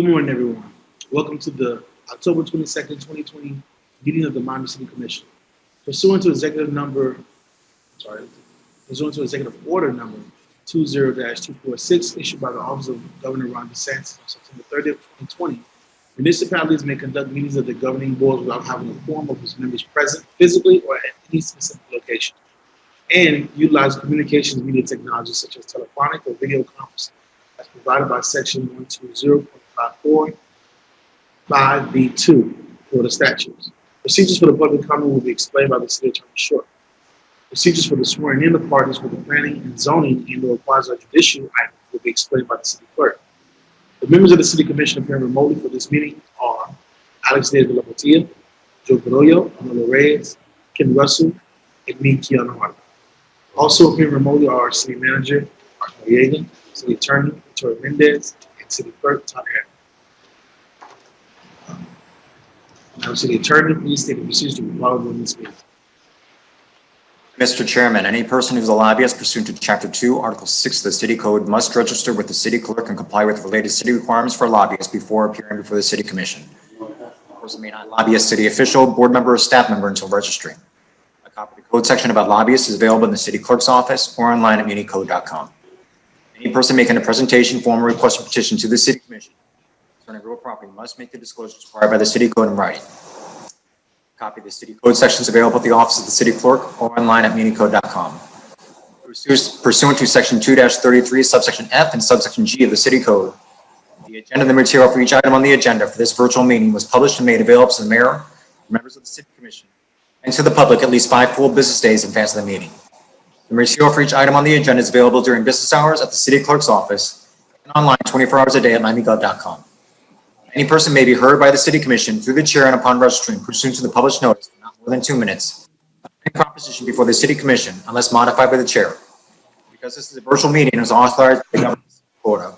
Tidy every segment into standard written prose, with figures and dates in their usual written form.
Good morning, everyone. Welcome to the October 22nd, 2020 meeting of the Miami City Commission. Pursuant to Pursuant to Executive Order number 20-246, issued by the Office of Governor Ron DeSantis on September 30th, 2020, municipalities may conduct meetings of the governing boards without having a quorum of its members present physically or at any specific location, and utilize communications media technologies such as telephonic or video conferencing as provided by Section 120.54 5B2 for the statutes. Procedures for the public comment will be explained by the city attorney shortly. Procedures for the swearing in of parties for the planning and zoning and/or quasi-judicial items will be explained by the city clerk. The members of the city commission appearing remotely for this meeting are Alex Diaz de la Portilla, Joe Carollo, Amanda Reyes, Ken Russell, and me, Keanu Hartley. Also appearing remotely are our city manager, Mark Noriega, city attorney, Victoria Mendez, and city clerk, Todd Harris. Madam City Attorney, please state the procedures to be followed in this meeting. Mr. Chairman, any person who is a lobbyist pursuant to Chapter 2, Article 6 of the City Code must register with the city clerk and comply with related city requirements for lobbyists before appearing before the City Commission. The person may not lobby a city official, board member, or staff member until registering. A copy of the code section about lobbyists is available in the city clerk's office or online at municode.com. Any person making a presentation, form, or request or petition to the City Commission concerning real property must make the disclosures required by the City Code in writing. A copy of the City Code section is available at the office of the City Clerk or online at municode.com. Pursuant to Section 2-33, subsection F and subsection G of the City Code, the agenda and the material for each item on the agenda for this virtual meeting was published and made available to the mayor, members of the City Commission, and to the public at least 5 full business days in advance of the meeting. The material for each item on the agenda is available during business hours at the City Clerk's office and online 24 hours a day at miamigov.com. Any person may be heard by the City Commission through the chair and upon registering pursuant to the published notice for not more than 2 minutes. Any proposition before the City Commission, unless modified by the chair. Because this is a virtual meeting and is authorized by the governor's quota,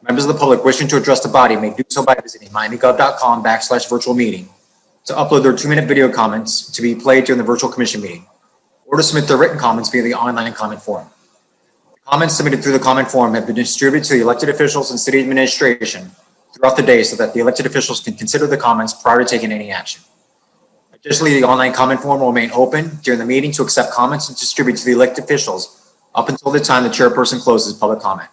members of the public wishing to address the body may do so by visiting miamigov.com/virtual meeting to upload their 2-minute video comments to be played during the virtual commission meeting, or to submit their written comments via the online comment form. The comments submitted through the comment form have been distributed to the elected officials and city administration throughout the day so that the elected officials can consider the comments prior to taking any action. Additionally, the online comment form will remain open during the meeting to accept comments and distribute to the elected officials up until the time the chairperson closes public comment.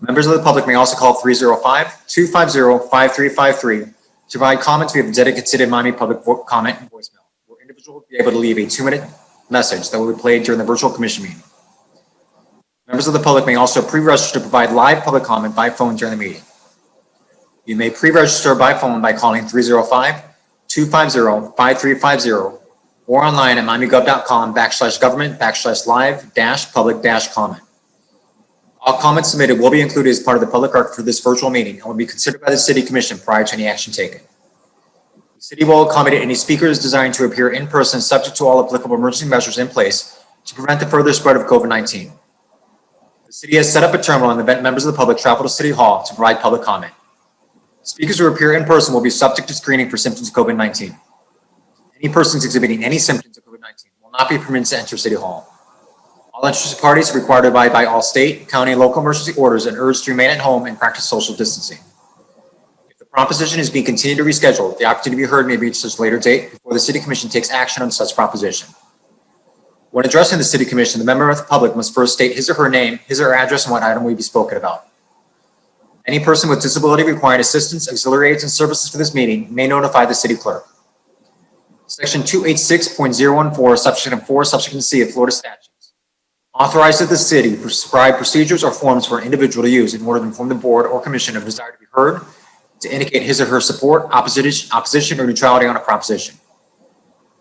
Members of the public may also call 305-250-5353 to provide comments via the dedicated Miami Public Comment voicemail, where individuals will be able to leave a 2-minute message that will be played during the virtual commission meeting. Members of the public may also pre-register to provide live public comment by phone during the meeting. You may pre-register by phone by calling 305-250-5350 or online at miamigov.com/government/live-public-comment. All comments submitted will be included as part of the public record for this virtual meeting and will be considered by the City Commission prior to any action taken. The city will accommodate any speakers desiring to appear in person subject to all applicable emergency measures in place to prevent the further spread of COVID-19. The city has set up a terminal and event members of the public travel to City Hall to provide public comment. Speakers who appear in person will be subject to screening for symptoms of COVID-19. Any persons exhibiting any symptoms of COVID-19 will not be permitted to enter City Hall. All interested parties are required to abide by all state, county, and local emergency orders and urged to remain at home and practice social distancing. If the proposition is being continued or rescheduled, the opportunity to be heard may be reached at a later date before the City Commission takes action on such proposition. When addressing the City Commission, the member of the public must first state his or her name, his or her address, and what item will be spoken about. Any person with disability requiring assistance, auxiliary aids, and services for this meeting may notify the city clerk. Section 286.014, subsection 4, subsection C of Florida statutes authorizes the city to prescribe procedures or forms for an individual to use in order to inform the board or commission of desire to be heard, to indicate his or her support, opposition, or neutrality on a proposition.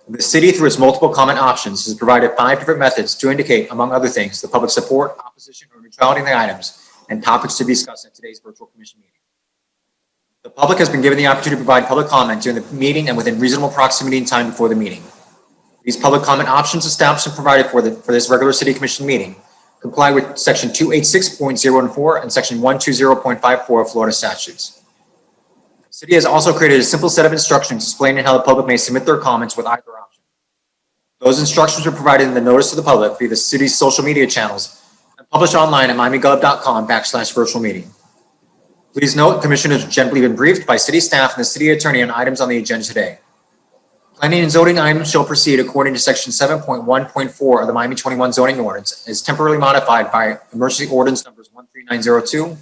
The city, through its multiple comment options, has provided 5 different methods to indicate, among other things, the public support, opposition, or neutrality in the items and topics to be discussed at today's virtual commission meeting. The public has been given the opportunity to provide public comment during the meeting and within reasonable proximity and time before the meeting. These public comment options established and provided for this regular City Commission meeting comply with Section 286.014 and Section 120.54 of Florida statutes. The city has also created a simple set of instructions explaining how the public may submit their comments with either option. Those instructions were provided in the notice to the public via the city's social media channels and published online at miamigov.com/virtual meeting. Please note, Commissioners have generally been briefed by city staff and the city attorney on items on the agenda today. Planning and zoning items shall proceed according to section 7.1.4 of the Miami 21 zoning ordinance as temporarily modified by emergency ordinance numbers 13902,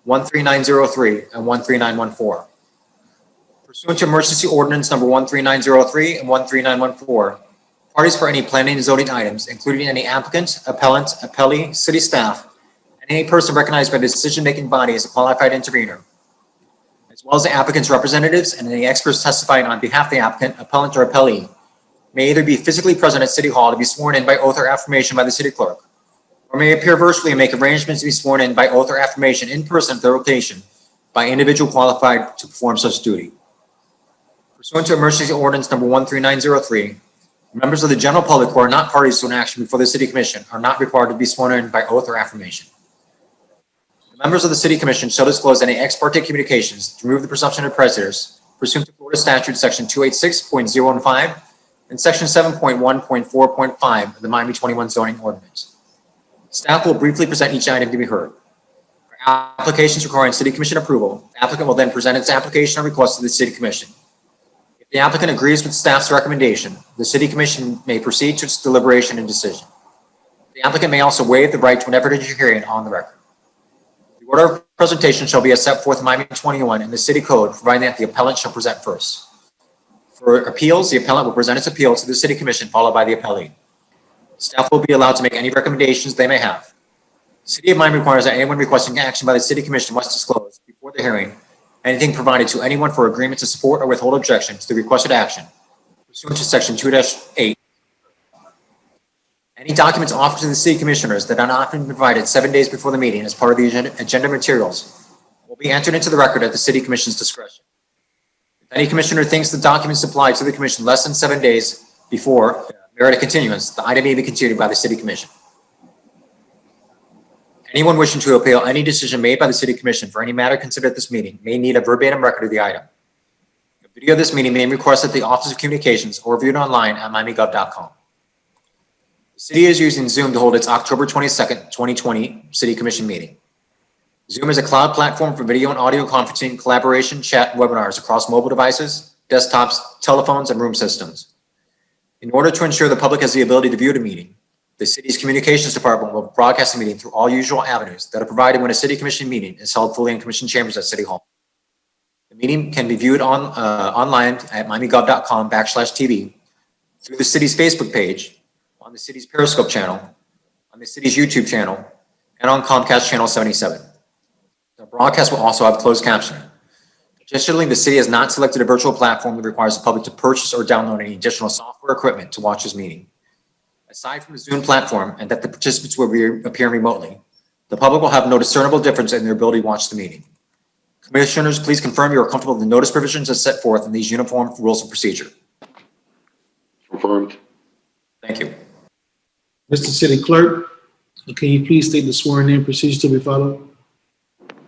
13903, and 13914. Pursuant to emergency ordinance number 13903 and 13914, parties for any planning and zoning items, including any applicant, appellant, appellee, city staff, and any person recognized by the decision-making body as a qualified intervener, as well as the applicant's representatives and any experts testifying on behalf of the applicant, appellant, or appellee, may either be physically present at City Hall to be sworn in by oath or affirmation by the city clerk, or may appear virtually and make arrangements to be sworn in by oath or affirmation in person at their location by individual qualified to perform such duty. Pursuant to emergency ordinance number 13903, members of the general public who are not parties to an action before the City Commission are not required to be sworn in by oath or affirmation. The members of the City Commission shall disclose any ex parte communications to remove the presumption of prejudice pursuant to Florida Statute Section 286.015 and Section 7.1.4.5 of the Miami 21 zoning ordinance. Staff will briefly present each item to be heard. For applications requiring City Commission approval, the applicant will then present its application or request to the City Commission. If the applicant agrees with staff's recommendation, the City Commission may proceed to its deliberation and decision. The applicant may also waive the right to an evidentiary hearing on the record. The order of presentation shall be as set forth in Miami 21 in the City Code, providing that the appellant shall present first. For appeals, the appellant will present its appeal to the City Commission, followed by the appellee. Staff will be allowed to make any recommendations they may have. City of Miami requires that anyone requesting action by the City Commission must disclose before the hearing anything provided to anyone for agreement to support or withhold objection to the requested action pursuant to Section 2-8. Any documents offered to the City Commissioners that are not been provided 7 days before the meeting as part of the agenda materials will be entered into the record at the City Commission's discretion. If any Commissioner thinks the documents supplied to the Commission less than 7 days before merit a continuance, the item may be continued by the City Commission. Anyone wishing to appeal any decision made by the City Commission for any matter considered at this meeting may need a verbatim record of the item. A video of this meeting may be requested at the Office of Communications or viewed online at miamigov.com. The City is using Zoom to hold its October 22nd, 2020 City Commission meeting. Zoom is a cloud platform for video and audio conferencing, collaboration, chat, and webinars across mobile devices, desktops, telephones, and room systems. In order to ensure the public has the ability to view the meeting, the city's communications department will broadcast the meeting through all usual avenues that are provided when a City Commission meeting is held fully in Commission chambers at City Hall. The meeting can be viewed online at miamigov.com/TV, through the city's Facebook page, on the city's Periscope channel, on the city's YouTube channel, and on Comcast Channel 77. The broadcast will also have closed captioning. Additionally, the city has not selected a virtual platform that requires the public to purchase or download any additional software equipment to watch this meeting. Aside from the Zoom platform and that the participants will be appearing remotely, the public will have no discernible difference in their ability to watch the meeting. Commissioners, please confirm you are comfortable with the notice provisions as set forth in these uniform rules of procedure. Confirmed. Thank you. Mr. City Clerk, can you please state the swearing-in procedure to be followed?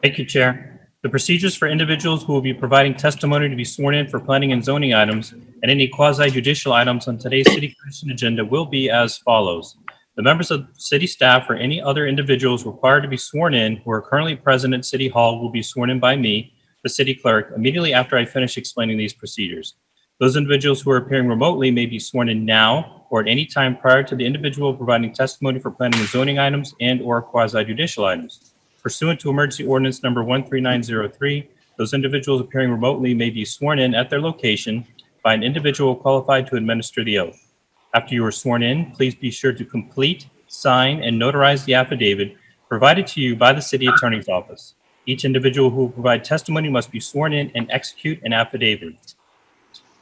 Thank you, Chair. The procedures for individuals who will be providing testimony to be sworn in for planning and zoning items and any quasi-judicial items on today's City Commission agenda will be as follows. The members of city staff or any other individuals required to be sworn in who are currently present at City Hall will be sworn in by me, the City Clerk, immediately after I finish explaining these procedures. Those individuals who are appearing remotely may be sworn in now or at any time prior to the individual providing testimony for planning and zoning items and/or quasi-judicial items. Pursuant to emergency ordinance number 13903, those individuals appearing remotely may be sworn in at their location by an individual qualified to administer the oath. After you are sworn in, please be sure to complete, sign, and notarize the affidavit provided to you by the City Attorney's Office. Each individual who will provide testimony must be sworn in and execute an affidavit.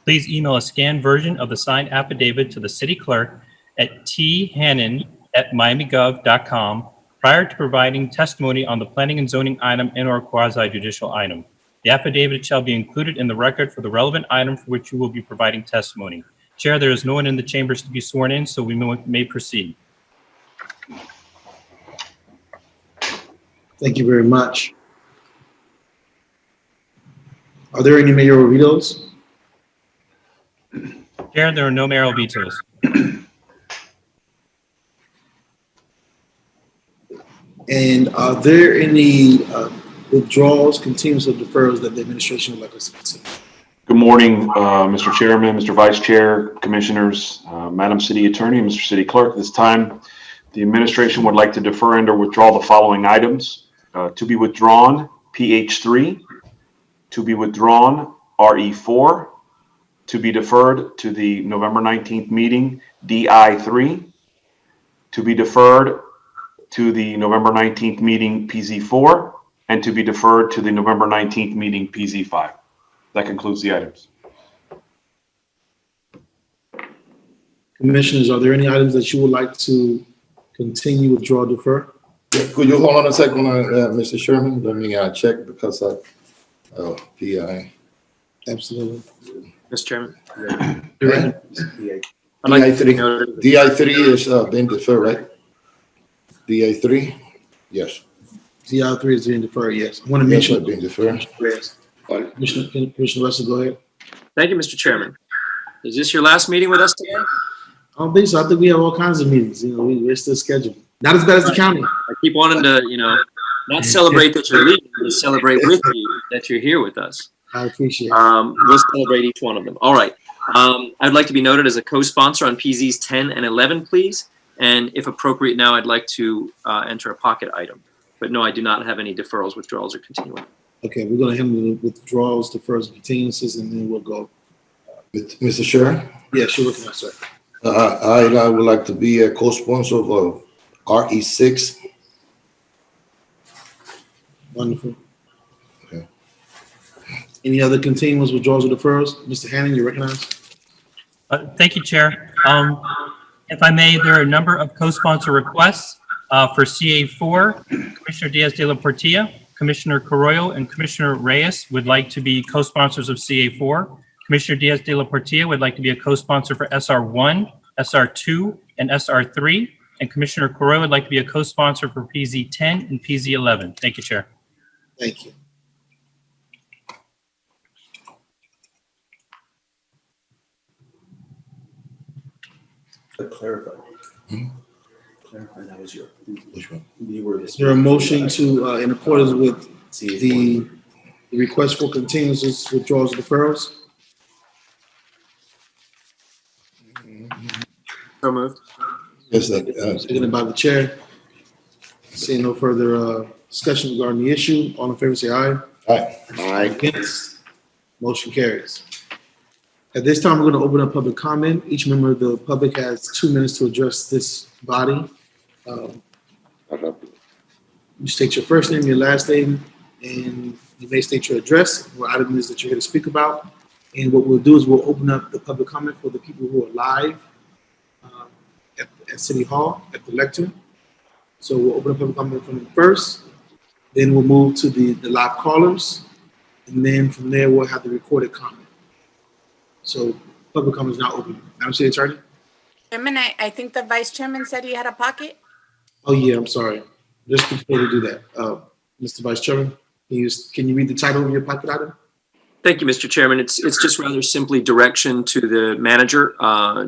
Please email a scanned version of the signed affidavit to the City Clerk at thannon@miamigov.com prior to providing testimony on the planning and zoning item and/or quasi-judicial item. The affidavit shall be included in the record for the relevant item for which you will be providing testimony. Chair, there is no one in the chambers to be sworn in, so we may proceed. Thank you very much. Are there any mayoral vetoes? Chair, there are no mayoral vetoes. And are there any withdrawals, continuance, or deferrals that the administration would like us to consider? Good morning, Mr. Chairman, Mr. Vice Chair, Commissioners, Madam City Attorney, Mr. City Clerk. This time, the administration would like to defer and or withdraw the following items. To be withdrawn, PH3. To be withdrawn, RE4. To be deferred to the November 19th meeting, DI3. To be deferred to the November 19th meeting, PZ4. And to be deferred to the November 19th meeting, PZ5. That concludes the items. Commissioners, are there any items that you would like to continue, withdraw, defer? Yeah, could you hold on a second, Mr. Sherman? Let me check because DI. Absolutely. Mr. Chairman. You're right. I'd like to DI3. note- DI3 is being deferred, right? DI3? Yes. DI3 is being deferred, yes. I want to Yes, mention. being deferred. Yes. Commissioner Russell, go ahead. Thank you, Mr. Chairman. Is this your last meeting with us today? I don't think so. I think we have all kinds of meetings. We're still scheduled. Not as bad as the county. I keep wanting to, not celebrate that you're leaving, but celebrate with you that you're here with us. I appreciate it. We'll celebrate each one of them. All right. I'd like to be noted as a co-sponsor on PZs 10 and 11, please. And if appropriate now, I'd like to enter a pocket item. But no, I do not have any deferrals, withdrawals, or continuing. Okay, we're going to handle the withdrawals, deferrals, and continuances, and then we'll go. Mr. Sherman, Yes, you're looking at, sir. I would like to be a co-sponsor of RE6. Wonderful. Okay. Any other continuance, withdrawals, or deferrals? Mr. Hannon, you're recognized. Thank you, Chair. If I may, there are a number of co-sponsor requests for CA4. Commissioner Diaz de la Portilla, Commissioner Carroyo, and Commissioner Reyes would like to be co-sponsors of CA4. Commissioner Diaz de la Portilla would like to be a co-sponsor for SR1, SR2, and SR3. And Commissioner Carroyo would like to be a co-sponsor for PZ10 and PZ11. Thank you, Chair. Thank you. Clarify. Clarify, that was your, Which one? you were. Is there a motion to, in accordance with the request for continuances, withdrawals, and deferrals? So moved. Yes, Seconded by the chair. Seeing no further discussion regarding the issue, all in favor say aye. Aye. Against? Motion carries. At this time, we're going to open up public comment. Each member of the public has 2 minutes to address this body. You state your first name, your last name, and you may state your address, what item it is that you're here to speak about. And what we'll do is we'll open up the public comment for the people who are live at City Hall, at the lectern. So we'll open up public comment from them first. Then we'll move to the live callers. And then from there, we'll have the recorded comment. So public comment is now open. Madam City Attorney? Chairman, I think the vice chairman said he had a pocket. Oh, yeah, I'm sorry. Just before we do that, Mr. Vice Chairman, can you read the title of your pocket item? Thank you, Mr. Chairman. It's just rather simply direction to the manager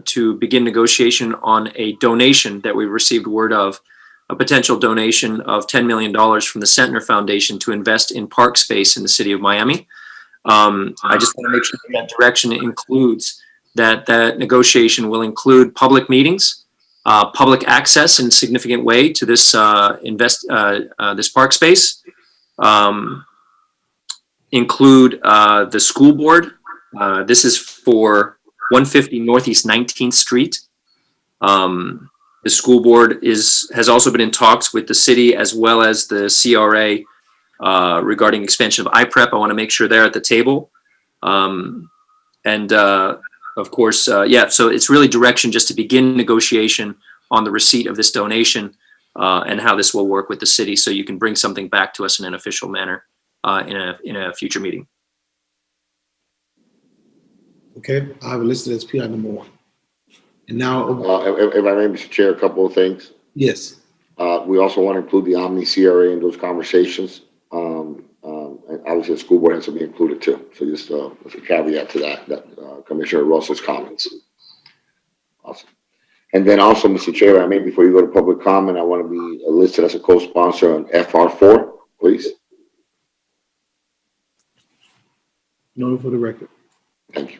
to begin negotiation on a donation that we received word of, a potential donation of $10 million from the Sentner Foundation to invest in park space in the city of Miami. I just want to make sure that direction includes that negotiation will include public meetings, public access in a significant way to this this park space, include the school board. This is for 150 Northeast 19th Street. The school board has also been in talks with the city as well as the CRA regarding expansion of IPREP. I want to make sure they're at the table. Of course, so it's really direction just to begin negotiation on the receipt of this donation and how this will work with the city so you can bring something back to us in an official manner in a future meeting. Okay, I have it listed as PI number 1. And now, If I may, Mr. Chair, a couple of things. yes, We also want to include the Omni CRA in those conversations. And obviously the school board has to be included too. So just as a caveat to that Commissioner Russell's comments. Awesome. And then also, Mr. Chair, I may, before you go to public comment, I want to be listed as a co-sponsor on FR4, please. Noted for the record. Thank you.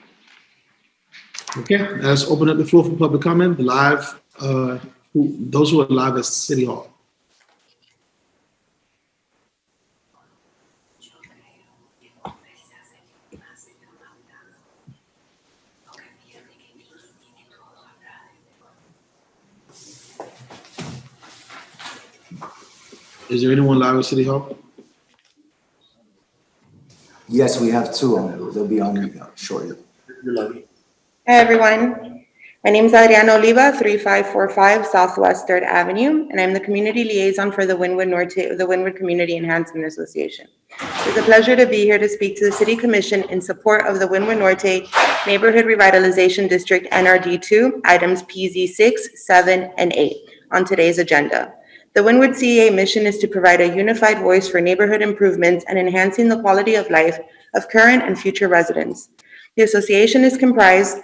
Okay, let's open up the floor for public comment. Live, those who are live at City Hall. Is there anyone live at City Hall? Yes, we have two on. They'll be on shortly. Hi, everyone. My name is Adriana Oliva, 3545 Southwest 3rd Avenue, and I'm the Community Liaison for the Wynwood Norte, the Wynwood Community Enhancement Association. It's a pleasure to be here to speak to the City Commission in support of the Wynwood Norte Neighborhood Revitalization District NRD2, items PZ6, 7, and 8 on today's agenda. The Wynwood CEA mission is to provide a unified voice for neighborhood improvements and enhancing the quality of life of current and future residents. The association is comprised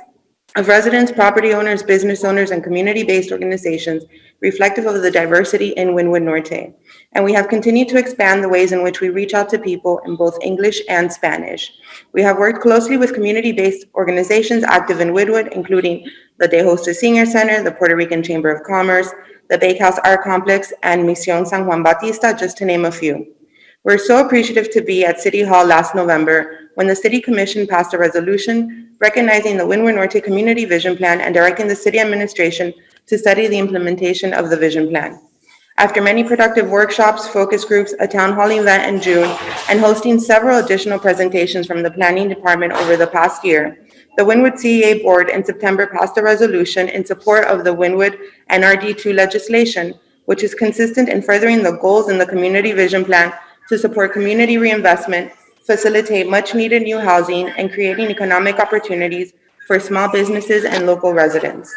of residents, property owners, business owners, and community-based organizations reflective of the diversity in Wynwood Norte. And we have continued to expand the ways in which we reach out to people in both English and Spanish. We have worked closely with community-based organizations active in Wynwood, including the De Hosta Senior Center, the Puerto Rican Chamber of Commerce, the Bakehouse Art Complex, and Misión San Juan Bautista, just to name a few. We're so appreciative to be at City Hall last November when the City Commission passed a resolution recognizing the Wynwood Norte Community Vision Plan and directing the City Administration to study the implementation of the Vision Plan. After many productive workshops, focus groups, a town hall event in June, and hosting several additional presentations from the Planning Department over the past year, the Wynwood CEA Board in September passed a resolution in support of the Wynwood NRD2 legislation, which is consistent in furthering the goals in the Community Vision Plan to support community reinvestment, facilitate much-needed new housing, and creating economic opportunities for small businesses and local residents.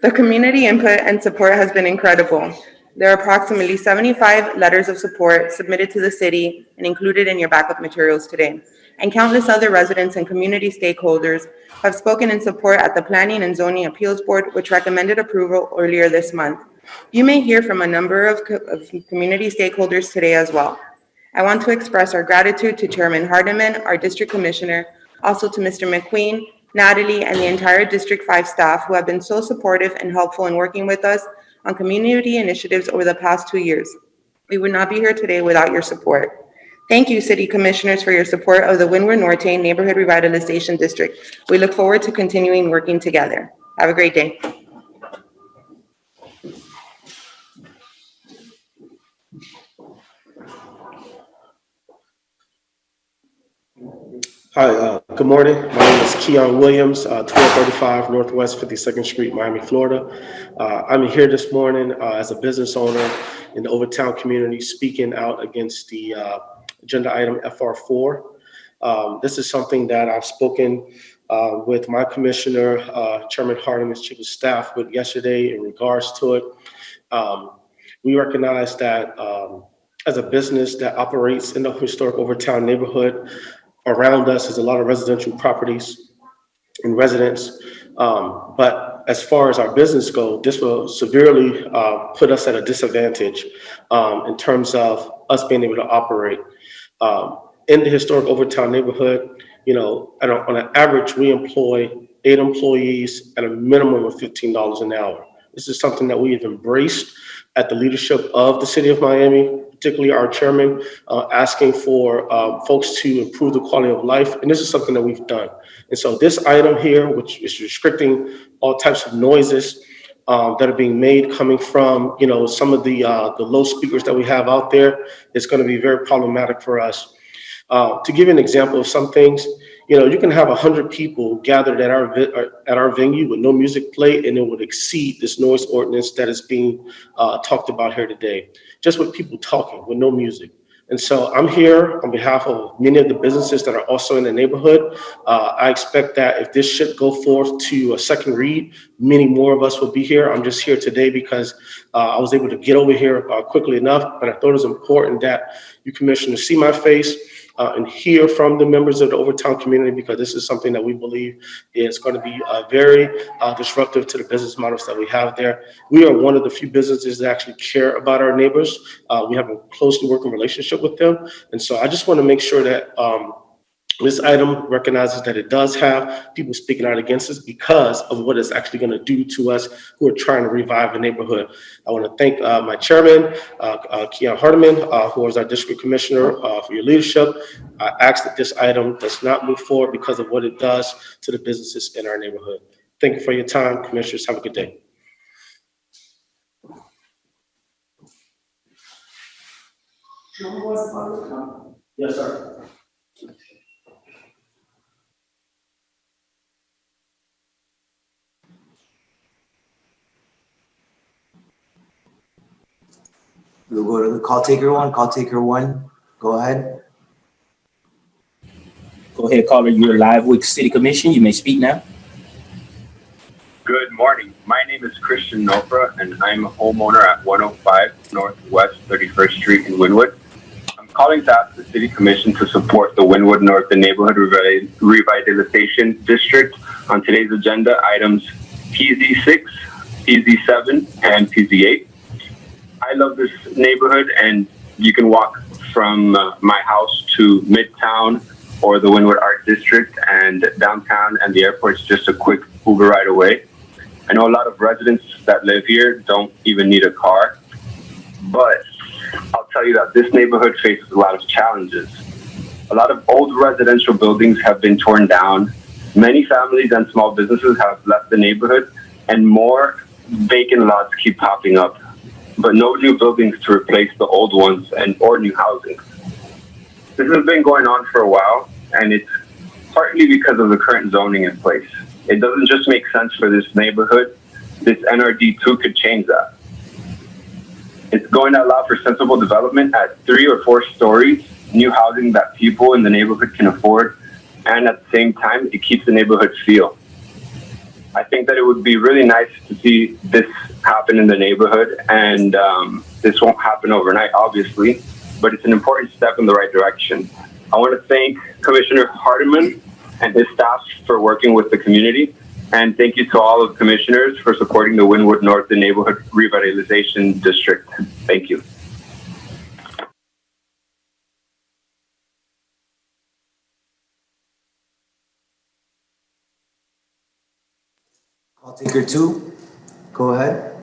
The community input and support has been incredible. There are approximately 75 letters of support submitted to the city and included in your backup materials today. And countless other residents and community stakeholders have spoken in support at the Planning and Zoning Appeals Board, which recommended approval earlier this month. You may hear from a number of community stakeholders today as well. I want to express our gratitude to Chairman Hardiman, our District Commissioner, also to Mr. McQueen, Natalie, and the entire District 5 staff who have been so supportive and helpful in working with us on community initiatives over the past 2 years. We would not be here today without your support. Thank you, City Commissioners, for your support of the Wynwood Norte Neighborhood Revitalization District. We look forward to continuing working together. Have a great day. Hi, good morning. My name is Keon Williams, 1235 Northwest 52nd Street, Miami, Florida. I'm here this morning as a business owner in the Overtown community speaking out against the agenda item FR4. This is something that I've spoken with my commissioner, Chairman Hardiman's chief of staff with yesterday in regards to it. We recognize that as a business that operates in the historic Overtown neighborhood, around us is a lot of residential properties and residents. But as far as our business goes, this will severely put us at a disadvantage in terms of us being able to operate. In the historic Overtown neighborhood, you know, on an average, we employ 8 employees at a minimum of $15 an hour. This is something that we have embraced at the leadership of the city of Miami, particularly our chairman, asking for folks to improve the quality of life. And this is something that we've done. And so this item here, which is restricting all types of noises that are being made coming from, you know, some of the low speakers that we have out there, is going to be very problematic for us. To give you an example of some things, you know, you can have 100 people gathered at our venue with no music played, and it would exceed this noise ordinance that is being talked about here today, just with people talking with no music. And so I'm here on behalf of many of the businesses that are also in the neighborhood. I expect that if this should go forth to a second read, many more of us will be here. I'm just here today because I was able to get over here quickly enough, but I thought it was important that you commissioners see my face and hear from the members of the Overtown community, because this is something that we believe is going to be very disruptive to the business models that we have there. We are one of the few businesses that actually care about our neighbors. We have a closely working relationship with them. And so I just want to make sure that This item recognizes that it does have people speaking out against us because of what it's actually going to do to us who are trying to revive the neighborhood. I want to thank my chairman, Keon Hardeman, who is our district commissioner, for your leadership. I ask that this item does not move forward because of what it does to the businesses in our neighborhood. Thank you for your time, commissioners. Have a good day. Yes, sir. We'll go to the call taker one. Call taker one, go ahead. Go ahead, caller. You're live with City Commission. You may speak now. Good morning. My name is Christian Nopra, and I'm a homeowner at 105 Northwest 31st Street in Wynwood. I'm calling to ask the City Commission to support the Wynwood North Neighborhood Revitalization District on today's agenda items PZ6, PZ7, and PZ8. I love this neighborhood, and you can walk from my house to Midtown or the Wynwood Art District, and downtown and the airport's just a quick Uber ride away. I know a lot of residents that live here don't even need a car, but I'll tell you that this neighborhood faces a lot of challenges. A lot of old residential buildings have been torn down. Many families and small businesses have left the neighborhood, and more vacant lots keep popping up, but no new buildings to replace the old ones or new housing. This has been going on for a while, and it's partly because of the current zoning in place. It doesn't just make sense for this neighborhood. This NRD2 could change that. It's going to allow for sensible development at 3 or 4 stories, new housing that people in the neighborhood can afford, and at the same time, it keeps the neighborhood feel. I think that it would be really nice to see this happen in the neighborhood, and this won't happen overnight, obviously, but it's an important step in the right direction. I want to thank Commissioner Hardeman and his staff for working with the community, and thank you to all of the commissioners for supporting the Wynwood North Neighborhood Revitalization District. Thank you. Call taker two, go ahead.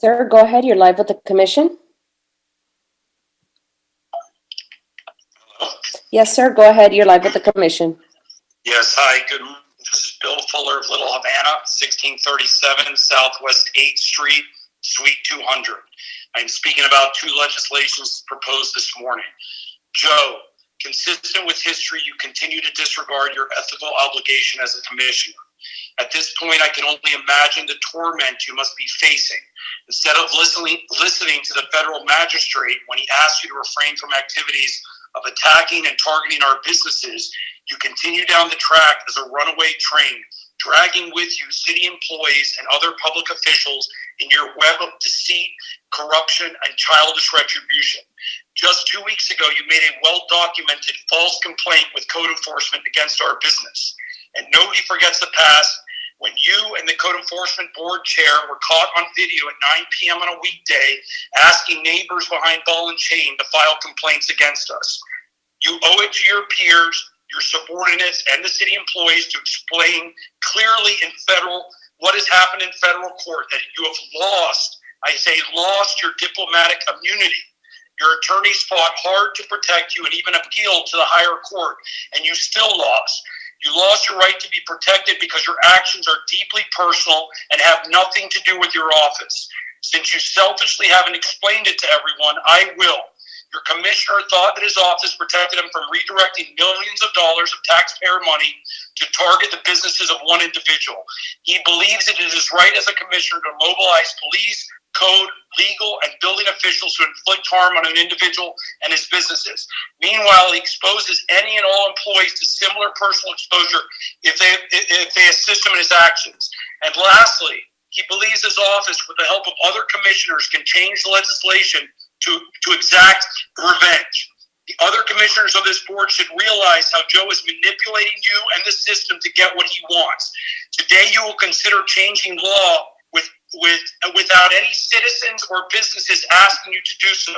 Sir, go ahead. You're live with the commission. Yes, sir. Go ahead. You're live with the commission. Yes, hi. Good. This is Bill Fuller of Little Havana, 1637 Southwest 8th Street, Suite 200. I'm speaking about 2 legislations proposed this morning. Joe, consistent with history, you continue to disregard your ethical obligation as a commissioner. At this point, I can only imagine the torment you must be facing. Instead of listening to the federal magistrate when he asks you to refrain from activities of attacking and targeting our businesses, you continue down the track as a runaway train, dragging with you city employees and other public officials in your web of deceit, corruption, and childish retribution. Just 2 weeks ago, you made a well-documented false complaint with code enforcement against our business. And nobody forgets the past when you and the Code Enforcement Board chair were caught on video at 9 p.m. on a weekday asking neighbors behind ball and chain to file complaints against us. You owe it to your peers, your subordinates, and the city employees to explain clearly in what has happened in federal court, that you have lost, I say lost, your diplomatic immunity. Your attorneys fought hard to protect you and even appealed to the higher court, and you still lost. You lost your right to be protected because your actions are deeply personal and have nothing to do with your office. Since you selfishly haven't explained it to everyone, I will. Your commissioner thought that his office protected him from redirecting millions of dollars of taxpayer money to target the businesses of one individual. He believes that it is right as a commissioner to mobilize police, code, legal, and building officials to inflict harm on an individual and his businesses. Meanwhile, he exposes any and all employees to similar personal exposure if they assist him in his actions. And lastly, he believes his office, with the help of other commissioners, can change the legislation to exact revenge. The other commissioners of this board should realize how Joe is manipulating you and the system to get what he wants. Today, you will consider changing law without any citizens or businesses asking you to do so.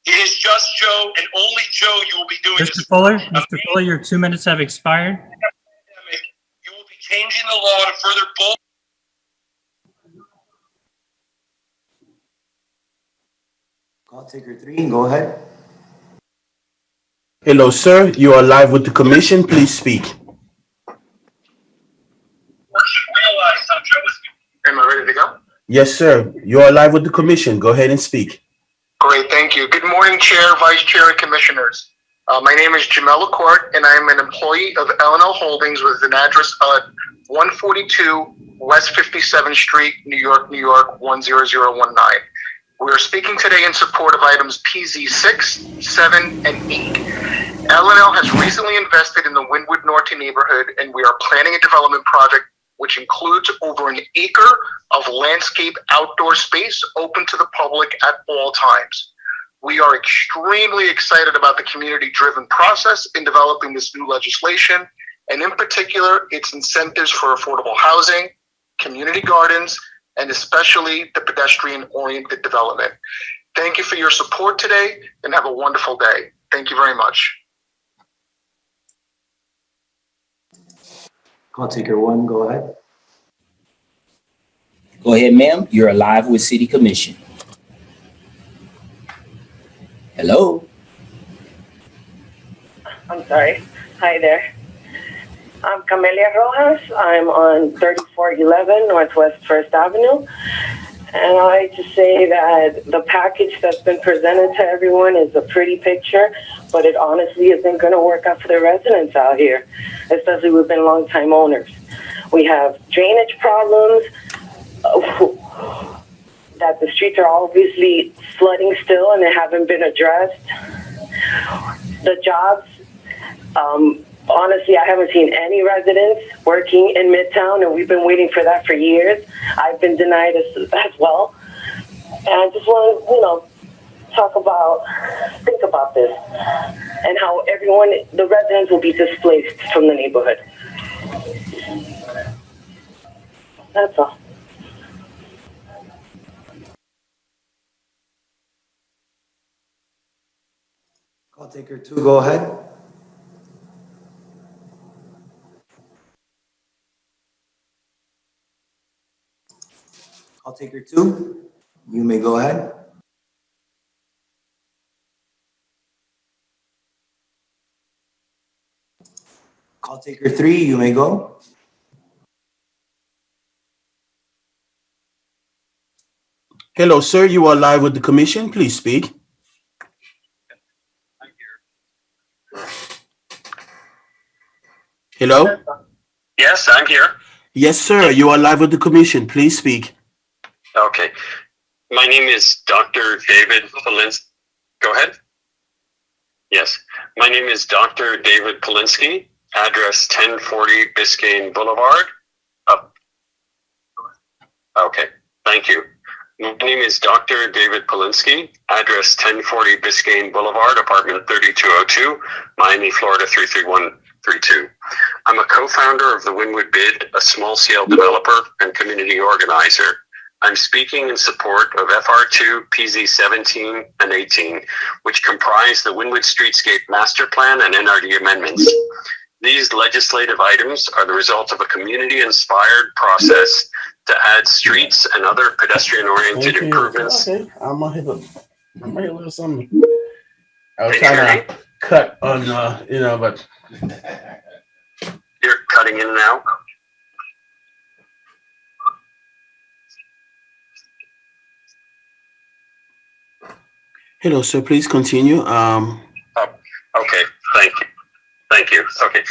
It is just Joe and only Joe you will be doing this. Mr. Fuller, your 2 minutes have expired. You will be changing the law to further bolster. Call taker 3, go ahead. Hello, sir. You are live with the commission. Please speak. Am I ready to go? Yes, sir. You are live with the commission. Go ahead and speak. Great, thank you. Good morning, Chair, Vice Chair, and Commissioners. My name is Jamel Lacourt, and I am an employee of L&L Holdings with an address at 142 West 57th Street, New York, New York, 10019. We are speaking today in support of items PZ 6, 7, and 8. L&L has recently invested in the Wynwood Norte neighborhood, and we are planning a development project which includes over an acre of landscape outdoor space open to the public at all times. We are extremely excited about the community-driven process in developing this new legislation, and in particular, its incentives for affordable housing, community gardens, and especially the pedestrian-oriented development. Thank you for your support today, and have a wonderful day. Thank you very much. Call taker 1, go ahead. Go ahead, ma'am. You're live with City Commission. Hello. I'm sorry. Hi there. I'm Camelia Rojas. I'm on 3411 Northwest 1st Avenue. And I like to say that the package that's been presented to everyone is a pretty picture, but it honestly isn't going to work out for the residents out here, especially we've been longtime owners. We have drainage problems, that the streets are obviously flooding still and they haven't been addressed. The jobs, honestly, I haven't seen any residents working in Midtown, and we've been waiting for that for years. I've been denied as well. And I just want to, think about this and how the residents will be displaced from the neighborhood. That's all. Call taker 2, go ahead. Call taker 2, you may go ahead. Call taker 3, you may go. Hello, sir. You are live with the commission. Please speak. Hello? Yes, I'm here. Yes, sir. You are live with the commission. Please speak. Okay. My name is Dr. David Polinsky. Go ahead. Yes. My name is Dr. David Polinsky, address 1040 Biscayne Boulevard. Okay. Thank you. My name is Dr. David Polinsky, address 1040 Biscayne Boulevard, apartment 3202, Miami, Florida 33132. I'm a co-founder of the Wynwood Bid, a small-scale developer and community organizer. I'm speaking in support of FR2, PZ 17 and 18, which comprise the Wynwood Streetscape Master Plan and NRD amendments. These legislative items are the result of a community-inspired process to add streets and other pedestrian-oriented improvements. Okay, I'm gonna hit a little something. I was trying to cut on, but You're cutting in now. hello, sir. Please continue. Okay, thank you. Thank you. Okay.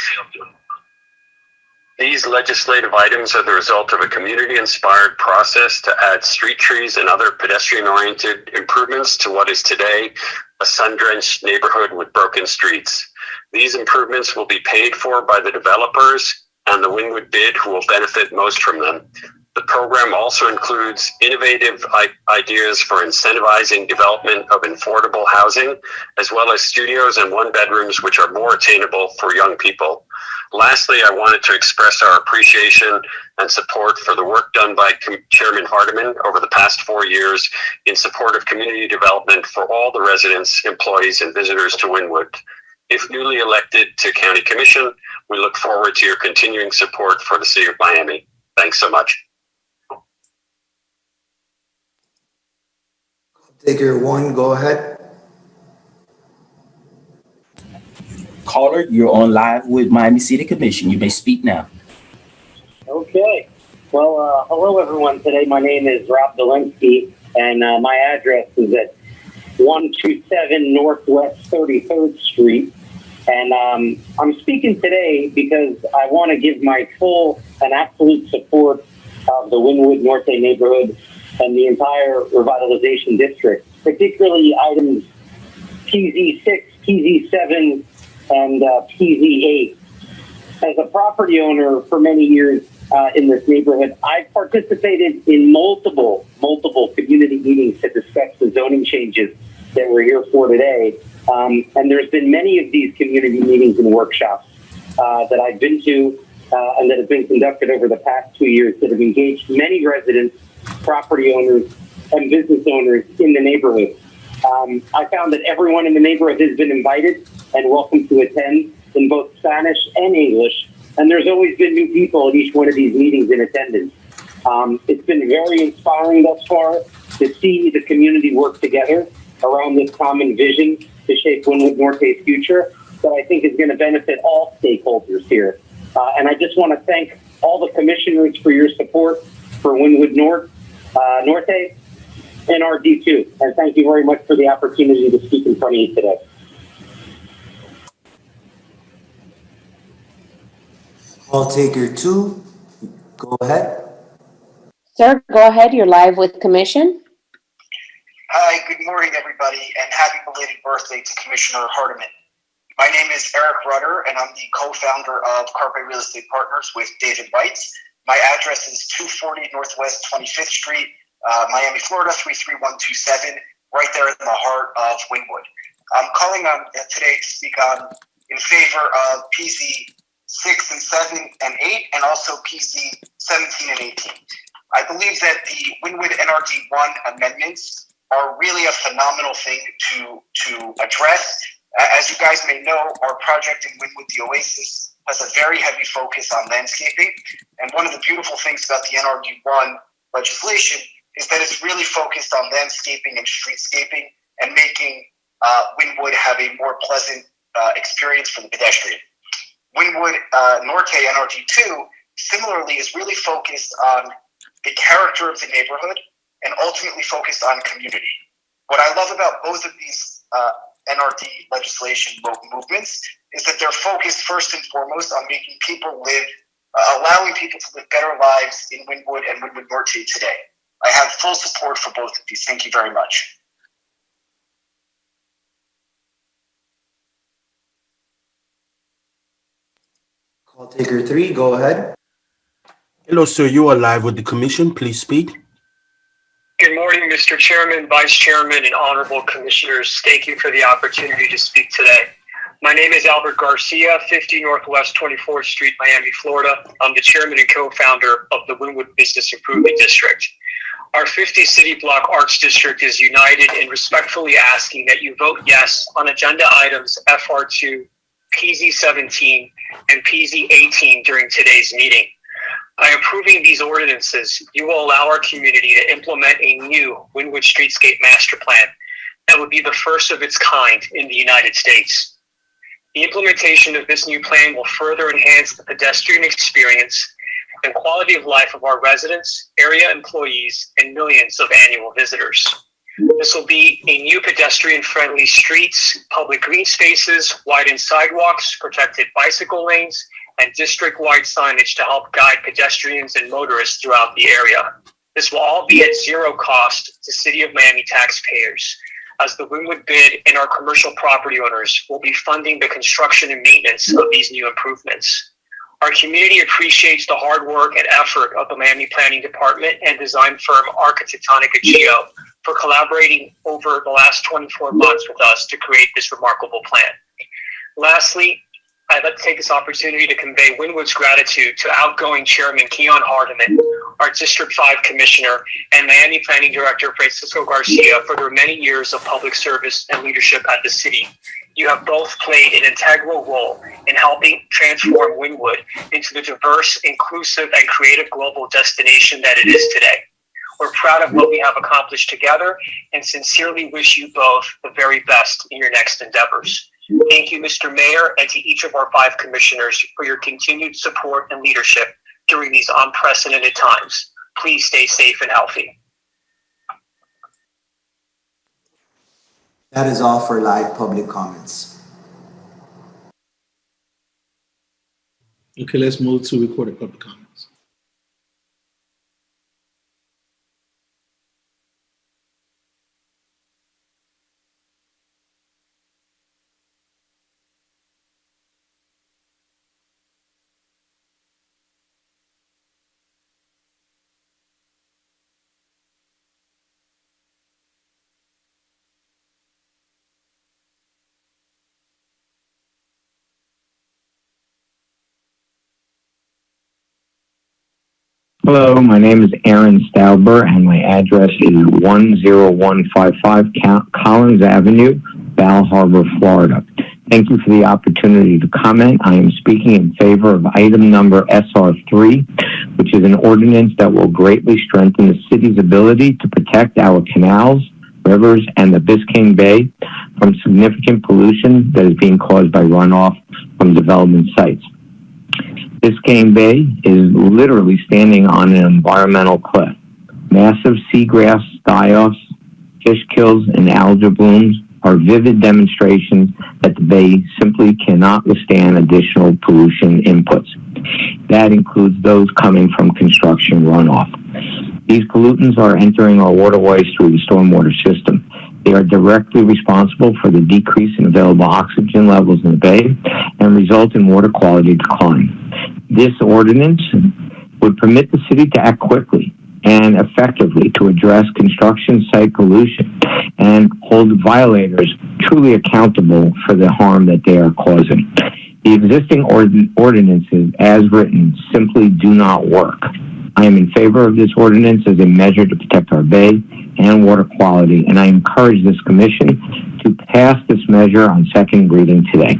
These legislative items are the result of a community-inspired process to add street trees and other pedestrian-oriented improvements to what is today a sun-drenched neighborhood with broken streets. These improvements will be paid for by the developers and the Wynwood Bid, who will benefit most from them. The program also includes innovative ideas for incentivizing development of affordable housing, as well as studios and one-bedrooms, which are more attainable for young people. Lastly, I wanted to express our appreciation and support for the work done by Chairman Hardiman over the past 4 years in support of community development for all the residents, employees, and visitors to Wynwood. If newly elected to County Commission, we look forward to your continuing support for the City of Miami. Thanks so much. Taker 1, go ahead. Caller, you're on live with Miami City Commission. You may speak now. Okay. Well, hello everyone. Today my name is Rob Delinsky, and my address is at 127 Northwest 33rd Street. And I'm speaking today because I want to give my full and absolute support of the Wynwood Norte neighborhood and the entire revitalization district, particularly items PZ6, PZ7, and PZ8. As a property owner for many years in this neighborhood, I've participated in multiple community meetings to discuss the zoning changes that we're here for today. And there's been many of these community meetings and workshops that I've been to and that have been conducted over the past 2 years that have engaged many residents, property owners, and business owners in the neighborhood. I found that everyone in the neighborhood has been invited and welcome to attend in both Spanish and English, and there's always been new people at each one of these meetings in attendance. It's been very inspiring thus far to see the community work together around this common vision to shape Wynwood Norte's future that I think is going to benefit all stakeholders here. And I just want to thank all the commissioners for your support for Wynwood Norte, and RD2. And thank you very much for the opportunity to speak in front of you today. Call taker 2, go ahead. Sir, go ahead. You're live with Commission. Hi, good morning, everybody, and happy belated birthday to Commissioner Hardiman. My name is Eric Rudder, and I'm the co-founder of Carpe Real Estate Partners with David Weitz. My address is 240 Northwest 25th Street, Miami, Florida, 33127, right there in the heart of Wynwood. I'm calling on today to speak on in favor of PZ 6 and 7 and 8, and also PZ 17 and 18. I believe that the Wynwood NRD1 amendments are really a phenomenal thing to address. As you guys may know, our project in Wynwood, the Oasis, has a very heavy focus on landscaping. And one of the beautiful things about the NRD1 legislation is that it's really focused on landscaping and streetscaping and making Wynwood have a more pleasant experience for the pedestrian. Wynwood Norte NRD2 similarly is really focused on the character of the neighborhood and ultimately focused on community. What I love about both of these NRD legislation movements is that they're focused first and foremost on making people live, allowing people to live better lives in Wynwood and Wynwood Norte today. I have full support for both of these. Thank you very much. Call taker 3, go ahead. Hello, sir. You are live with the commission. Please speak. Good morning, Mr. Chairman, Vice Chairman, and honorable commissioners. Thank you for the opportunity to speak today. My name is Albert Garcia, 50 Northwest 24th Street, Miami, Florida. I'm the chairman and co-founder of the Wynwood Business Improvement District. Our 50 City Block Arts District is united in respectfully asking that you vote yes on agenda items FR2, PZ17, and PZ18 during today's meeting. By approving these ordinances, you will allow our community to implement a new Wynwood Streetscape Master Plan that would be the first of its kind in the United States. The implementation of this new plan will further enhance the pedestrian experience and quality of life of our residents, area employees, and millions of annual visitors. This will be a new pedestrian-friendly streets, public green spaces, widened sidewalks, protected bicycle lanes, and district-wide signage to help guide pedestrians and motorists throughout the area. This will all be at zero cost to City of Miami taxpayers, as the Wynwood BID and our commercial property owners will be funding the construction and maintenance of these new improvements. Our community appreciates the hard work and effort of the Miami Planning Department and design firm Arquitectonica Geo for collaborating over the last 24 months with us to create this remarkable plan. Lastly, I'd like to take this opportunity to convey Wynwood's gratitude to outgoing Chairman Keon Hardiman, our District 5 Commissioner, and Miami Planning Director Francisco Garcia for their many years of public service and leadership at the city. You have both played an integral role in helping transform Wynwood into the diverse, inclusive, and creative global destination that it is today. We're proud of what we have accomplished together and sincerely wish you both the very best in your next endeavors. Thank you, Mr. Mayor, and to each of our 5 commissioners for your continued support and leadership during these unprecedented times. Please stay safe and healthy. That is all for live public comments. Okay, let's move to recorded public comments. Hello, my name is Aaron Stauber, and my address is 10155 Collins Avenue, Bal Harbor, Florida. Thank you for the opportunity to comment. I am speaking in favor of item number SR3, which is an ordinance that will greatly strengthen the city's ability to protect our canals, rivers, and the Biscayne Bay from significant pollution that is being caused by runoff from development sites. Biscayne Bay is literally standing on an environmental cliff. Massive seagrass die-offs, fish kills, and algae blooms are vivid demonstrations that the bay simply cannot withstand additional pollution inputs. That includes those coming from construction runoff. These pollutants are entering our waterways through the stormwater system. They are directly responsible for the decrease in available oxygen levels in the bay and result in water quality decline. This ordinance would permit the city to act quickly and effectively to address construction site pollution and hold violators truly accountable for the harm that they are causing. The existing ordinances, as written, simply do not work. I am in favor of this ordinance as a measure to protect our bay and water quality, and I encourage this commission to pass this measure on second reading today.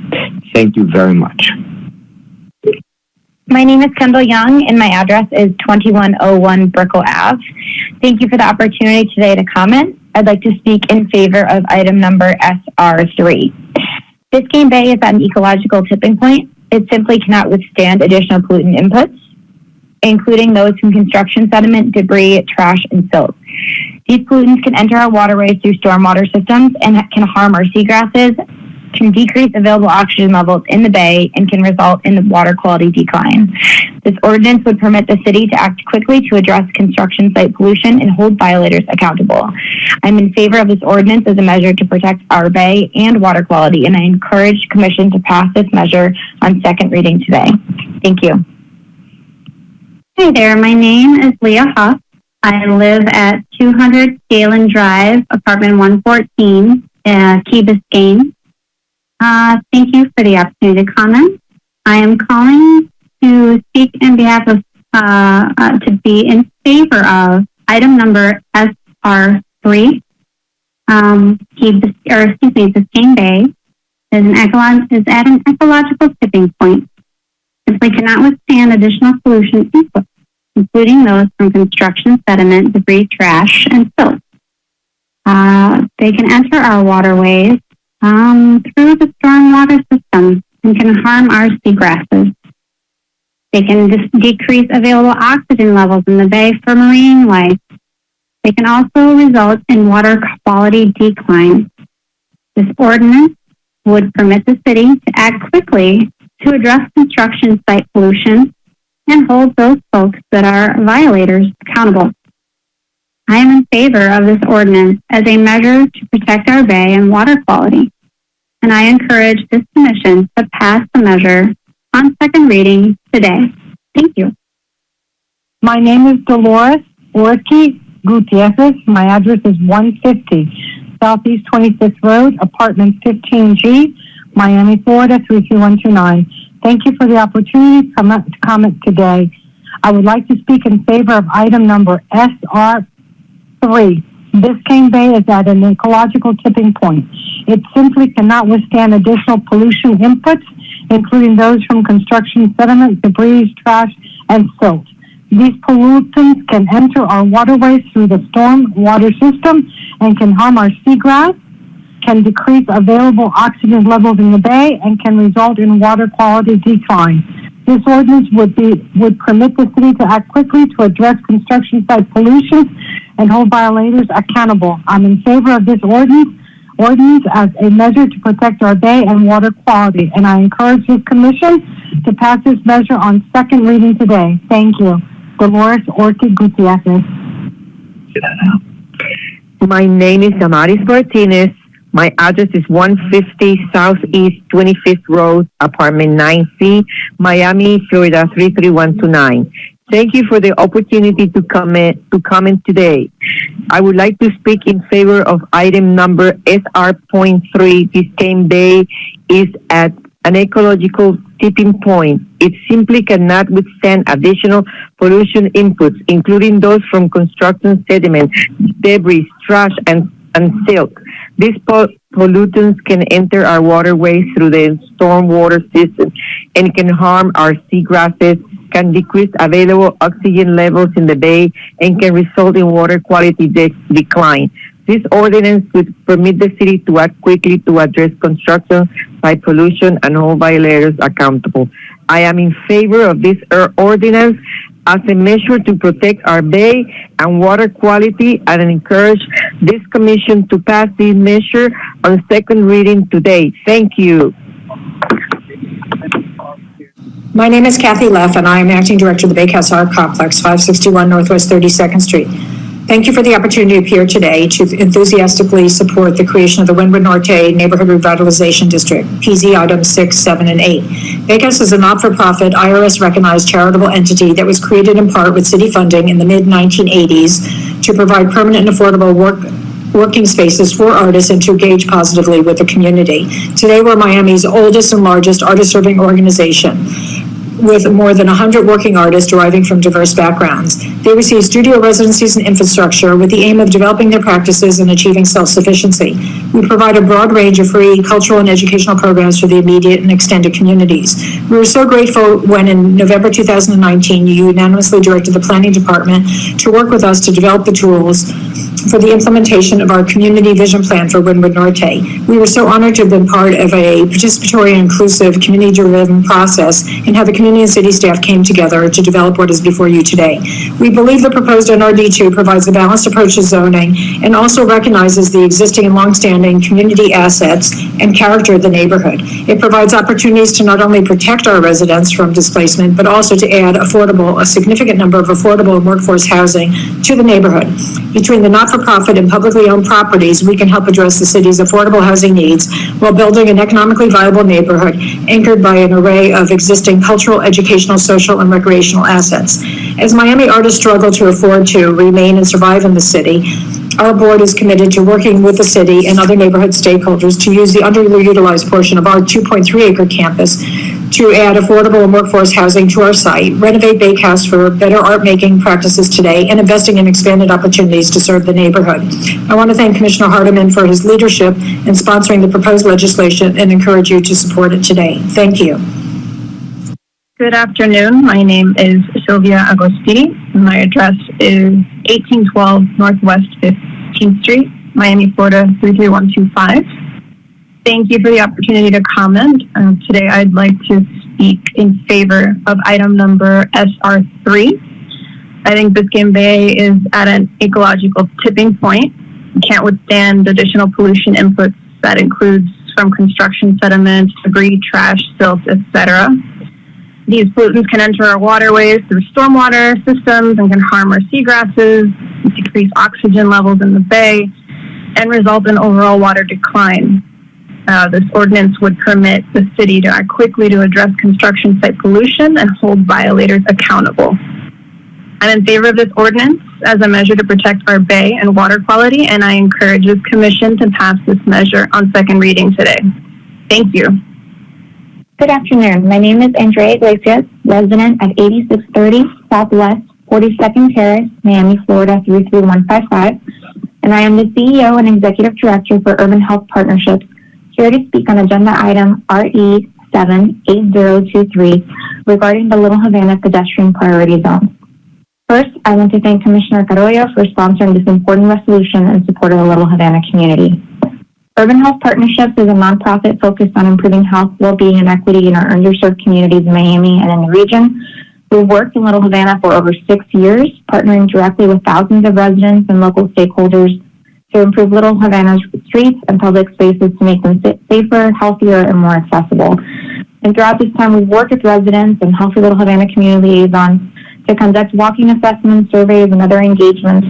Thank you very much. My name is Kendall Young, and my address is 2101 Brickell Ave. Thank you for the opportunity today to comment. I'd like to speak in favor of item number SR3. Biscayne Bay is at an ecological tipping point. It simply cannot withstand additional pollutant inputs, including those from construction sediment, debris, trash, and silt. These pollutants can enter our waterways through stormwater systems and can harm our seagrasses, can decrease available oxygen levels in the bay, and can result in the water quality decline. This ordinance would permit the city to act quickly to address construction site pollution and hold violators accountable. I'm in favor of this ordinance as a measure to protect our bay and water quality, and I encourage Commission to pass this measure on second reading today. Thank you. Hi there, my name is Leah Huff. I live at 200 Galen Drive, apartment 114, Key Biscayne. Thank you for the opportunity to comment. I am calling to speak in behalf of, to be in favor of item number SR3. Biscayne Bay is at an ecological tipping point. Simply cannot withstand additional pollution inputs, including those from construction sediment, debris, trash, and silt. They can enter our waterways through the stormwater system and can harm our seagrasses. They can decrease available oxygen levels in the bay for marine life. They can also result in water quality decline. This ordinance would permit the city to act quickly to address construction site pollution and hold those folks that are violators accountable. I am in favor of this ordinance as a measure to protect our bay and water quality, and I encourage this commission to pass the measure on second reading today. Thank you. My name is Dolores Ortiz Gutierrez. My address is 150 Southeast 26th Road, apartment 15G, Miami, Florida 33129. Thank you for the opportunity to comment today. I would like to speak in favor of item number SR3. Biscayne Bay is at an ecological tipping point. It simply cannot withstand additional pollution inputs, including those from construction sediment, debris, trash, and silt. These pollutants can enter our waterways through the storm water system and can harm our seagrass, can decrease available oxygen levels in the bay, and can result in water quality decline. This ordinance would permit the city to act quickly to address construction site pollution and hold violators accountable. I'm in favor of this ordinance as a measure to protect our bay and water quality, and I encourage this commission to pass this measure on second reading today. Thank you. Dolores Ortiz Gutierrez. My name is Damaris Martinez. My address is 150 Southeast 25th Road, apartment 9C, Miami, Florida 33129. Thank you for the opportunity to comment today. I would like to speak in favor of item number SR.3. Biscayne Bay is at an ecological tipping point. It simply cannot withstand additional pollution inputs, including those from construction sediment, debris, trash, and silt. These pollutants can enter our waterways through the stormwater system and can harm our seagrasses, can decrease available oxygen levels in the bay, and can result in water quality decline. This ordinance would permit the city to act quickly to address construction site pollution and hold violators accountable. I am in favor of this ordinance as a measure to protect our bay and water quality, and encourage this commission to pass this measure on second reading today. Thank you. My name is Kathy Leff, and I am Acting Director of the Bakehouse Art Complex, 561 Northwest 32nd Street. Thank you for the opportunity to appear today to enthusiastically support the creation of the Wynwood Norte Neighborhood Revitalization District, PZ items 6, 7, and 8. Bakehouse is a not-for-profit, IRS-recognized charitable entity that was created in part with city funding in the mid-1980s to provide permanent and affordable working spaces for artists and to engage positively with the community. Today, we're Miami's oldest and largest artist-serving organization, with more than 100 working artists deriving from diverse backgrounds. They receive studio residencies and infrastructure with the aim of developing their practices and achieving self-sufficiency. We provide a broad range of free cultural and educational programs for the immediate and extended communities. We were so grateful when in November 2019, you unanimously directed the planning department to work with us to develop the tools for the implementation of our community vision plan for Wynwood Norte. We were so honored to have been part of a participatory and inclusive community-driven process and how the community and city staff came together to develop what is before you today. We believe the proposed NRD2 provides a balanced approach to zoning and also recognizes the existing and longstanding community assets and character of the neighborhood. It provides opportunities to not only protect our residents from displacement, but also to add a significant number of affordable and workforce housing to the neighborhood. Between the not-for-profit and publicly owned properties, we can help address the city's affordable housing needs while building an economically viable neighborhood anchored by an array of existing cultural, educational, social, and recreational assets. As Miami artists struggle to afford to remain and survive in the city, our board is committed to working with the city and other neighborhood stakeholders to use the underutilized portion of our 2.3-acre campus to add affordable and workforce housing to our site, renovate Bakehouse for better art-making practices today, and investing in expanded opportunities to serve the neighborhood. I want to thank Commissioner Hardiman for his leadership in sponsoring the proposed legislation and encourage you to support it today. Thank you. Good afternoon. My name is Sylvia Agostini. My address is 1812 Northwest 15th Street, Miami, Florida 33125. Thank you for the opportunity to comment. Today I'd like to speak in favor of item number SR3. I think Biscayne Bay is at an ecological tipping point. It can't withstand additional pollution inputs that includes from construction sediment, debris, trash, silt, etc. These pollutants can enter our waterways through stormwater systems and can harm our seagrasses, decrease oxygen levels in the bay, and result in overall water decline. This ordinance would permit the city to act quickly to address construction site pollution and hold violators accountable. I'm in favor of this ordinance as a measure to protect our bay and water quality, and I encourage this commission to pass this measure on second reading today. Thank you. Good afternoon. My name is Andrea Iglesias, resident at 8630 Southwest 42nd Terrace, Miami, Florida 33155, and I am the CEO and Executive Director for Urban Health Partnerships, here to speak on agenda item RE 78023 regarding the Little Havana pedestrian priority zone. First, I want to thank Commissioner Carollo for sponsoring this important resolution in support of the Little Havana community. Urban Health Partnerships is a nonprofit focused on improving health, well-being, and equity in our underserved communities in Miami and in the region. We've worked in Little Havana for over 6 years, partnering directly with thousands of residents and local stakeholders to improve Little Havana's streets and public spaces to make them safer, healthier, and more accessible. And throughout this time, we've worked with residents and Healthy Little Havana community liaisons to conduct walking assessments, surveys, and other engagements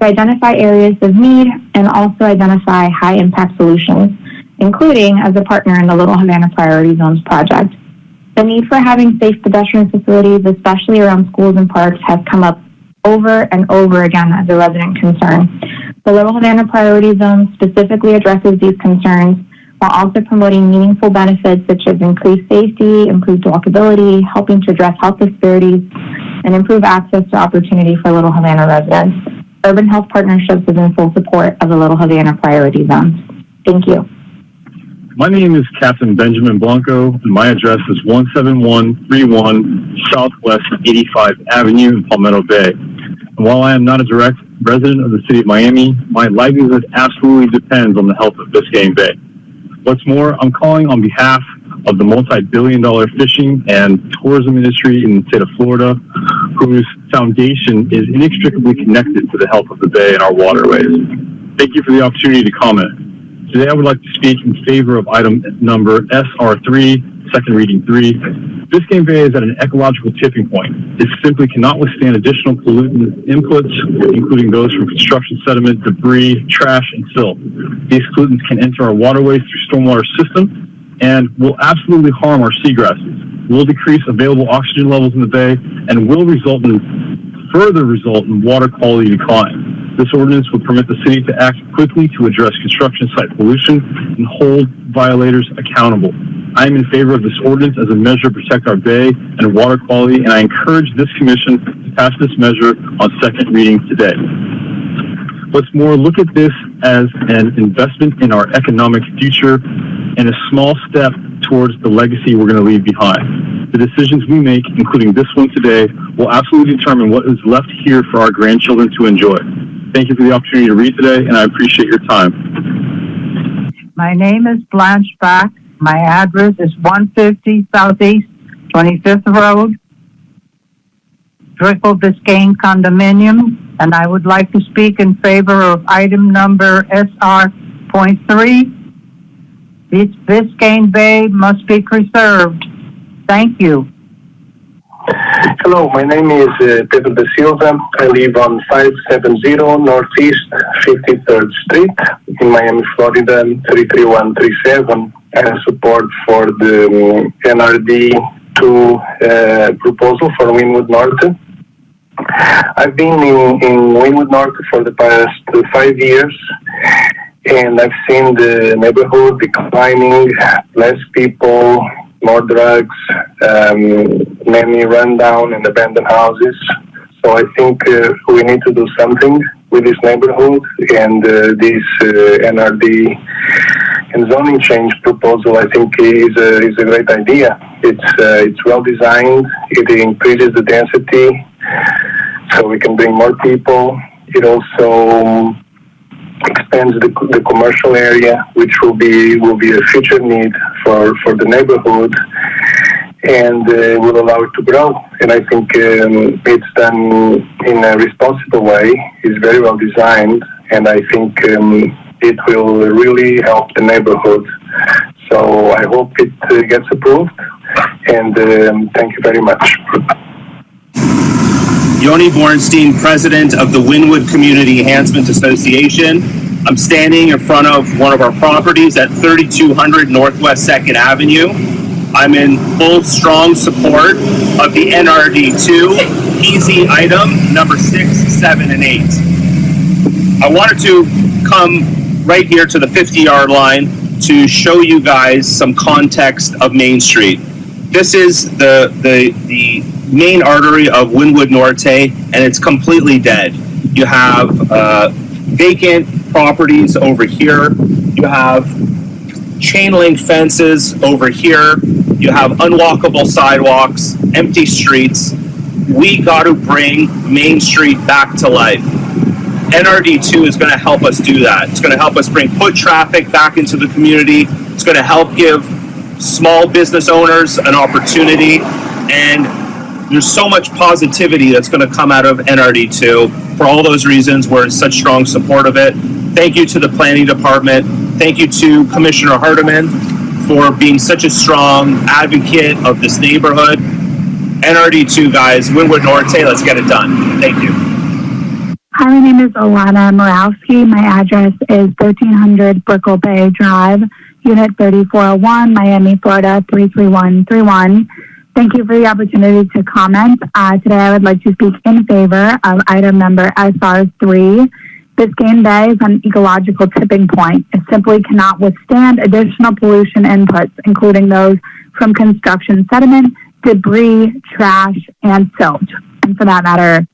to identify areas of need and also identify high-impact solutions, including as a partner in the Little Havana Priority Zones project. The need for having safe pedestrian facilities, especially around schools and parks, has come up over and over again as a resident concern. The Little Havana Priority Zone specifically addresses these concerns while also promoting meaningful benefits such as increased safety, improved walkability, helping to address health disparities, and improve access to opportunity for Little Havana residents. Urban Health Partnerships is in full support of the Little Havana Priority Zones. Thank you. My name is Captain Benjamin Blanco, and my address is 17131 Southwest 85 Avenue in Palmetto Bay. And while I am not a direct resident of the city of Miami, my livelihood absolutely depends on the health of Biscayne Bay. What's more, I'm calling on behalf of the multi-billion-dollar fishing and tourism industry in the state of Florida, whose foundation is inextricably connected to the health of the bay and our waterways. Thank you for the opportunity to comment. Today, I would like to speak in favor of item number SR3, second reading 3. Biscayne Bay is at an ecological tipping point. It simply cannot withstand additional pollutant inputs, including those from construction sediment, debris, trash, and silt. These pollutants can enter our waterways through stormwater systems and will absolutely harm our seagrasses, will decrease available oxygen levels in the bay, and will further result in water quality decline. This ordinance would permit the city to act quickly to address construction site pollution and hold violators accountable. I am in favor of this ordinance as a measure to protect our bay and water quality, and I encourage this commission to pass this measure on second reading today. What's more, look at this as an investment in our economic future and a small step towards the legacy we're going to leave behind. The decisions we make, including this one today, will absolutely determine what is left here for our grandchildren to enjoy. Thank you for the opportunity to read today, and I appreciate your time. My name is Blanche Bach. My address is 150 Southeast 25th Road, Drickle Biscayne Condominium, and I would like to speak in favor of item number SR.3. Biscayne Bay must be preserved. Thank you. Hello, my name is Pedro de Silva. I live on 570 Northeast 53rd Street in Miami, Florida, 33137. I have support for the NRD2 proposal for Wynwood North. I've been in Wynwood North for the past 5 years, and I've seen the neighborhood declining, less people, more drugs, many rundown and abandoned houses. So I think we need to do something with this neighborhood, and this NRD and zoning change proposal, I think, is a great idea. It's well designed. It increases the density, so we can bring more people. It also expands the commercial area, which will be a future need for the neighborhood, and will allow it to grow. And I think it's done in a responsible way. It's very well designed, and I think it will really help the neighborhood. So I hope it gets approved, and thank you very much. Yoni Bornstein, president of the Wynwood Community Enhancement Association. I'm standing in front of one of our properties at 3200 Northwest 2nd Avenue. I'm in full, strong support of the NRD2 PZ item number 6, 7, and 8. I wanted to come right here to the 50-yard line to show you guys some context of Main Street. This is the main artery of Wynwood Norte, and it's completely dead. You have vacant properties over here. You have chain link fences over here. You have unwalkable sidewalks, empty streets. We got to bring Main Street back to life. NRD2 is going to help us do that. It's going to help us bring foot traffic back into the community. It's going to help give small business owners an opportunity. And there's so much positivity that's going to come out of NRD2. For all those reasons, we're in such strong support of it. Thank you to the planning department. Thank you to Commissioner Hardiman for being such a strong advocate of this neighborhood. NRD2, guys, Wynwood Norte, let's get it done. Thank you. Hi, my name is Alana Morawski. My address is 1300 Brickell Bay Drive, Unit 3401, Miami, Florida 33131. Thank you for the opportunity to comment. Today I would like to speak in favor of item number SR3. Biscayne Bay is an ecological tipping point. It simply cannot withstand additional pollution inputs, including those from construction sediment, debris, trash, and silt, and for that matter,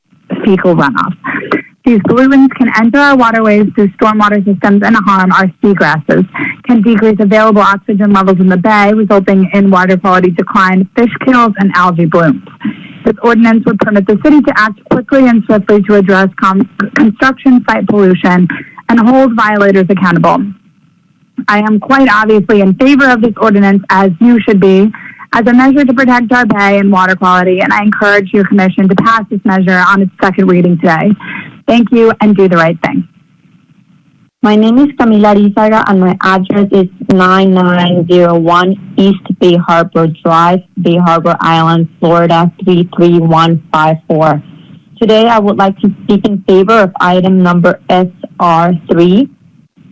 fecal runoff. These pollutants can enter our waterways through stormwater systems and harm our seagrasses, can decrease available oxygen levels in the bay, resulting in water quality decline, fish kills, and algae blooms. This ordinance would permit the city to act quickly and swiftly to address construction site pollution and hold violators accountable. I am quite obviously in favor of this ordinance, as you should be, as a measure to protect our bay and water quality, and I encourage your commission to pass this measure on its second reading today. Thank you, and do the right thing. My name is Camila Arizaga, and my address is 9901 East Bay Harbor Drive, Bay Harbor Island, Florida 33154. Today, I would like to speak in favor of item number SR3.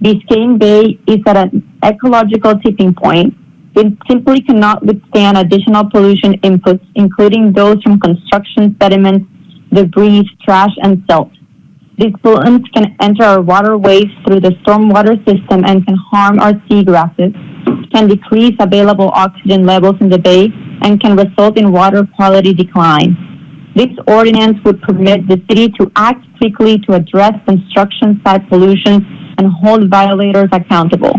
Biscayne Bay is at an ecological tipping point. It simply cannot withstand additional pollution inputs, including those from construction sediments, debris, trash, and silt. These pollutants can enter our waterways through the stormwater system and can harm our seagrasses, can decrease available oxygen levels in the bay, and can result in water quality decline. This ordinance would permit the city to act quickly to address construction site pollution and hold violators accountable.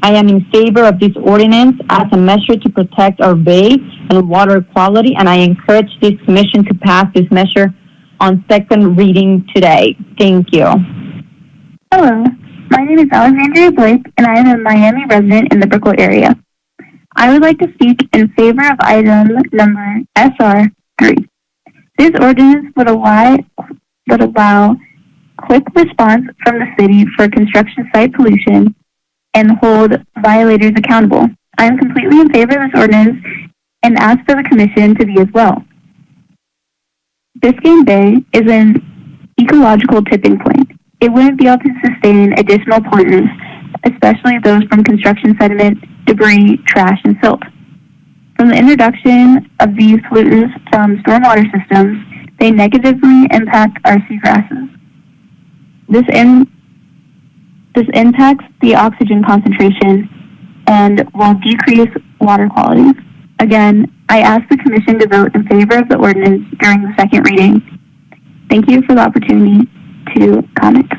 I am in favor of this ordinance as a measure to protect our bay and water quality, and I encourage this commission to pass this measure on second reading today. Thank you. Hello, my name is Alexandria Blake, and I am a Miami resident in the Brickell area. I would like to speak in favor of item number SR3. This ordinance would allow quick response from the city for construction site pollution and hold violators accountable. I am completely in favor of this ordinance and ask for the commission to be as well. Biscayne Bay is an ecological tipping point. It wouldn't be able to sustain additional pollutants, especially those from construction sediment, debris, trash, and silt. From the introduction of these pollutants from stormwater systems, they negatively impact our seagrasses. This impacts the oxygen concentration and will decrease water quality. Again, I ask the commission to vote in favor of the ordinance during the second reading. Thank you for the opportunity to comment.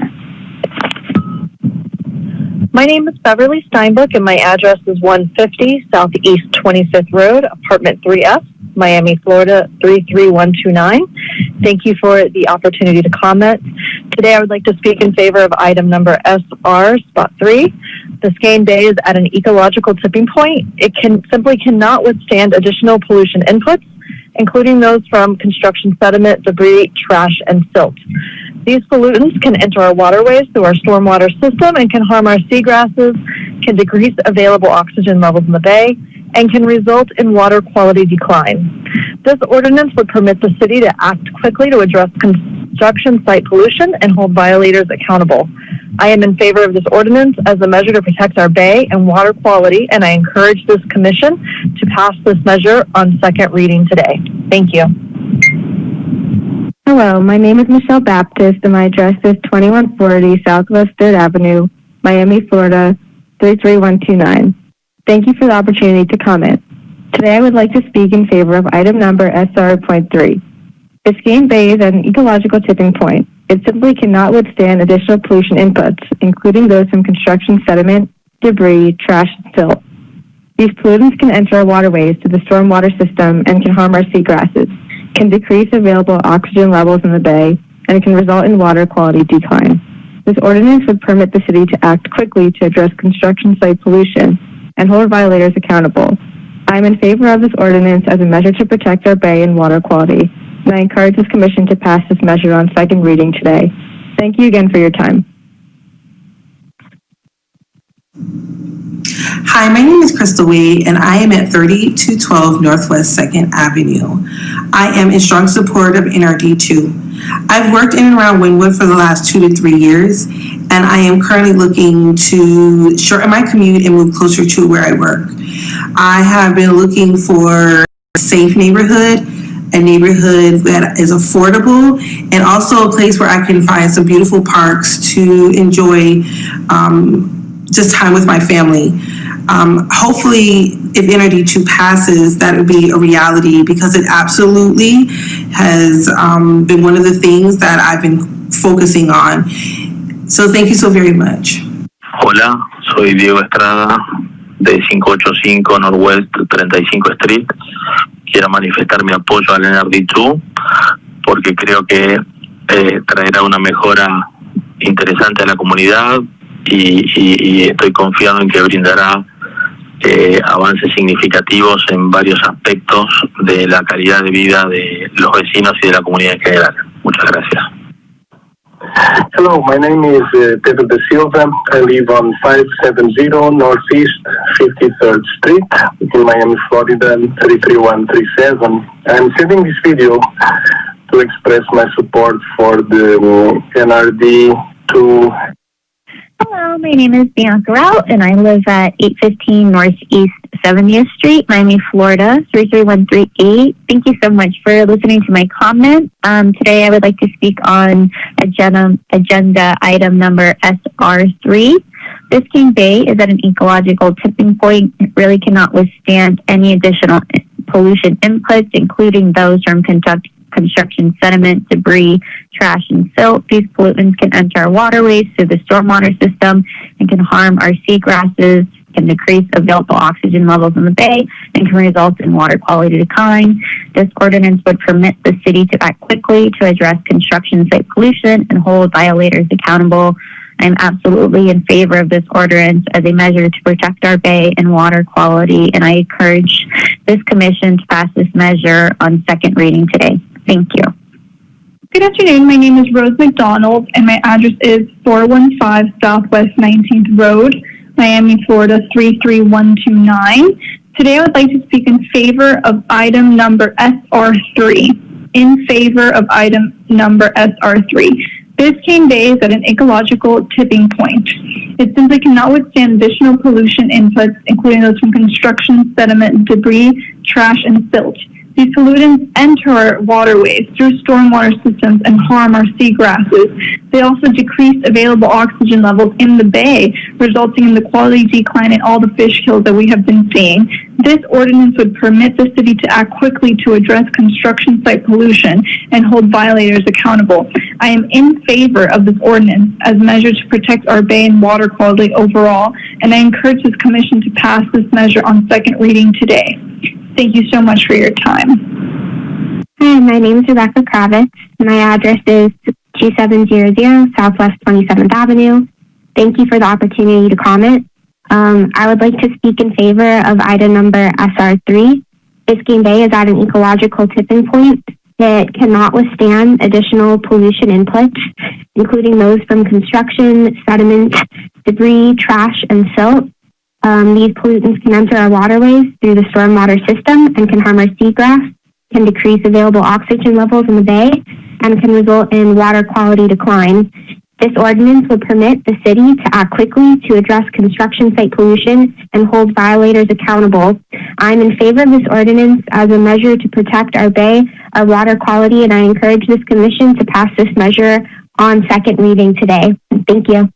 My name is Beverly Steinbuck, and my address is 150 Southeast 25th Road, Apartment 3F, Miami, Florida 33129. Thank you for the opportunity to comment. Today, I would like to speak in favor of item number SR spot 3. Biscayne Bay is at an ecological tipping point. It simply cannot withstand additional pollution inputs, including those from construction sediment, debris, trash, and silt. These pollutants can enter our waterways through our stormwater system and can harm our seagrasses, can decrease available oxygen levels in the bay, and can result in water quality decline. This ordinance would permit the city to act quickly to address construction site pollution and hold violators accountable. I am in favor of this ordinance as a measure to protect our bay and water quality, and I encourage this commission to pass this measure on second reading today. Thank you. Hello, my name is Michelle Baptist, and my address is 2140 Southwest 3rd Avenue, Miami, Florida 33129. Thank you for the opportunity to comment. Today I would like to speak in favor of item number SR.3. Biscayne Bay is at an ecological tipping point. It simply cannot withstand additional pollution inputs, including those from construction sediment, debris, trash, and silt. These pollutants can enter our waterways through the stormwater system and can harm our seagrasses, can decrease available oxygen levels in the bay, and can result in water quality decline. This ordinance would permit the city to act quickly to address construction site pollution and hold violators accountable. I am in favor of this ordinance as a measure to protect our bay and water quality, and I encourage this commission to pass this measure on second reading today. Thank you again for your time. Hi, my name is Crystal Wade, and I am at 3212 Northwest 2nd Avenue. I am in strong support of NRD2. I've worked in and around Wynwood for the last 2 to 3 years, and I am currently looking to shorten my commute and move closer to where I work. I have been looking for a safe neighborhood, a neighborhood that is affordable, and also a place where I can find some beautiful parks to enjoy just time with my family. Hopefully, if NRD2 passes, that would be a reality, because it absolutely has been one of the things that I've been focusing on. So thank you so very much. Hola, soy Diego Estrada de 585 Northwest 35 Street. Quiero manifestar mi apoyo al NRD2 porque creo que traerá una mejora interesante a la comunidad y estoy confiado en que brindará avances significativos en varios aspectos de la calidad de vida de los vecinos y de la comunidad en general. Muchas gracias. Hello, my name is Pedro de Silva. I live on 570 Northeast 53rd Street in Miami, Florida, 33137. I'm sending this video to express my support for the NRD2. Hello, my name is Bianca Rout, and I live at 815 Northeast 70th Street, Miami, Florida, 33138. Thank you so much for listening to my comment. Today I would like to speak on agenda item number SR3. Biscayne Bay is at an ecological tipping point. It really cannot withstand any additional pollution inputs, including those from construction sediment, debris, trash, and silt. These pollutants can enter our waterways through the stormwater system and can harm our seagrasses, can decrease available oxygen levels in the bay, and can result in water quality decline. This ordinance would permit the city to act quickly to address construction site pollution and hold violators accountable. I'm absolutely in favor of this ordinance as a measure to protect our bay and water quality, and I encourage this commission to pass this measure on second reading today. Thank you. Good afternoon. My name is Rose McDonald, and my address is 415 Southwest 19th Road, Miami, Florida 33129. Today I would like to speak in favor of item number SR3. In favor of item number SR3. Biscayne Bay is at an ecological tipping point. It simply cannot withstand additional pollution inputs, including those from construction, sediment, debris, trash, and silt. These pollutants enter our waterways through stormwater systems and harm our seagrasses. They also decrease available oxygen levels in the bay, resulting in the quality decline in all the fish kills that we have been seeing. This ordinance would permit the city to act quickly to address construction site pollution and hold violators accountable. I am in favor of this ordinance as a measure to protect our bay and water quality overall, and I encourage this commission to pass this measure on second reading today. Thank you so much for your time. Hi, my name is Rebecca Kravitz. My address is 2700 Southwest 27th Avenue. Thank you for the opportunity to comment. I would like to speak in favor of item number SR3. Biscayne Bay is at an ecological tipping point that cannot withstand additional pollution inputs, including those from construction, sediment, debris, trash, and silt. These pollutants can enter our waterways through the stormwater system and can harm our seagrass, can decrease available oxygen levels in the bay, and can result in water quality decline. This ordinance would permit the city to act quickly to address construction site pollution and hold violators accountable. I'm in favor of this ordinance as a measure to protect our bay, our water quality, and I encourage this commission to pass this measure on second reading today. Thank you.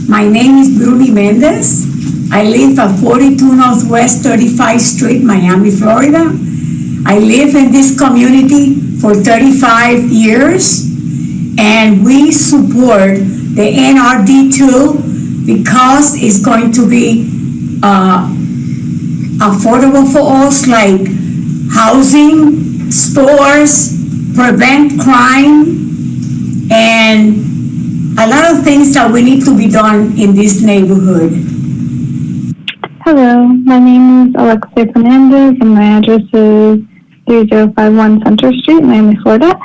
My name is Bruni Mendez. I live at 42 Northwest 35th Street, Miami, Florida. I live in this community for 35 years, and we support the NRD2 because it's going to be affordable for us, like housing, stores, prevent crime, and a lot of things that we need to be done in this neighborhood. Hello, my name is Alexia Fernandez and my address is 3051 Center Street, Miami, Florida.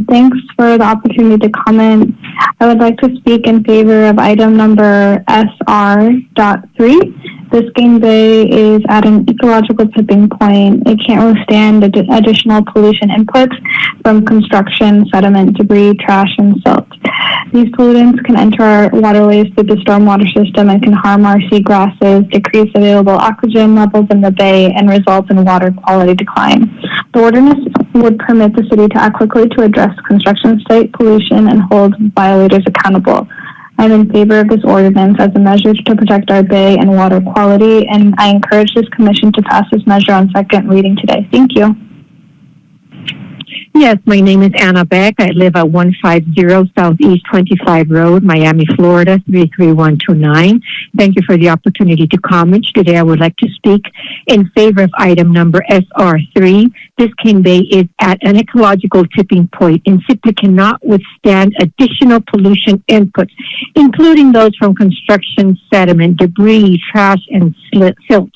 Thanks for the opportunity to comment. I would like to speak in favor of item number SR.3. Biscayne Bay is at an ecological tipping point. It can't withstand additional pollution inputs from construction, sediment, debris, trash, and silt. These pollutants can enter our waterways through the stormwater system and can harm our seagrasses, decrease available oxygen levels in the bay, and result in water quality decline. The ordinance would permit the city to act quickly to address construction site pollution and hold violators accountable. I'm in favor of this ordinance as a measure to protect our bay and water quality, and I encourage this commission to pass this measure on second reading today. Thank you. Yes, my name is Anna Beck. I live at 150 Southeast 25 Road, Miami, Florida, 33129. Thank you for the opportunity to comment. Today I would like to speak in favor of item number SR3. Biscayne Bay is at an ecological tipping point and simply cannot withstand additional pollution inputs, including those from construction, sediment, debris, trash, and silt.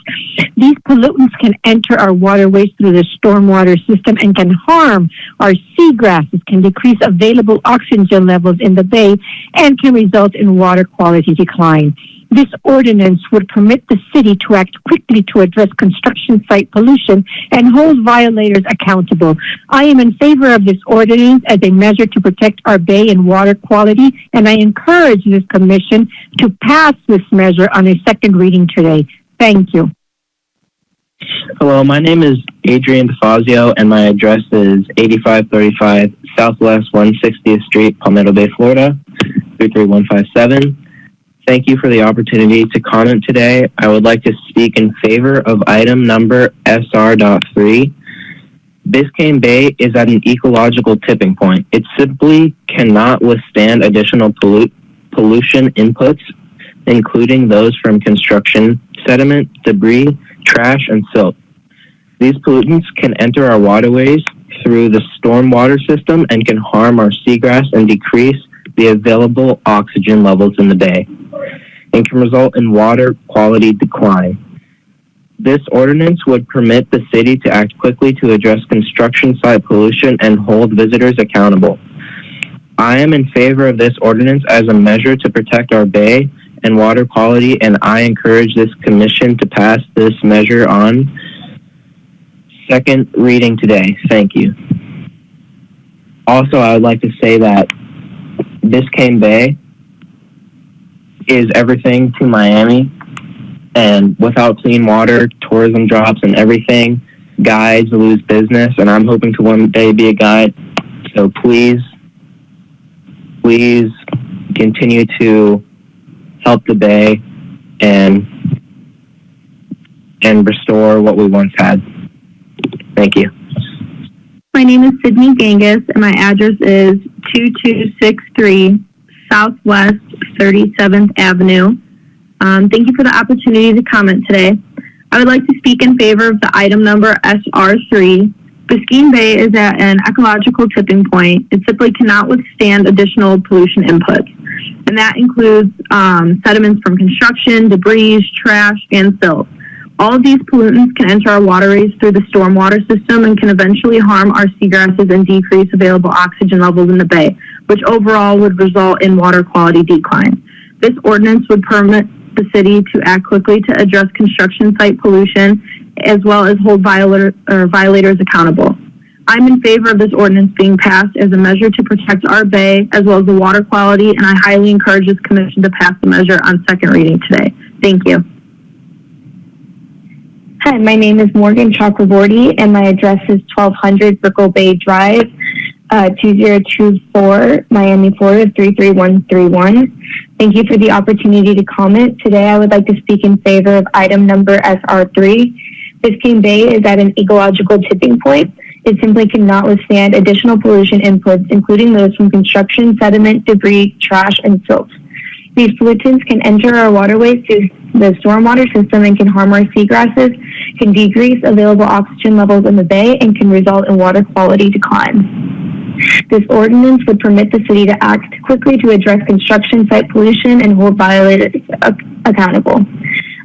These pollutants can enter our waterways through the stormwater system and can harm our seagrasses, can decrease available oxygen levels in the bay, and can result in water quality decline. This ordinance would permit the city to act quickly to address construction site pollution and hold violators accountable. I am in favor of this ordinance as a measure to protect our bay and water quality, and I encourage this commission to pass this measure on a second reading today. Thank you. Hello, my name is Adrian DeFazio, and my address is 8535 Southwest 160th Street, Palmetto Bay, Florida, 33157. Thank you for the opportunity to comment today. I would like to speak in favor of item number SR.3. Biscayne Bay is at an ecological tipping point. It simply cannot withstand additional pollution inputs, including those from construction, sediment, debris, trash, and silt. These pollutants can enter our waterways through the stormwater system and can harm our seagrass and decrease the available oxygen levels in the bay, and can result in water quality decline. This ordinance would permit the city to act quickly to address construction site pollution and hold visitors accountable. I am in favor of this ordinance as a measure to protect our bay and water quality, and I encourage this commission to pass this measure on second reading today. Thank you. Also, I would like to say that Biscayne Bay is everything to Miami, and without clean water, tourism drops and everything, guides lose business, and I'm hoping to one day be a guide. So please continue to help the bay and restore what we once had. Thank you. My name is Sydney Gangas, and my address is 2263 Southwest 37th Avenue. Thank you for the opportunity to comment today. I would like to speak in favor of the item number SR3. Biscayne Bay is at an ecological tipping point. It simply cannot withstand additional pollution inputs, and that includes sediments from construction, debris, trash, and silt. All of these pollutants can enter our waterways through the stormwater system and can eventually harm our seagrasses and decrease available oxygen levels in the bay, which overall would result in water quality decline. This ordinance would permit the city to act quickly to address construction site pollution as well as hold violators accountable. I'm in favor of this ordinance being passed as a measure to protect our bay as well as the water quality, and I highly encourage this commission to pass the measure on second reading today. Thank you. Hi, my name is Morgan Chakraborty, and my address is 1200 Brickell Bay Drive. 2024, Miami, Florida 33131. Thank you for the opportunity to comment. Today, I would like to speak in favor of item number SR3. Biscayne Bay is at an ecological tipping point. It simply cannot withstand additional pollution inputs, including those from construction, sediment, debris, trash, and silt. These pollutants can enter our waterways through the stormwater system and can harm our seagrasses, can decrease available oxygen levels in the bay, and can result in water quality decline. This ordinance would permit the city to act quickly to address construction site pollution and hold violators accountable.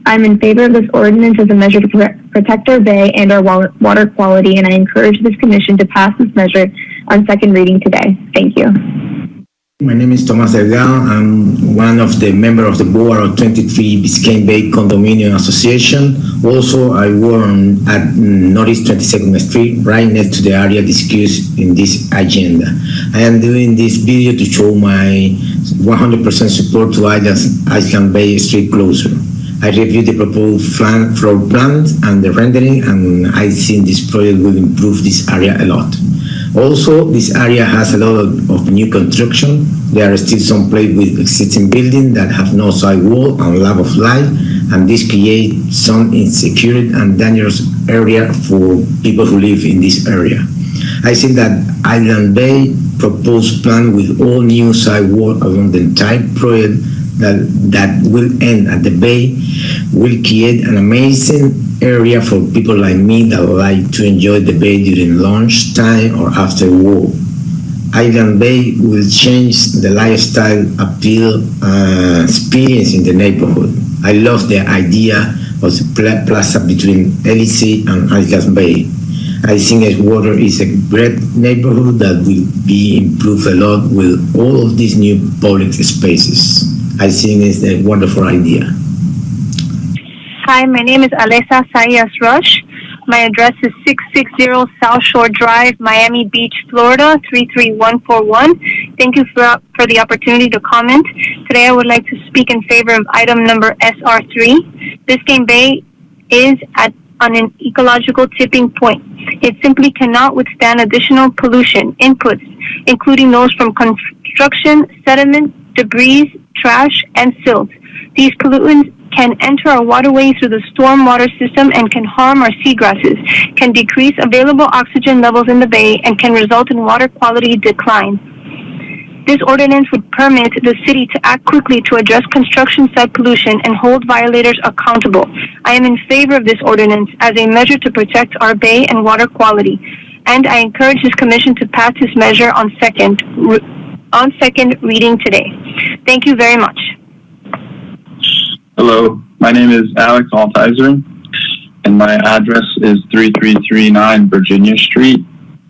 I'm in favor of this ordinance as a measure to protect our bay and our water quality, and I encourage this commission to pass this measure on second reading today. Thank you. My name is Tomas Delgado. I'm one of the members of the board of 23 Biscayne Bay Condominium Association. Also, I work at Northeast 22nd Street, right next to the area discussed in this agenda. I am doing this video to show my 100% support to Island Bay Street closure. I reviewed the proposed floor plans and the rendering, and I think this project will improve this area a lot. Also, this area has a lot of new construction. There are still some places with existing buildings that have no side wall and lack of light, and this creates some insecure and dangerous area for people who live in this area. I think that Island Bay proposed plan with all new side wall along the entire project that will end at the bay will create an amazing area for people like me that like to enjoy the bay during lunch time or after work. Island Bay will change the lifestyle appeal experience in the neighborhood. I love the idea of the plaza between LEC and Island Bay. I think Edgewater is a great neighborhood that will be improved a lot with all of these new public spaces. I think it's a wonderful idea. Hi, my name is Alessa Sayas Rush. My address is 660 South Shore Drive, Miami Beach, Florida 33141. Thank you for the opportunity to comment. Today I would like to speak in favor of item number SR3. Biscayne Bay is on an ecological tipping point. It simply cannot withstand additional pollution inputs, including those from construction, sediment, debris, trash, and silt. These pollutants can enter our waterways through the stormwater system and can harm our seagrasses, can decrease available oxygen levels in the bay, and can result in water quality decline. This ordinance would permit the city to act quickly to address construction site pollution and hold violators accountable. I am in favor of this ordinance as a measure to protect our bay and water quality, and I encourage this commission to pass this measure on second reading today. Thank you very much. Hello, my name is Alex Altizer, and my address is 3339 Virginia Street,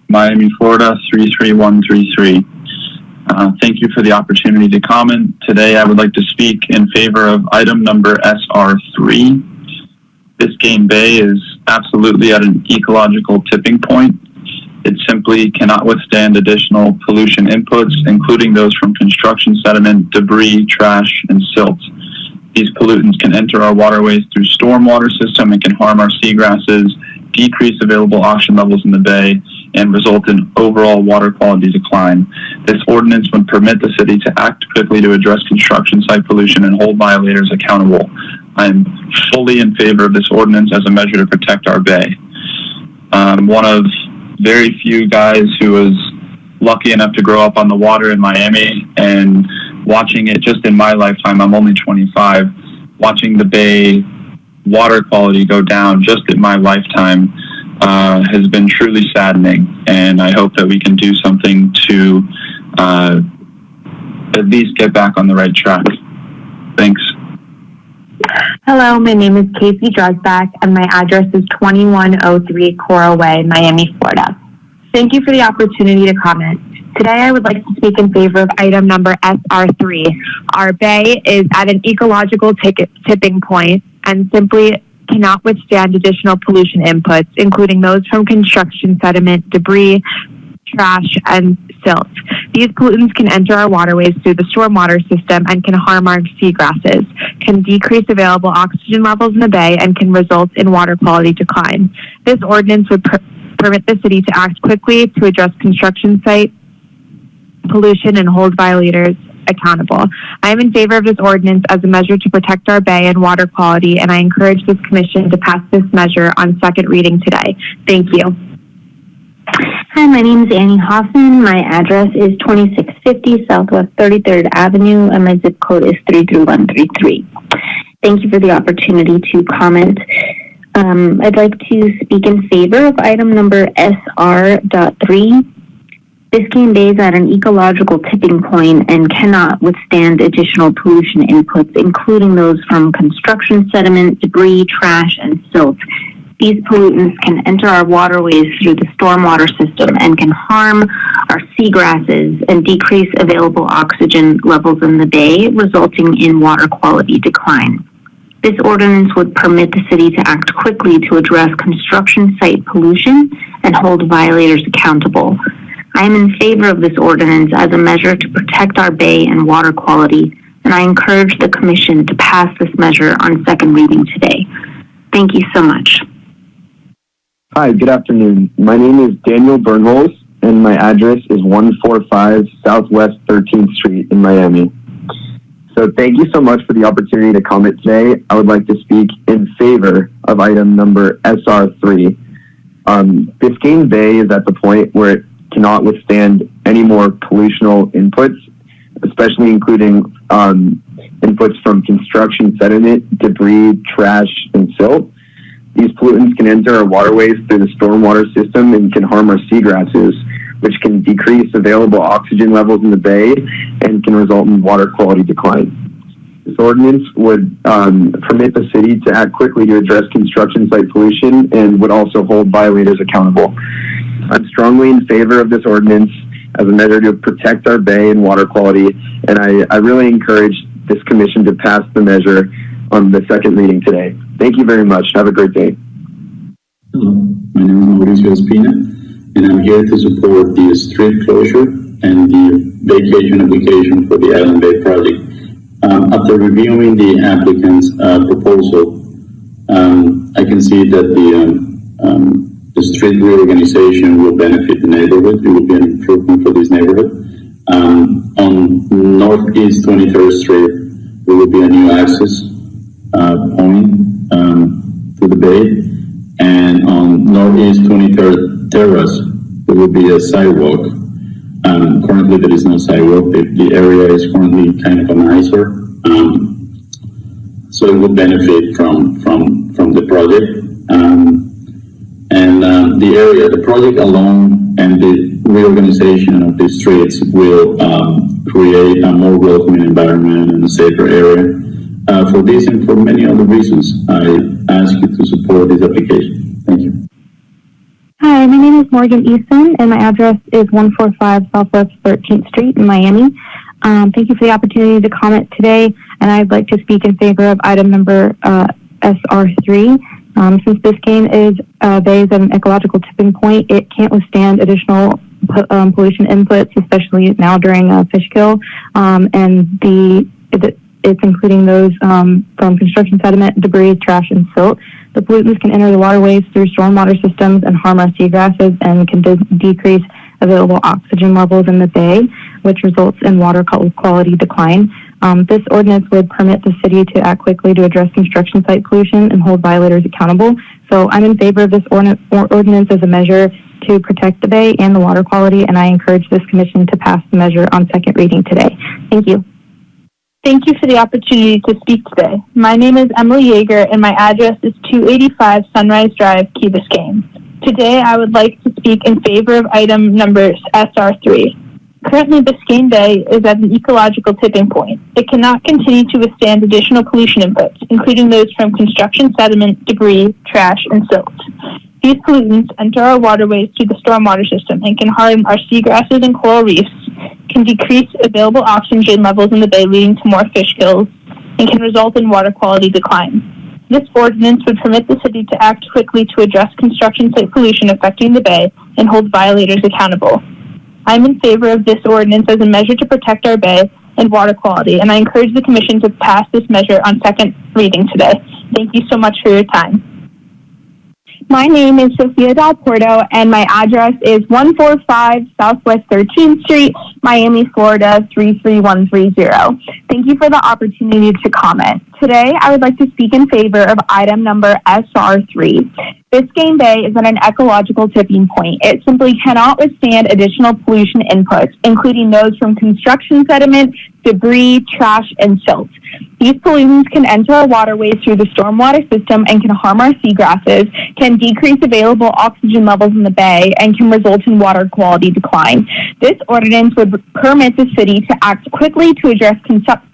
Miami, Florida 33133. Thank you for the opportunity to comment. Today I would like to speak in favor of item number SR3. Biscayne Bay is absolutely at an ecological tipping point. It simply cannot withstand additional pollution inputs, including those from construction sediment, debris, trash, and silt. These pollutants can enter our waterways through stormwater system and can harm our seagrasses, decrease available oxygen levels in the bay, and result in overall water quality decline. This ordinance would permit the city to act quickly to address construction site pollution and hold violators accountable. I am fully in favor of this ordinance as a measure to protect our bay. I'm one of very few guys who was lucky enough to grow up on the water in Miami, and watching it just in my lifetime, I'm only 25, watching the bay water quality go down just in my lifetime has been truly saddening, and I hope that we can do something to at least get back on the right track. Thanks. Hello, my name is Casey Drosbach, and my address is 2103 Coral Way, Miami, Florida. Thank you for the opportunity to comment. Today, I would like to speak in favor of item number SR3. Our bay is at an ecological tipping point and simply cannot withstand additional pollution inputs, including those from construction sediment, debris, trash, and silt. These pollutants can enter our waterways through the stormwater system and can harm our seagrasses, can decrease available oxygen levels in the bay, and can result in water quality decline. This ordinance would permit the city to act quickly to address construction site pollution and hold violators accountable. I am in favor of this ordinance as a measure to protect our bay and water quality, and I encourage this commission to pass this measure on second reading today. Thank you. Hi, my name is Annie Hoffman. My address is 2650 Southwest 33rd Avenue, and my zip code is 33133. Thank you for the opportunity to comment. I'd like to speak in favor of item number SR.3. Biscayne Bay is at an ecological tipping point and cannot withstand additional pollution inputs, including those from construction sediment, debris, trash, and silt. These pollutants can enter our waterways through the stormwater system and can harm our seagrasses and decrease available oxygen levels in the bay, resulting in water quality decline. This ordinance would permit the city to act quickly to address construction site pollution and hold violators accountable. I am in favor of this ordinance as a measure to protect our bay and water quality, and I encourage the Commission to pass this measure on second reading today. Thank you so much. Hi, good afternoon. My name is Daniel Bernholz, and my address is 145 Southwest 13th Street in Miami. So thank you so much for the opportunity to comment today. I would like to speak in favor of item number SR3. Biscayne Bay is at the point where it cannot withstand any more pollutional inputs, especially including inputs from construction sediment, debris, trash, and silt. These pollutants can enter our waterways through the stormwater system and can harm our seagrasses, which can decrease available oxygen levels in the bay and can result in water quality decline. This ordinance would permit the city to act quickly to address construction site pollution and would also hold violators accountable. I'm strongly in favor of this ordinance as a measure to protect our bay and water quality, and I really encourage this commission to pass the measure on the second reading today. Thank you very much. Have a great day. Hello, my name is Mauricio Espina, and I'm here to support the street closure and the vacation application for the Island Bay project. After reviewing the applicant's proposal, I can see that the street reorganization will benefit the neighborhood. It will be an improvement for this neighborhood. On Northeast 23rd Street, there will be a new access point to the bay, and on Northeast 23rd Terrace, there will be a sidewalk. Currently, there is no sidewalk. The area is currently kind of an eyesore, so it will benefit from the project. The project alone and the reorganization of the streets will create a more welcoming environment and a safer area. For this and for many other reasons, I ask you to support this application. Thank you. Hi, my name is Morgan Easton, and my address is 145 Southwest 13th Street in Miami. Thank you for the opportunity to comment today, and I'd like to speak in favor of item number SR3. Since Biscayne Bay is at an ecological tipping point, it can't withstand additional pollution inputs, especially now during fish kill, and it's including those from construction sediment, debris, trash, and silt. The pollutants can enter the waterways through stormwater systems and harm our seagrasses and can decrease available oxygen levels in the bay, which results in water quality decline. This ordinance would permit the city to act quickly to address construction site pollution and hold violators accountable. So I'm in favor of this ordinance as a measure to protect the bay and the water quality, and I encourage this commission to pass the measure on second reading today. Thank you. Thank you for the opportunity to speak today. My name is Emily Yeager, and my address is 285 Sunrise Drive, Key Biscayne. Today, I would like to speak in favor of item number SR3. Currently, Biscayne Bay is at an ecological tipping point. It cannot continue to withstand additional pollution inputs, including those from construction sediment, debris, trash, and silt. These pollutants enter our waterways through the stormwater system and can harm our seagrasses and coral reefs, can decrease available oxygen levels in the bay, leading to more fish kills, and can result in water quality decline. This ordinance would permit the city to act quickly to address construction site pollution affecting the bay and hold violators accountable. I'm in favor of this ordinance as a measure to protect our bay and water quality, and I encourage the Commission to pass this measure on second reading today. Thank you so much for your time. My name is Sophia Del Porto, and my address is 145 Southwest 13th Street, Miami, Florida 33130. Thank you for the opportunity to comment. Today, I would like to speak in favor of item number SR3. Biscayne Bay is at an ecological tipping point. It simply cannot withstand additional pollution inputs, including those from construction sediment, debris, trash, and silt. These pollutants can enter our waterways through the stormwater system and can harm our seagrasses, can decrease available oxygen levels in the bay, and can result in water quality decline. This ordinance would permit the city to act quickly to address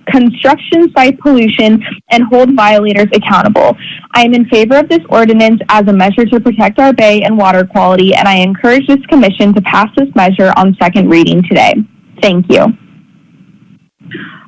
construction site pollution and hold violators accountable. I am in favor of this ordinance as a measure to protect our bay and water quality, and I encourage this commission to pass this measure on second reading today. Thank you.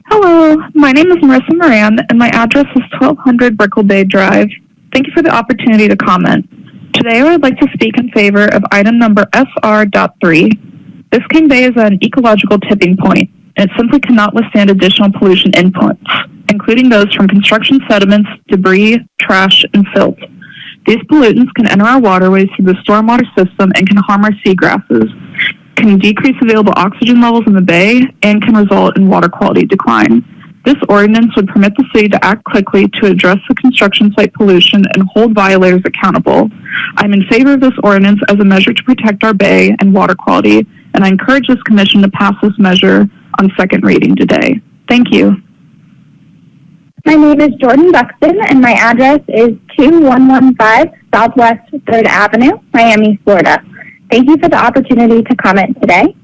Hello, my name is Marissa Moran, and my address is 1200 Brickell Bay Drive. Thank you for the opportunity to comment. Today, I would like to speak in favor of item number SR.3. Biscayne Bay is at an ecological tipping point, and it simply cannot withstand additional pollution inputs, including those from construction sediments, debris, trash, and silt. These pollutants can enter our waterways through the stormwater system and can harm our seagrasses, can decrease available oxygen levels in the bay, and can result in water quality decline. This ordinance would permit the city to act quickly to address the construction site pollution and hold violators accountable. I'm in favor of this ordinance as a measure to protect our bay and water quality, and I encourage this commission to pass this measure on second reading today. Thank you. My name is Jordan Buxton, and my address is 2115 Southwest 3rd Avenue, Miami, Florida. Thank you for the opportunity to comment today.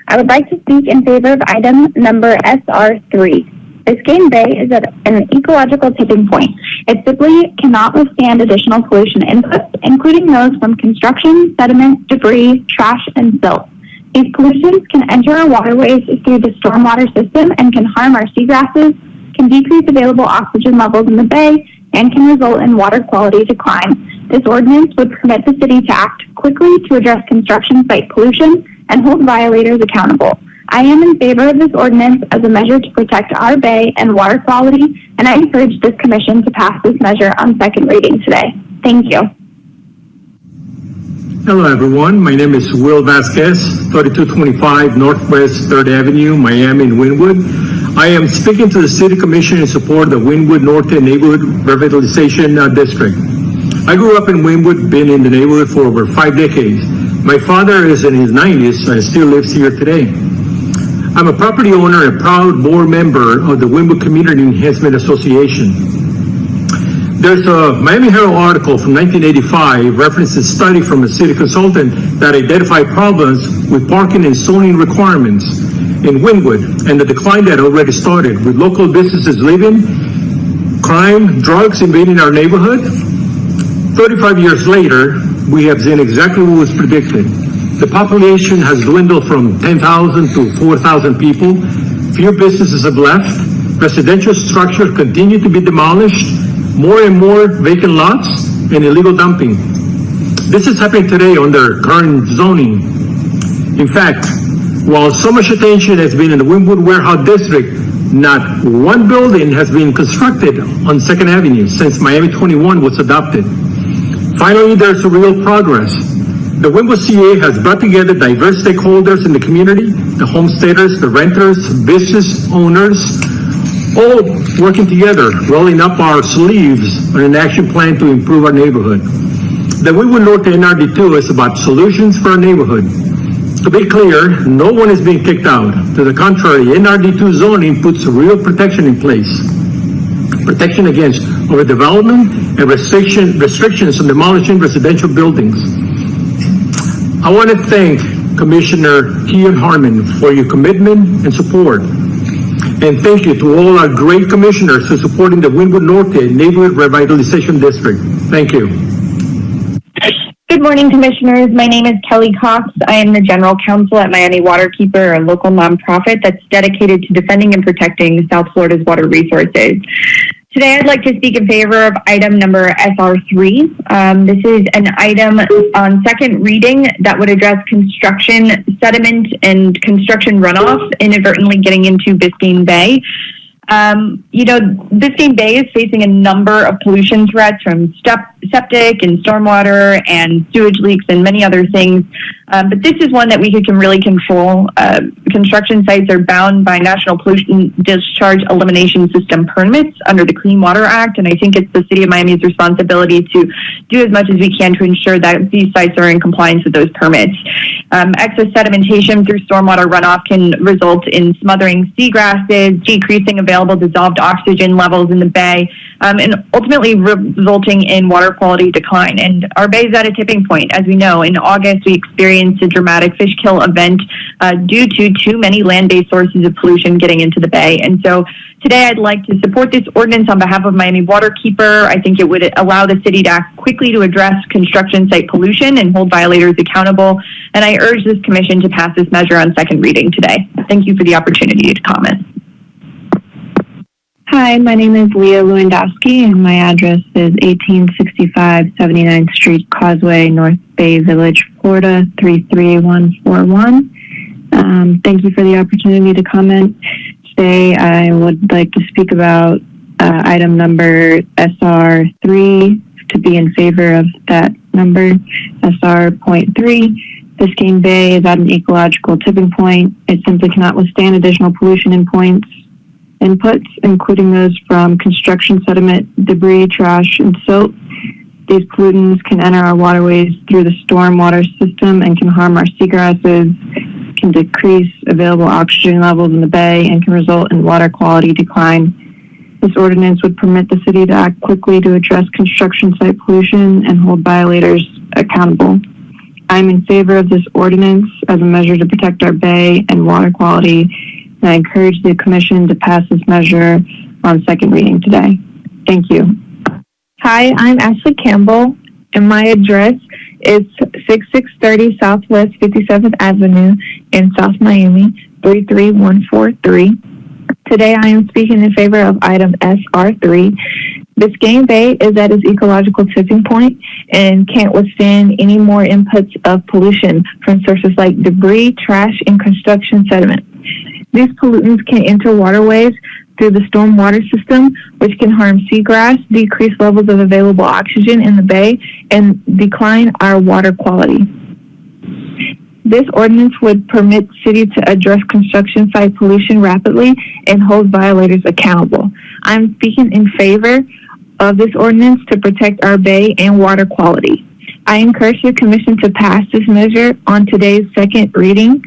I would like to speak in favor of item number SR3. Biscayne Bay is at an ecological tipping point. It simply cannot withstand additional pollution inputs, including those from construction, sediment, debris, trash, and silt. These pollutions can enter our waterways through the stormwater system and can harm our seagrasses, can decrease available oxygen levels in the bay, and can result in water quality decline. This ordinance would permit the city to act quickly to address construction site pollution and hold violators accountable. I am in favor of this ordinance as a measure to protect our bay and water quality, and I encourage this commission to pass this measure on second reading today. Thank you. Hello, everyone. My name is Will Vasquez, 3225 Northwest 3rd Avenue, Miami and Wynwood. I am speaking to the City Commission in support of the Wynwood Norte Neighborhood Revitalization District. I grew up in Wynwood, been in the neighborhood for over 5 decades. My father is in his 90s and still lives here today. I'm a property owner and proud board member of the Wynwood Community Enhancement Association. There's a Miami Herald article from 1985 references a study from a city consultant that identified problems with parking and zoning requirements in Wynwood and the decline that already started with local businesses leaving, crime, drugs invading our neighborhood. 35 years later, we have seen exactly what was predicted. The population has dwindled from 10,000 to 4,000 people. Few businesses have left. Residential structures continue to be demolished. More and more vacant lots and illegal dumping. This is happening today under current zoning. In fact, while so much attention has been in the Wynwood Warehouse District, not one building has been constructed on 2nd Avenue since Miami 21 was adopted. Finally, there's a real progress. The Wynwood CA has brought together diverse stakeholders in the community, the homesteaders, the renters, business owners, all working together, rolling up our sleeves on an action plan to improve our neighborhood. The Wynwood Norte NRD2 is about solutions for our neighborhood. To be clear, no one is being kicked out. To the contrary, NRD2 zoning puts real protection in place. Protection against overdevelopment and restrictions on demolishing residential buildings. I want to thank Commissioner Keon Harmon for your commitment and support. And thank you to all our great commissioners for supporting the Wynwood Norte Neighborhood Revitalization District. Thank you. Good morning, Commissioners. My name is Kelly Cox. I am the General Counsel at Miami Waterkeeper, a local nonprofit that's dedicated to defending and protecting South Florida's water resources. Today, I'd like to speak in favor of item number SR3. This is an item on second reading that would address construction sediment and construction runoff inadvertently getting into Biscayne Bay. Biscayne Bay is facing a number of pollution threats from septic and stormwater and sewage leaks and many other things. But this is one that we can really control. Construction sites are bound by National Pollution Discharge Elimination System permits under the Clean Water Act, and I think it's the City of Miami's responsibility to do as much as we can to ensure that these sites are in compliance with those permits. Excess sedimentation through stormwater runoff can result in smothering seagrasses, decreasing available dissolved oxygen levels in the bay, and ultimately resulting in water quality decline. And our bay is at a tipping point. As we know, in August, we experienced a dramatic fish kill event due to too many land-based sources of pollution getting into the bay. And so today I'd like to support this ordinance on behalf of Miami Waterkeeper. I think it would allow the city to act quickly to address construction site pollution and hold violators accountable. And I urge this commission to pass this measure on second reading today. Thank you for the opportunity to comment. Hi, my name is Leah Lewandowski, and my address is 1865 79th Street, Causeway, North Bay Village, Florida, 33141. Thank you for the opportunity to comment. Today, I would like to speak about item number SR3, to be in favor of that number, SR.3. Biscayne Bay is at an ecological tipping point. It simply cannot withstand additional pollution inputs, including those from construction sediment, debris, trash, and silt. These pollutants can enter our waterways through the stormwater system and can harm our seagrasses, can decrease available oxygen levels in the bay, and can result in water quality decline. This ordinance would permit the city to act quickly to address construction site pollution and hold violators accountable. I'm in favor of this ordinance as a measure to protect our bay and water quality, and I encourage the Commission to pass this measure on second reading today. Thank you. Hi, I'm Ashley Campbell, and my address is 6630 Southwest 57th Avenue in South Miami, 33143. Today I am speaking in favor of item SR3. Biscayne Bay is at its ecological tipping point and can't withstand any more inputs of pollution from sources like debris, trash, and construction sediment. These pollutants can enter waterways through the stormwater system, which can harm seagrass, decrease levels of available oxygen in the bay, and decline our water quality. This ordinance would permit the city to address construction site pollution rapidly and hold violators accountable. I'm speaking in favor of this ordinance to protect our bay and water quality. I encourage the Commission to pass this measure on today's second reading.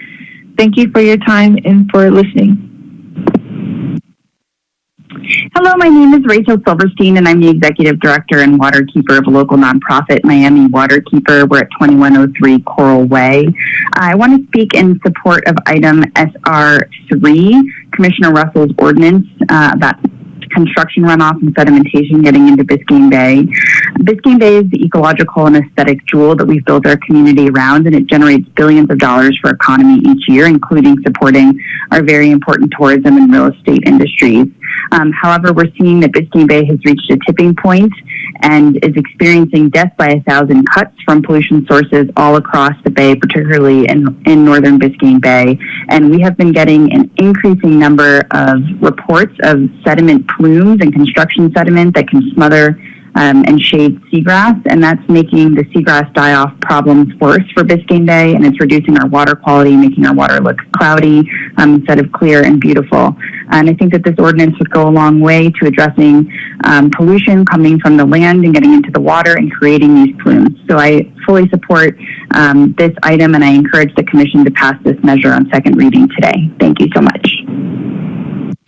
Thank you for your time and for listening. Hello, my name is Rachel Silverstein, and I'm the Executive Director and Waterkeeper of a local nonprofit, Miami Waterkeeper. We're at 2103 Coral Way. I want to speak in support of item SR3, Commissioner Russell's ordinance about construction runoff and sedimentation getting into Biscayne Bay. Biscayne Bay is the ecological and aesthetic jewel that we've built our community around, and it generates billions of dollars for economy each year, including supporting our very important tourism and real estate industries. However, we're seeing that Biscayne Bay has reached a tipping point and is experiencing death by 1,000 cuts from pollution sources all across the bay, particularly in northern Biscayne Bay. And we have been getting an increasing number of reports of sediment plumes and construction sediment that can smother and shade seagrass, and that's making the seagrass die-off problems worse for Biscayne Bay, and it's reducing our water quality, making our water look cloudy instead of clear and beautiful. And I think that this ordinance would go a long way to addressing pollution coming from the land and getting into the water and creating these plumes. So I fully support this item, and I encourage the Commission to pass this measure on second reading today. Thank you so much.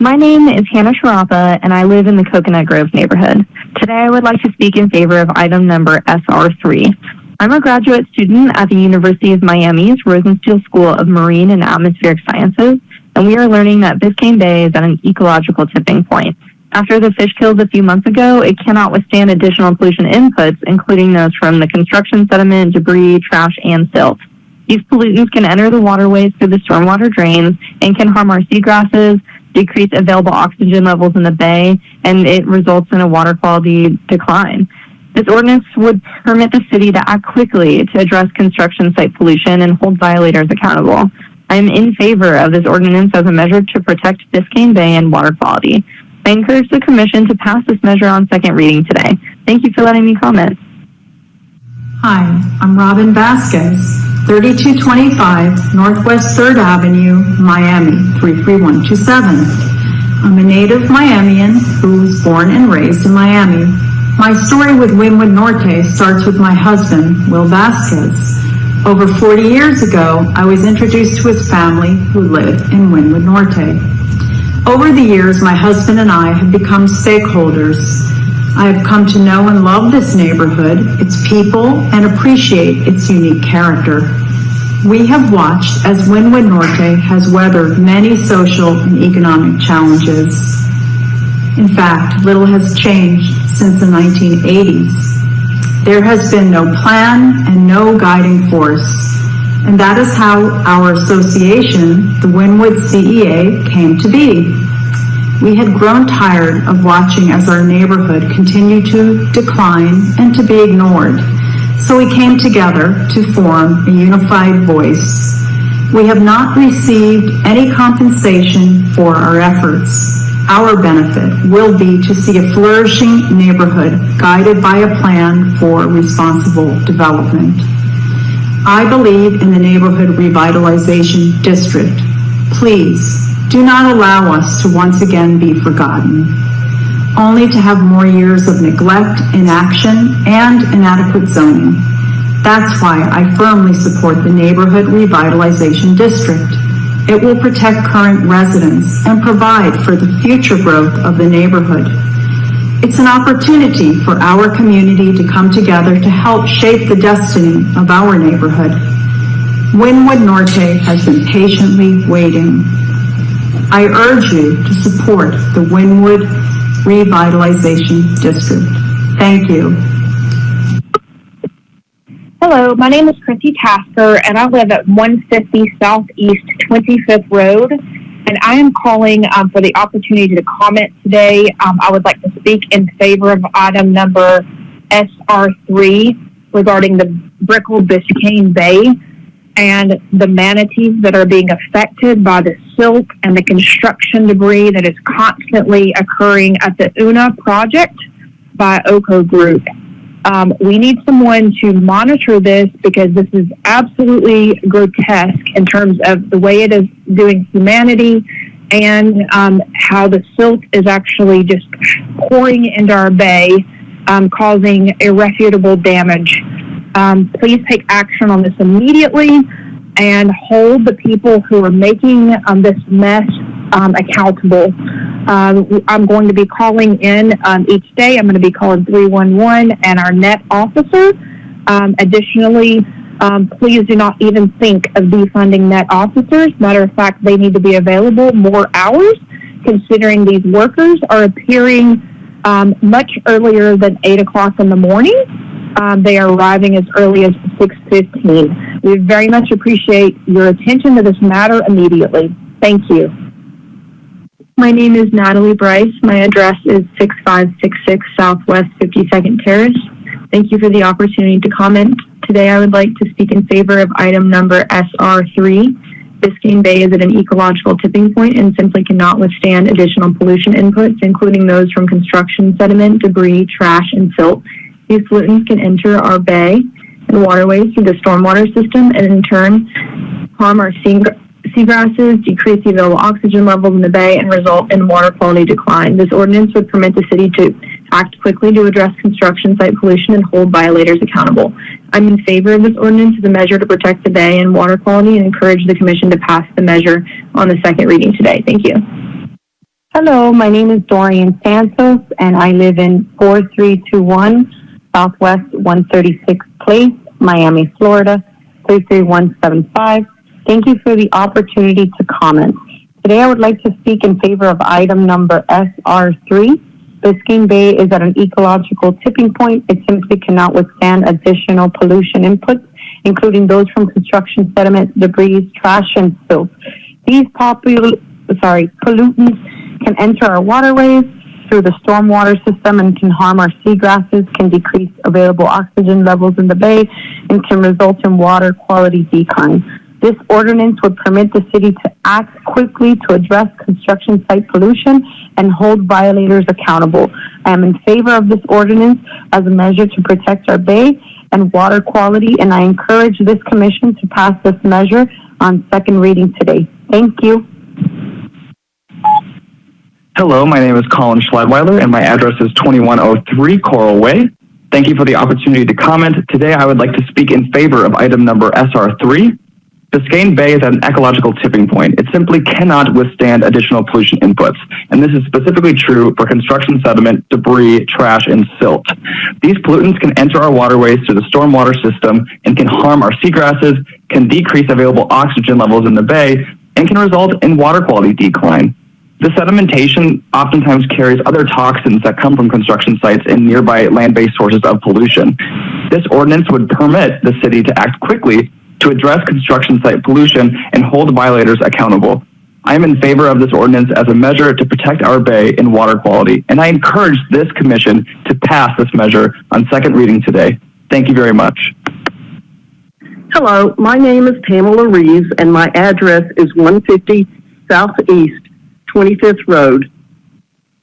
My name is Hannah Sharapa, and I live in the Coconut Grove neighborhood. Today, I would like to speak in favor of item number SR3. I'm a graduate student at the University of Miami's Rosenstiel School of Marine and Atmospheric Sciences, and we are learning that Biscayne Bay is at an ecological tipping point. After the fish kills a few months ago, it cannot withstand additional pollution inputs, including those from the construction sediment, debris, trash, and silt. These pollutants can enter the waterways through the stormwater drains and can harm our seagrasses, decrease available oxygen levels in the bay, and it results in a water quality decline. This ordinance would permit the city to act quickly to address construction site pollution and hold violators accountable. I am in favor of this ordinance as a measure to protect Biscayne Bay and water quality. I encourage the Commission to pass this measure on second reading today. Thank you for letting me comment. Hi, I'm Robin Vasquez, 3225 Northwest 3rd Avenue, Miami, 33127. I'm a native Miamian who was born and raised in Miami. My story with Wynwood Norte starts with my husband, Will Vasquez. Over 40 years ago, I was introduced to his family who lived in Wynwood Norte. Over the years, my husband and I have become stakeholders. I have come to know and love this neighborhood, its people, and appreciate its unique character. We have watched as Wynwood Norte has weathered many social and economic challenges. In fact, little has changed since the 1980s. There has been no plan and no guiding force, and that is how our association, the Wynwood CEA, came to be. We had grown tired of watching as our neighborhood continued to decline and to be ignored, so we came together to form a unified voice. We have not received any compensation for our efforts. Our benefit will be to see a flourishing neighborhood guided by a plan for responsible development. I believe in the Neighborhood Revitalization District. Please do not allow us to once again be forgotten, only to have more years of neglect, inaction, and inadequate zoning. That's why I firmly support the Neighborhood Revitalization District. It will protect current residents and provide for the future growth of the neighborhood. It's an opportunity for our community to come together to help shape the destiny of our neighborhood. Wynwood Norte has been patiently waiting. I urge you to support the Wynwood Revitalization District. Thank you. Hello, my name is Chrissy Tasker, and I live at 150 Southeast 25th Road, and I am calling for the opportunity to comment today. I would like to speak in favor of item number SR3 regarding the Brickell Biscayne Bay and the manatees that are being affected by the silt and the construction debris that is constantly occurring at the Una project by Oko Group. We need someone to monitor this because this is absolutely grotesque in terms of the way it is doing humanity and how the silt is actually just pouring into our bay, causing irrefutable damage. Please take action on this immediately and hold the people who are making this mess accountable. I'm going to be calling in each day. I'm going to be calling 311 and our net officer. Additionally, please do not even think of defunding net officers. Matter of fact, they need to be available more hours, considering these workers are appearing much earlier than 8 o'clock in the morning. They are arriving as early as 6:15. We very much appreciate your attention to this matter immediately. Thank you. My name is Natalie Bryce. My address is 6566 Southwest 52nd Terrace. Thank you for the opportunity to comment. Today I would like to speak in favor of item number SR3. Biscayne Bay is at an ecological tipping point and simply cannot withstand additional pollution inputs, including those from construction, sediment, debris, trash, and silt. These pollutants can enter our bay and waterways through the stormwater system and in turn harm our seagrasses, decrease the available oxygen levels in the bay, and result in water quality decline. This ordinance would permit the city to act quickly to address construction site pollution and hold violators accountable. I'm in favor of this ordinance as a measure to protect the bay and water quality and encourage the Commission to pass the measure on the second reading today. Thank you. Hello, my name is Dorian Santos, and I live in 4321 Southwest 136th Place, Miami, Florida, 33175. Thank you for the opportunity to comment. Today I would like to speak in favor of item number SR3. Biscayne Bay is at an ecological tipping point. It simply cannot withstand additional pollution inputs, including those from construction, sediment, debris, trash, and silt. These pollutants can enter our waterways through the stormwater system and can harm our seagrasses, can decrease available oxygen levels in the bay, and can result in water quality decline. This ordinance would permit the city to act quickly to address construction site pollution and hold violators accountable. I am in favor of this ordinance as a measure to protect our bay and water quality, and I encourage this commission to pass this measure on second reading today. Thank you. Hello, my name is Colin Schleidweiler, and my address is 2103 Coral Way. Thank you for the opportunity to comment. Today, I would like to speak in favor of item number SR3. Biscayne Bay is at an ecological tipping point. It simply cannot withstand additional pollution inputs, and this is specifically true for construction sediment, debris, trash, and silt. These pollutants can enter our waterways through the stormwater system and can harm our seagrasses, can decrease available oxygen levels in the bay, and can result in water quality decline. The sedimentation oftentimes carries other toxins that come from construction sites and nearby land-based sources of pollution. This ordinance would permit the city to act quickly to address construction site pollution and hold violators accountable. I am in favor of this ordinance as a measure to protect our bay and water quality, and I encourage this commission to pass this measure on second reading today. Thank you very much. Hello, my name is Pamela Reeves, and my address is 150 Southeast 25th Road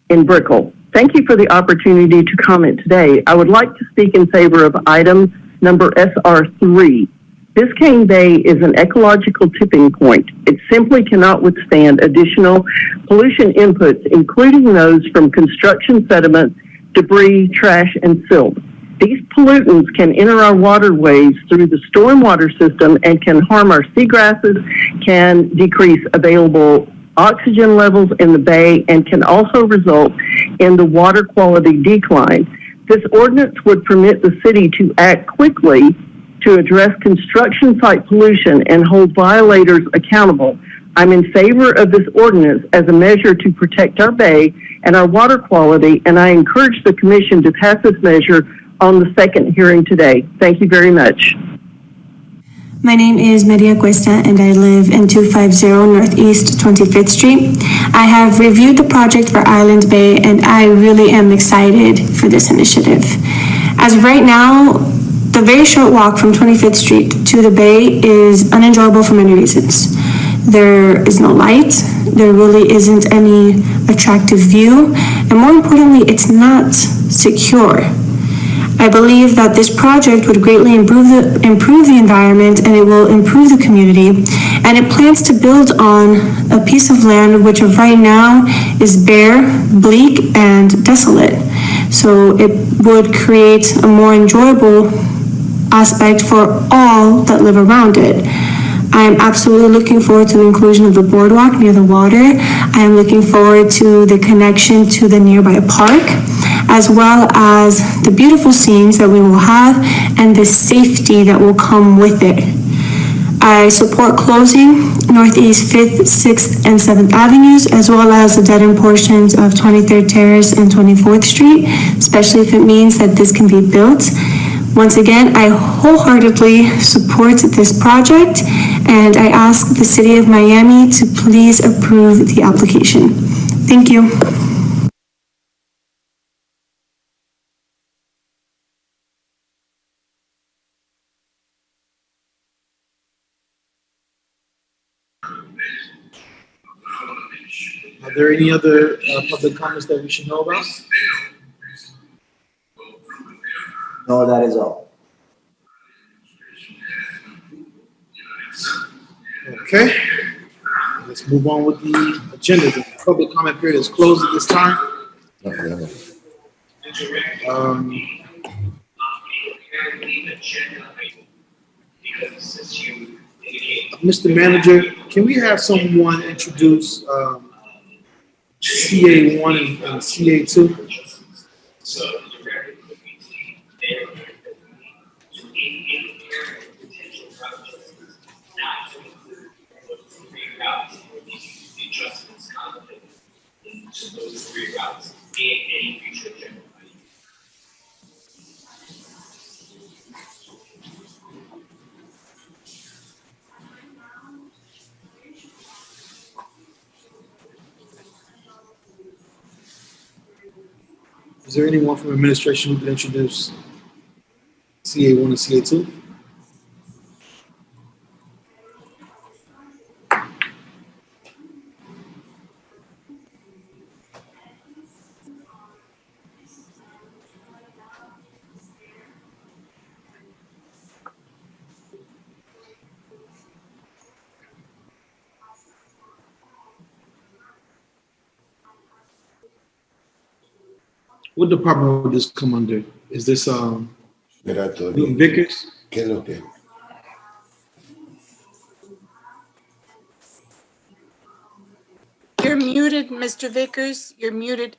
in Brickell. Thank you for the opportunity to comment today. I would like to speak in favor of item number SR3. Biscayne Bay is an ecological tipping point. It simply cannot withstand additional pollution inputs, including those from construction sediment, debris, trash, and silt. These pollutants can enter our waterways through the stormwater system and can harm our seagrasses, can decrease available oxygen levels in the bay, and can also result in the water quality decline. This ordinance would permit the city to act quickly to address construction site pollution and hold violators accountable. I'm in favor of this ordinance as a measure to protect our bay and our water quality, and I encourage the commission to pass this measure on the second hearing today. Thank you very much. My name is Maria Cuesta, and I live in 250 Northeast 25th Street. I have reviewed the project for Island Bay, and I really am excited for this initiative. As of right now, the very short walk from 25th Street to the bay is unenjoyable for many reasons. There is no light, there really isn't any attractive view, and more importantly, it's not secure. I believe that this project would greatly improve the environment, and it will improve the community, and it plans to build on a piece of land which right now is bare, bleak, and desolate. So it would create a more enjoyable aspect for all that live around it. I am absolutely looking forward to the inclusion of the boardwalk near the water. I am looking forward to the connection to the nearby park, as well as the beautiful scenes that we will have and the safety that will come with it. I support closing Northeast 5th, 6th, and 7th Avenues, as well as the dead-end portions of 23rd Terrace and 24th Street, especially if it means that this can be built. Once again, I wholeheartedly support this project, and I ask the City of Miami to please approve the application. Thank you. Are there any other public comments that we should know about? No, that is all. Okay, let's move on with the agenda. The public comment period is closed at this time. Mr. Manager, can we have someone introduce CA1 and CA2? Is there anyone from administration who can introduce CA1 and CA2? What department would this come under? Is this Newton Vickers? ¿Qué es lo que? You're muted, Mr. Vickers. You're muted.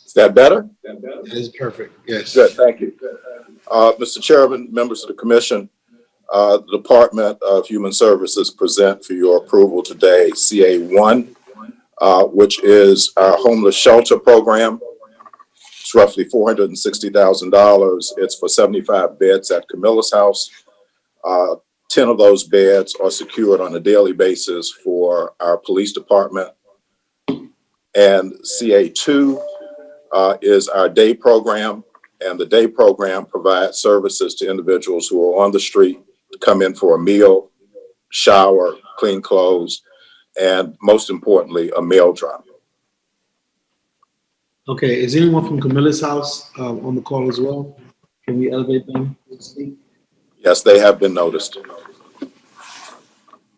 Is that better? That is perfect. Yes. Good, thank you. Mr. Chairman, members of the commission, the Department of Human Services present for your approval today CA1, which is our homeless shelter program. It's roughly $460,000. It's for 75 beds at Camilla's house. 10 of those beds are secured on a daily basis for our police department. And CA2 is our day program, and the day program provides services to individuals who are on the street to come in for a meal, shower, clean clothes, and most importantly, a mail drop. Okay, is anyone from Camilla's house on the call as well? Can we elevate them to speak? Yes, they have been noticed.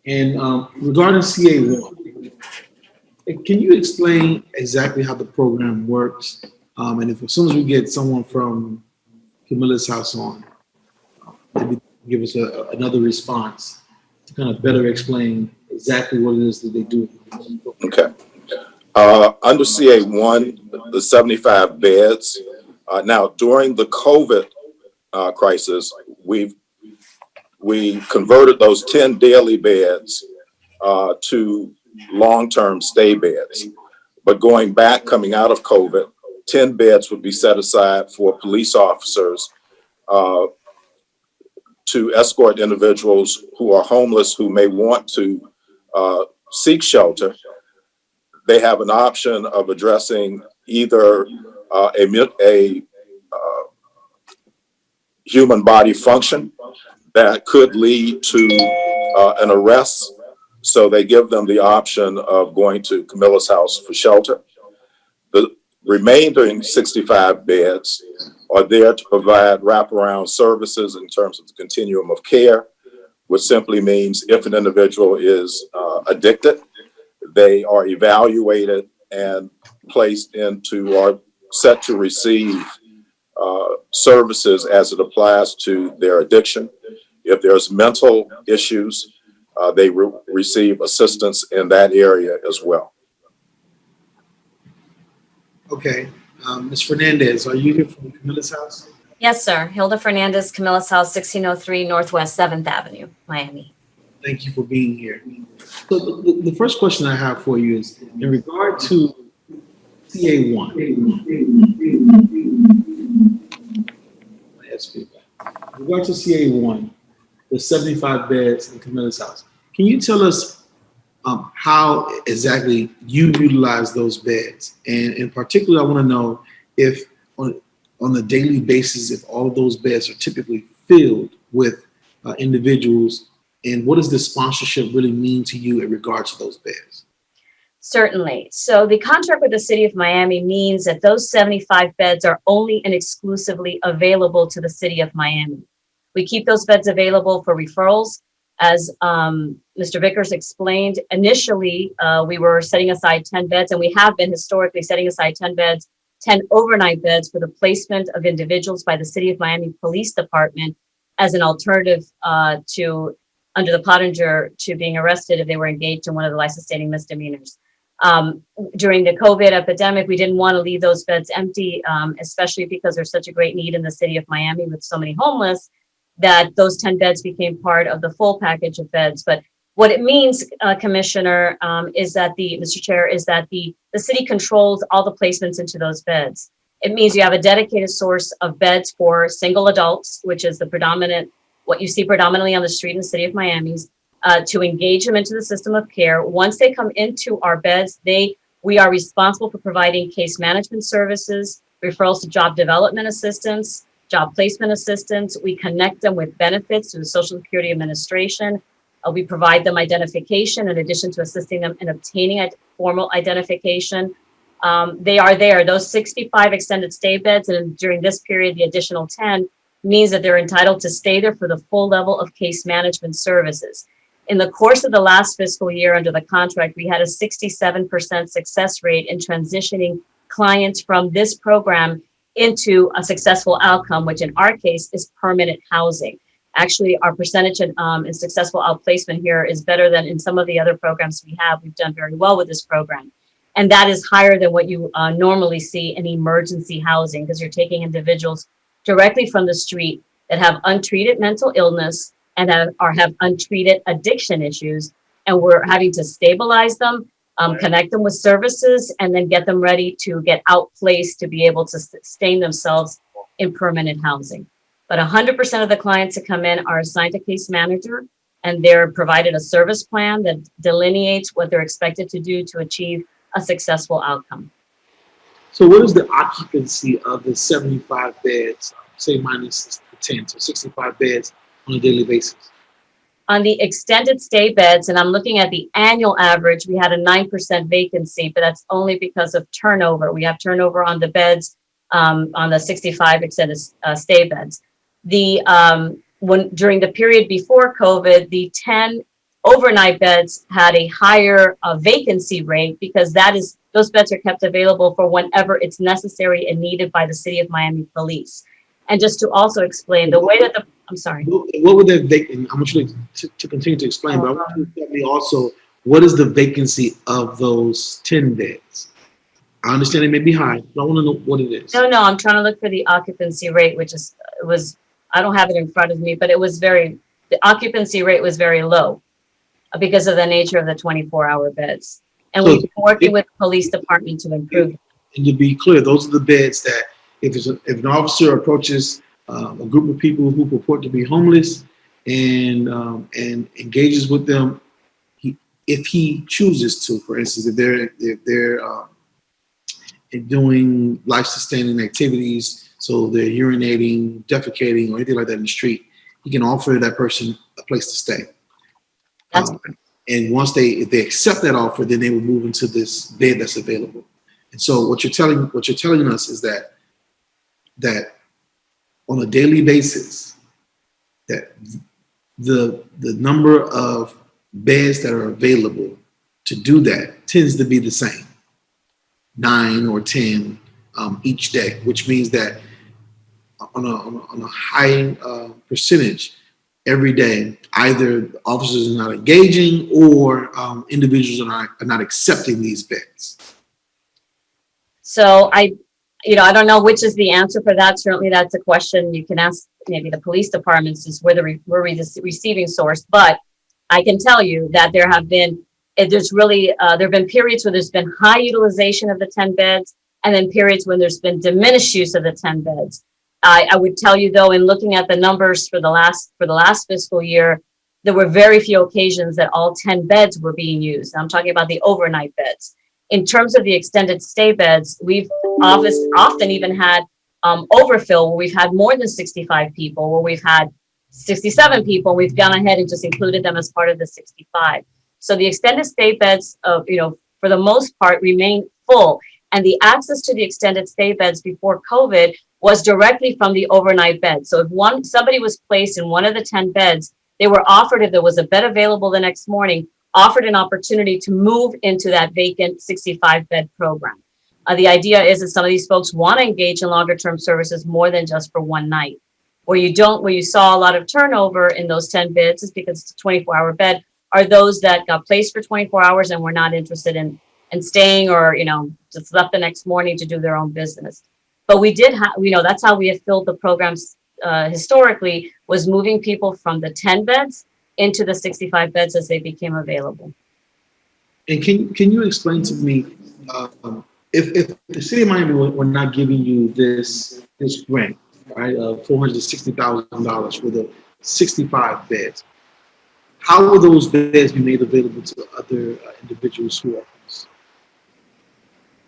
And regarding CA1, can you explain exactly how the program works? And if as soon as we get someone from Camilla's house on, maybe give us another response to kind of better explain exactly what it is that they do. Okay. Under CA1, the 75 beds. Now, during the COVID crisis, we converted those 10 daily beds to long-term stay beds. But going back, coming out of COVID, 10 beds would be set aside for police officers to escort individuals who are homeless who may want to seek shelter. They have an option of addressing either a human body function that could lead to an arrest. So they give them the option of going to Camilla's house for shelter. The remaining 65 beds are there to provide wraparound services in terms of the continuum of care, which simply means if an individual is addicted, they are evaluated and placed into or set to receive services as it applies to their addiction. If there's mental issues, they receive assistance in that area as well. Okay. Ms. Fernandez, are you here from Camilla's house? Yes, sir. Hilda Fernandez, Camilla's house, 1603 Northwest 7th Avenue, Miami. Thank you for being here. So the first question I have for you is in regard to CA1. In regard to CA1, the 75 beds in Camilla's house, can you tell us how exactly you utilize those beds? And in particular, I want to know if on a daily basis, if all of those beds are typically filled with individuals, and what does the sponsorship really mean to you in regards to those beds? Certainly. So the contract with the City of Miami means that those 75 beds are only and exclusively available to the City of Miami. We keep those beds available for referrals. As Mr. Vickers explained, initially we were setting aside 10 beds, and we have been historically setting aside 10 beds, 10 overnight beds for the placement of individuals by the City of Miami Police Department as an alternative to under the Pottinger to being arrested if they were engaged in one of the life-sustaining misdemeanors. During the COVID epidemic, we didn't want to leave those beds empty, especially because there's such a great need in the City of Miami with so many homeless, that those 10 beds became part of the full package of beds. But what it means, Commissioner, is that Mr. Chair, is that the city controls all the placements into those beds. It means you have a dedicated source of beds for single adults, which is the predominant, what you see predominantly on the street in the City of Miami, to engage them into the system of care. Once they come into our beds, we are responsible for providing case management services, referrals to job development assistance, job placement assistance. We connect them with benefits through the Social Security Administration. We provide them identification in addition to assisting them in obtaining a formal identification. They are there. Those 65 extended stay beds, and during this period, the additional 10 means that they're entitled to stay there for the full level of case management services. In the course of the last fiscal year under the contract, we had a 67% success rate in transitioning clients from this program into a successful outcome, which in our case is permanent housing. Actually, our percentage in successful outplacement here is better than in some of the other programs we have. We've done very well with this program. And that is higher than what you normally see in emergency housing, because you're taking individuals directly from the street that have untreated mental illness and have untreated addiction issues. And we're having to stabilize them, connect them with services, and then get them ready to get outplaced to be able to sustain themselves in permanent housing. But 100% of the clients that come in are assigned a case manager, and they're provided a service plan that delineates what they're expected to do to achieve a successful outcome. So what is the occupancy of the 75 beds, say minus the 10, so 65 beds on a daily basis? On the extended stay beds, and I'm looking at the annual average, we had a 9% vacancy, but that's only because of turnover. We have turnover on the beds, on the 65 extended stay beds. During the period before COVID, the 10 overnight beds had a higher vacancy rate because those beds are kept available for whenever it's necessary and needed by the City of Miami Police. And just to also explain the way that I'm sorry. What would that vacancy? I want you to continue to explain, but I want you to tell me also what is the vacancy of those 10 beds? I understand it may be high, but I want to know what it is. No, I'm trying to look for the occupancy rate, which I don't have it in front of me, but the occupancy rate was very low because of the nature of the 24-hour beds. And we've been working with the police department to improve it. And to be clear, those are the beds that if an officer approaches a group of people who purport to be homeless and engages with them, if he chooses to, for instance, if they're doing life-sustaining activities, so they're urinating, defecating, or anything like that in the street, he can offer that person a place to stay. And once if they accept that offer, then they will move into this bed that's available. And so what you're telling us is that on a daily basis, that the number of beds that are available to do that tends to be the same, 9 or 10 each day, which means that on a high percentage every day, either officers are not engaging or individuals are not accepting these beds. So I don't know which is the answer for that. Certainly that's a question you can ask maybe the police departments, is where the receiving source. But I can tell you that there have been periods where there's been high utilization of the 10 beds, and then periods when there's been diminished use of the 10 beds. I would tell you, though, in looking at the numbers for the last fiscal year, there were very few occasions that all 10 beds were being used. I'm talking about the overnight beds. In terms of the extended stay beds, we've often even had overfill where we've had more than 65 people, where we've had 67 people. We've gone ahead and just included them as part of the 65. So the extended stay beds, for the most part, remain full. And the access to the extended stay beds before COVID was directly from the overnight bed. So if somebody was placed in one of the 10 beds, they were offered, if there was a bed available the next morning, offered an opportunity to move into that vacant 65-bed program. The idea is that some of these folks want to engage in longer term services more than just for one night. Where you saw a lot of turnover in those 10 beds is because it's a 24-hour bed, are those that got placed for 24 hours and were not interested in staying, or just left the next morning to do their own business. But we did have, that's how we have filled the programs historically, was moving people from the 10 beds into the 65 beds as they became available. And can you explain to me, if the City of Miami were not giving you this grant, right, of $460,000 for the 65 beds, how will those beds be made available to other individuals who are homeless?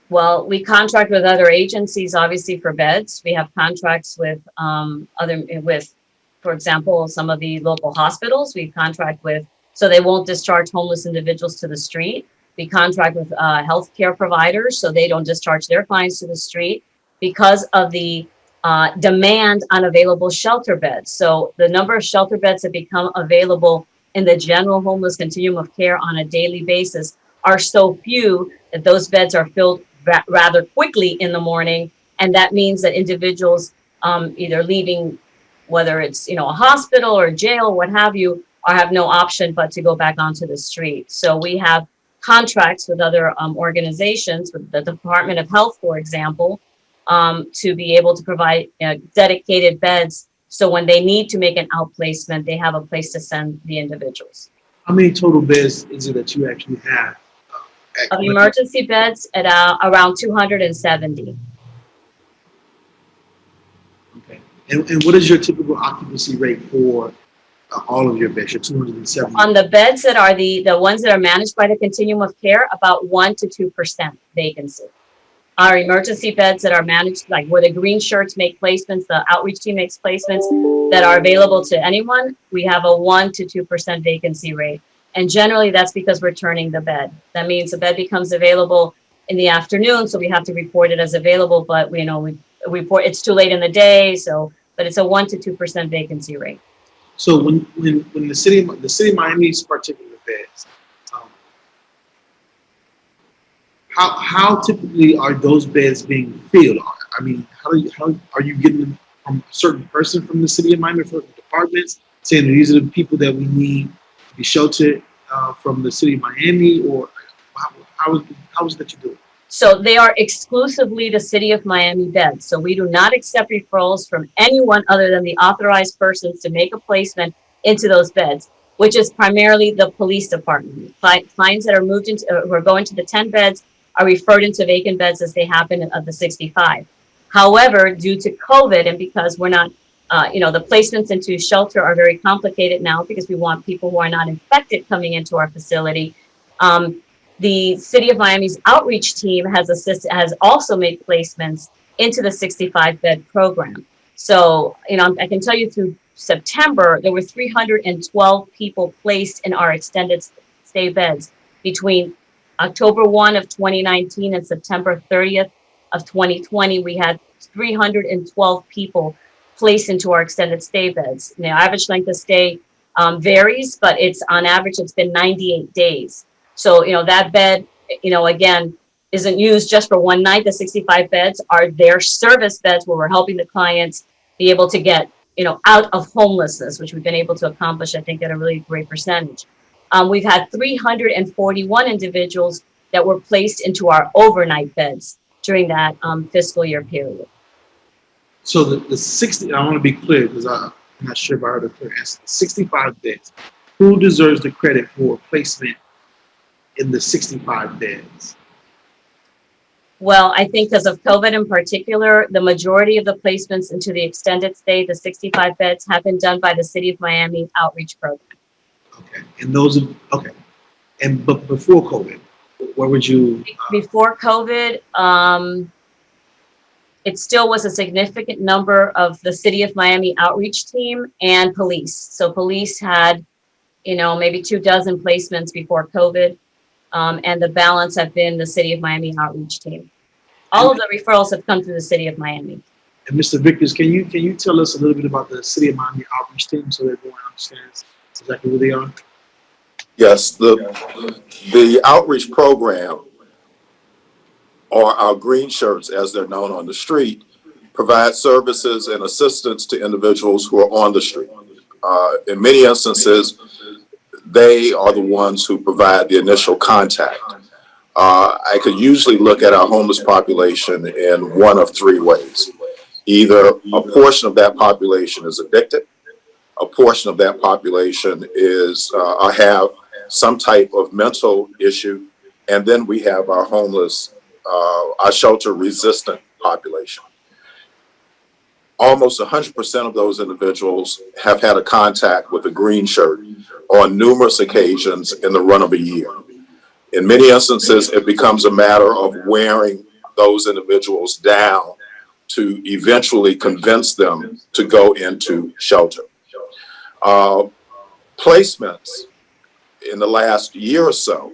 Well, we contract with other agencies, obviously, for beds. We have contracts with for example, some of the local hospitals. We contract with, so they won't discharge homeless individuals to the street. We contract with healthcare providers, so they don't discharge their clients to the street because of the demand on available shelter beds. So the number of shelter beds that become available in the general homeless continuum of care on a daily basis are so few that those beds are filled rather quickly in the morning. And that means that individuals either leaving, whether it's, a hospital or jail, what have you, or have no option but to go back onto the street. So we have contracts with other organizations, with the Department of Health, for example, to be able to provide dedicated beds. So when they need to make an outplacement, they have a place to send the individuals. How many total beds is it that you actually have? Of emergency beds at around 270. Okay. And what is your typical occupancy rate for all of your beds, your 270? On the beds that are the ones that are managed by the continuum of care, about 1 to 2% vacancy. Our emergency beds that are managed, like where the green shirts make placements, the outreach team makes placements that are available to anyone, we have a 1 to 2% vacancy rate. And generally that's because we're turning the bed. That means the bed becomes available in the afternoon, so we have to report it as available, but we report it's too late in the day, but it's a 1 to 2% vacancy rate. So when the city of Miami's particular beds, how typically are those beds being filled? I mean, how are you getting them from a certain person from the city of Miami, from the departments, saying these are the people that we need to be sheltered from the city of Miami, or how is it that you do it? So they are exclusively the city of Miami beds. So we do not accept referrals from anyone other than the authorized persons to make a placement into those beds, which is primarily the police department. Clients that are moved into, who are going to the 10 beds are referred into vacant beds as they happen of the 65. However, due to COVID and because we're not, the placements into shelter are very complicated now because we want people who are not infected coming into our facility. The City of Miami's outreach team has also made placements into the 65-bed program. So, I can tell you through September, there were 312 people placed in our extended stay beds between October 1 of 2019 and September 30th of 2020. We had 312 people placed into our extended stay beds. The average length of stay varies, but on average, it's been 98 days. So, that bed, again, isn't used just for one night. The 65 beds are their service beds where we're helping the clients be able to get, out of homelessness, which we've been able to accomplish, I think, at a really great percentage. We've had 341 individuals that were placed into our overnight beds during that fiscal year period. So the 60, I want to be clear because I'm not sure if I heard a clear answer. 65 beds, who deserves the credit for placement in the 65 beds? Well, I think because of COVID in particular, the majority of the placements into the extended stay, the 65 beds, have been done by the City of Miami outreach program. Okay, and but before COVID, where would you? Before COVID, it still was a significant number of the City of Miami outreach team and police. So police had, maybe 24 placements before COVID. And the balance have been the City of Miami outreach team. All of the referrals have come through the City of Miami. And Mr. Vickers, can you tell us a little bit about the City of Miami outreach team so that everyone understands exactly who they are? Yes, the outreach program, or our green shirts as they're known on the street, provide services and assistance to individuals who are on the street. In many instances, they are the ones who provide the initial contact. I could usually look at our homeless population in one of three ways. Either a portion of that population is addicted, a portion of that population is have some type of mental issue, and then we have our homeless, our shelter-resistant population. Almost 100% of those individuals have had a contact with a green shirt on numerous occasions in the run of a year. In many instances, it becomes a matter of wearing those individuals down to eventually convince them to go into shelter. Placements in the last year or so,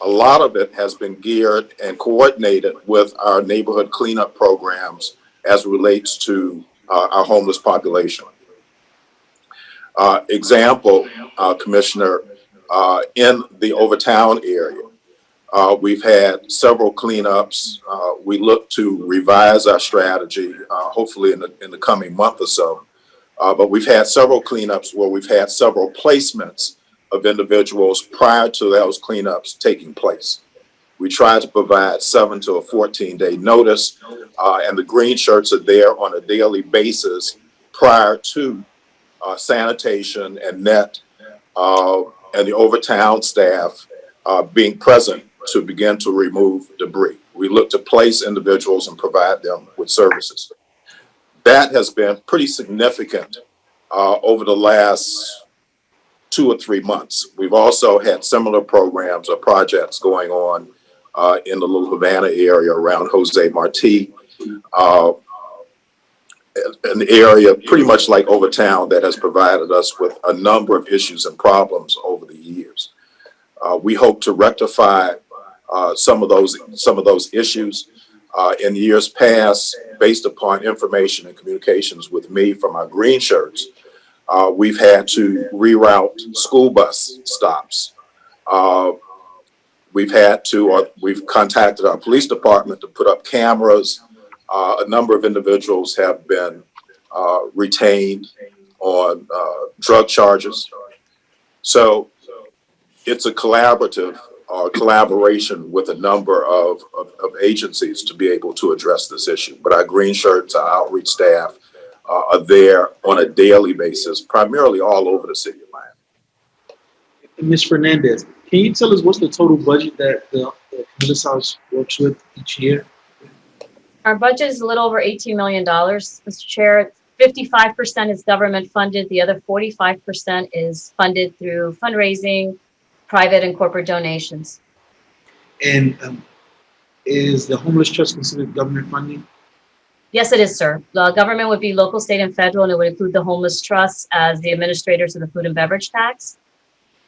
a lot of it has been geared and coordinated with our neighborhood cleanup programs as it relates to our homeless population. Example, Commissioner, in the Overtown area, we've had several cleanups. We look to revise our strategy, hopefully in the coming month or so. But we've had several cleanups where we've had several placements of individuals prior to those cleanups taking place. We try to provide 7 to a 14-day notice, and the green shirts are there on a daily basis prior to sanitation and net and the Overtown staff being present to begin to remove debris. We look to place individuals and provide them with services. That has been pretty significant over the last 2 or 3 months. We've also had similar programs or projects going on in the Little Havana area around Jose Marti, an area pretty much like Overtown that has provided us with a number of issues and problems over the years. We hope to rectify some of those issues. In years past, based upon information and communications with me from our green shirts, we've had to reroute school bus stops. We've contacted our police department to put up cameras. A number of individuals have been retained on drug charges. So it's a collaboration with a number of agencies to be able to address this issue. But our green shirts, our outreach staff are there on a daily basis, primarily all over the city of Miami. Ms. Fernandez, can you tell us what's the total budget that the Community House works with each year? Our budget is a little over $18 million, Mr. Chair. 55% is government funded. The other 45% is funded through fundraising, private and corporate donations. And is the Homeless Trust considered government funding? Yes, it is, sir. The government would be local, state, and federal, and it would include the Homeless Trust as the administrators of the food and beverage tax.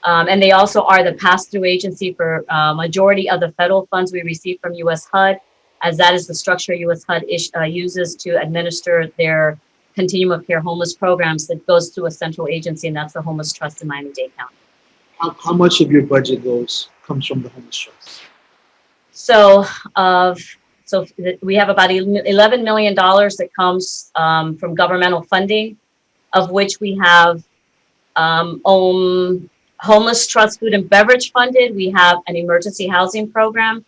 And they also are the pass-through agency for majority of the federal funds we receive from U.S. HUD, as that is the structure U.S. HUD uses to administer their continuum of care homeless programs that goes through a central agency, and that's the Homeless Trust in Miami-Dade County. How much of your budget comes from the Homeless Trust? So we have about $11 million that comes from governmental funding, of which we have Homeless Trust food and beverage funded. We have an emergency housing program.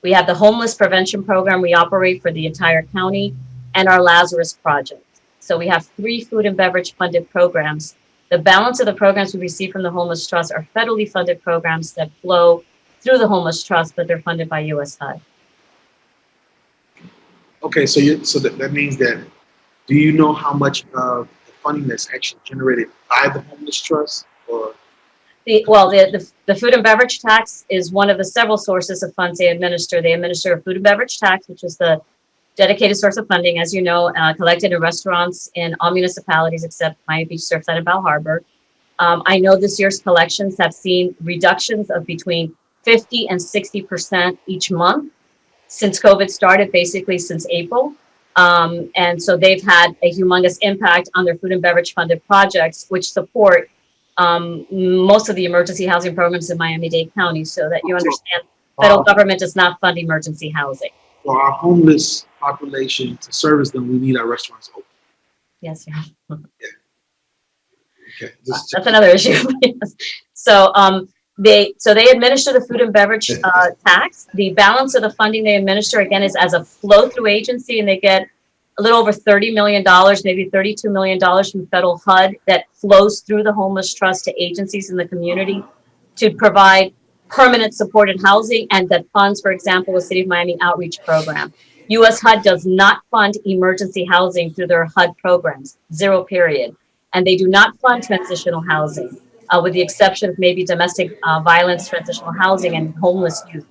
We have the homeless prevention program we operate for the entire county, and our Lazarus Project. So we have 3 food and beverage funded programs. The balance of the programs we receive from the Homeless Trust are federally funded programs that flow through the Homeless Trust, but they're funded by U.S. HUD. Okay, so that means that, do you know how much of the funding that's actually generated by the Homeless Trust, or? The food and beverage tax is one of the several sources of funds they administer. They administer a food and beverage tax, which is the dedicated source of funding, as you know, collected in restaurants in all municipalities except Miami Beach, Surfside, and Bal Harbor. I know this year's collections have seen reductions of between 50 and 60% each month since COVID started, basically since April. And so they've had a humongous impact on their food and beverage funded projects, which support most of the emergency housing programs in Miami-Dade County, so that you understand federal government does not fund emergency housing. For our homeless population, to service them, we need our restaurants open. Yes, yeah. Okay. That's another issue. Yes. So they administer the food and beverage tax. The balance of the funding they administer, again, is as a flow-through agency, and they get a little over $30 million, maybe $32 million from federal HUD that flows through the Homeless Trust to agencies in the community to provide permanent supported housing, and that funds, for example, the City of Miami Outreach Program. U.S. HUD does not fund emergency housing through their HUD programs, 0 period. And they do not fund transitional housing, with the exception of maybe domestic violence, transitional housing, and homeless youth.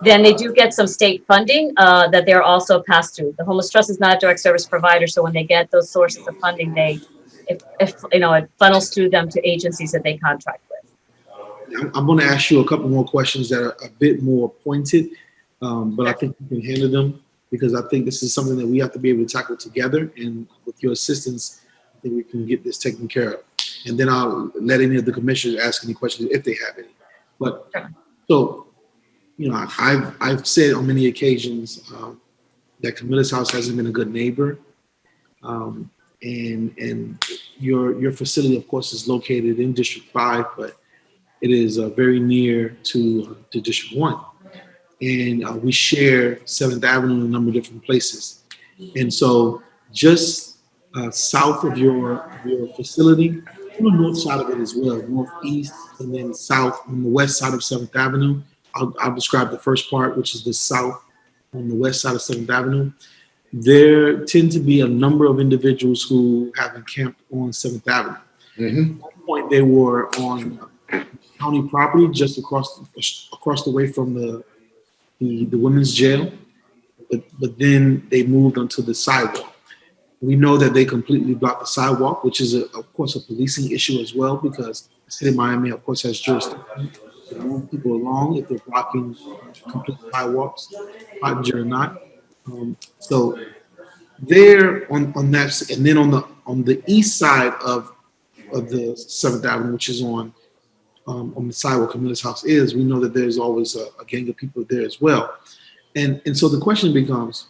Then they do get some state funding that they're also passed through. The Homeless Trust is not a direct service provider, so when they get those sources of funding, it funnels through them to agencies that they contract with. I'm going to ask you a couple more questions that are a bit more pointed, but I think you can handle them, because I think this is something that we have to be able to tackle together. And with your assistance, that we can get this taken care of. And then I'll let any of the commissioners ask any questions if they have any. But so, I've said on many occasions that Camilla's House hasn't been a good neighbor. And your facility, of course, is located in District 5, but it is very near to District 1. And we share 7th Avenue in a number of different places. And so just south of your facility, on the north side of it as well, northeast, and then south on the west side of 7th Avenue. I'll describe the first part, which is the south on the west side of 7th Avenue. There tend to be a number of individuals who have encamped on 7th Avenue. At one point, they were on county property just across the way from the women's jail, but then they moved onto the sidewalk. We know that they completely blocked the sidewalk, which is, of course, a policing issue as well, because the city of Miami, of course, has jurisdiction to move people along if they're blocking complete sidewalks, private or not. So there on that, and then on the east side of the 7th Avenue, which is on the sidewalk Camilla's House is, we know that there's always a gang of people there as well. And so the question becomes,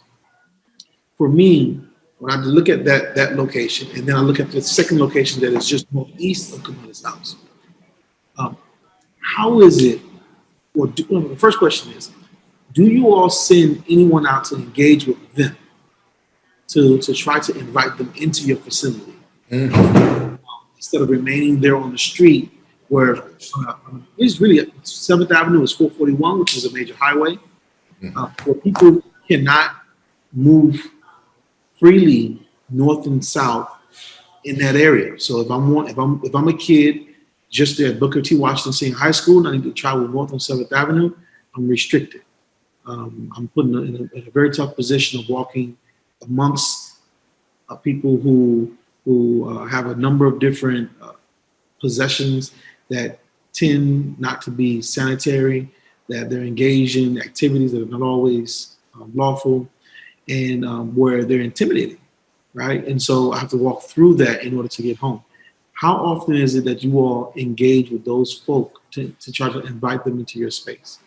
for me, when I look at that location, and then I look at the second location that is just northeast of Camilla's House, how is it, the first question is, do you all send anyone out to engage with them to try to invite them into your facility instead of remaining there on the street where it's really 7th Avenue is 441, which is a major highway, where people cannot move freely north and south in that area. So if I'm a kid just there at Booker T. Washington Senior High School and I need to travel north on 7th Avenue, I'm restricted. I'm put in a very tough position of walking amongst people who have a number of different possessions that tend not to be sanitary, that they're engaged in activities that are not always lawful, and where they're intimidating, right? And so I have to walk through that in order to get home. How often is it that you all engage with those folk to try to invite them into your space?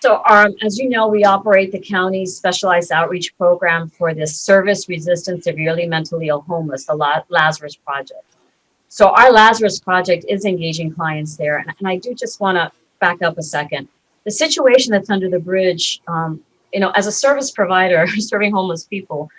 So as you know, we operate the county's specialized outreach program for the service-resistant, severely mentally ill homeless, the Lazarus Project. So our Lazarus Project is engaging clients there. And I do just want to back up a second. The situation that's under the bridge, as a service provider serving homeless people,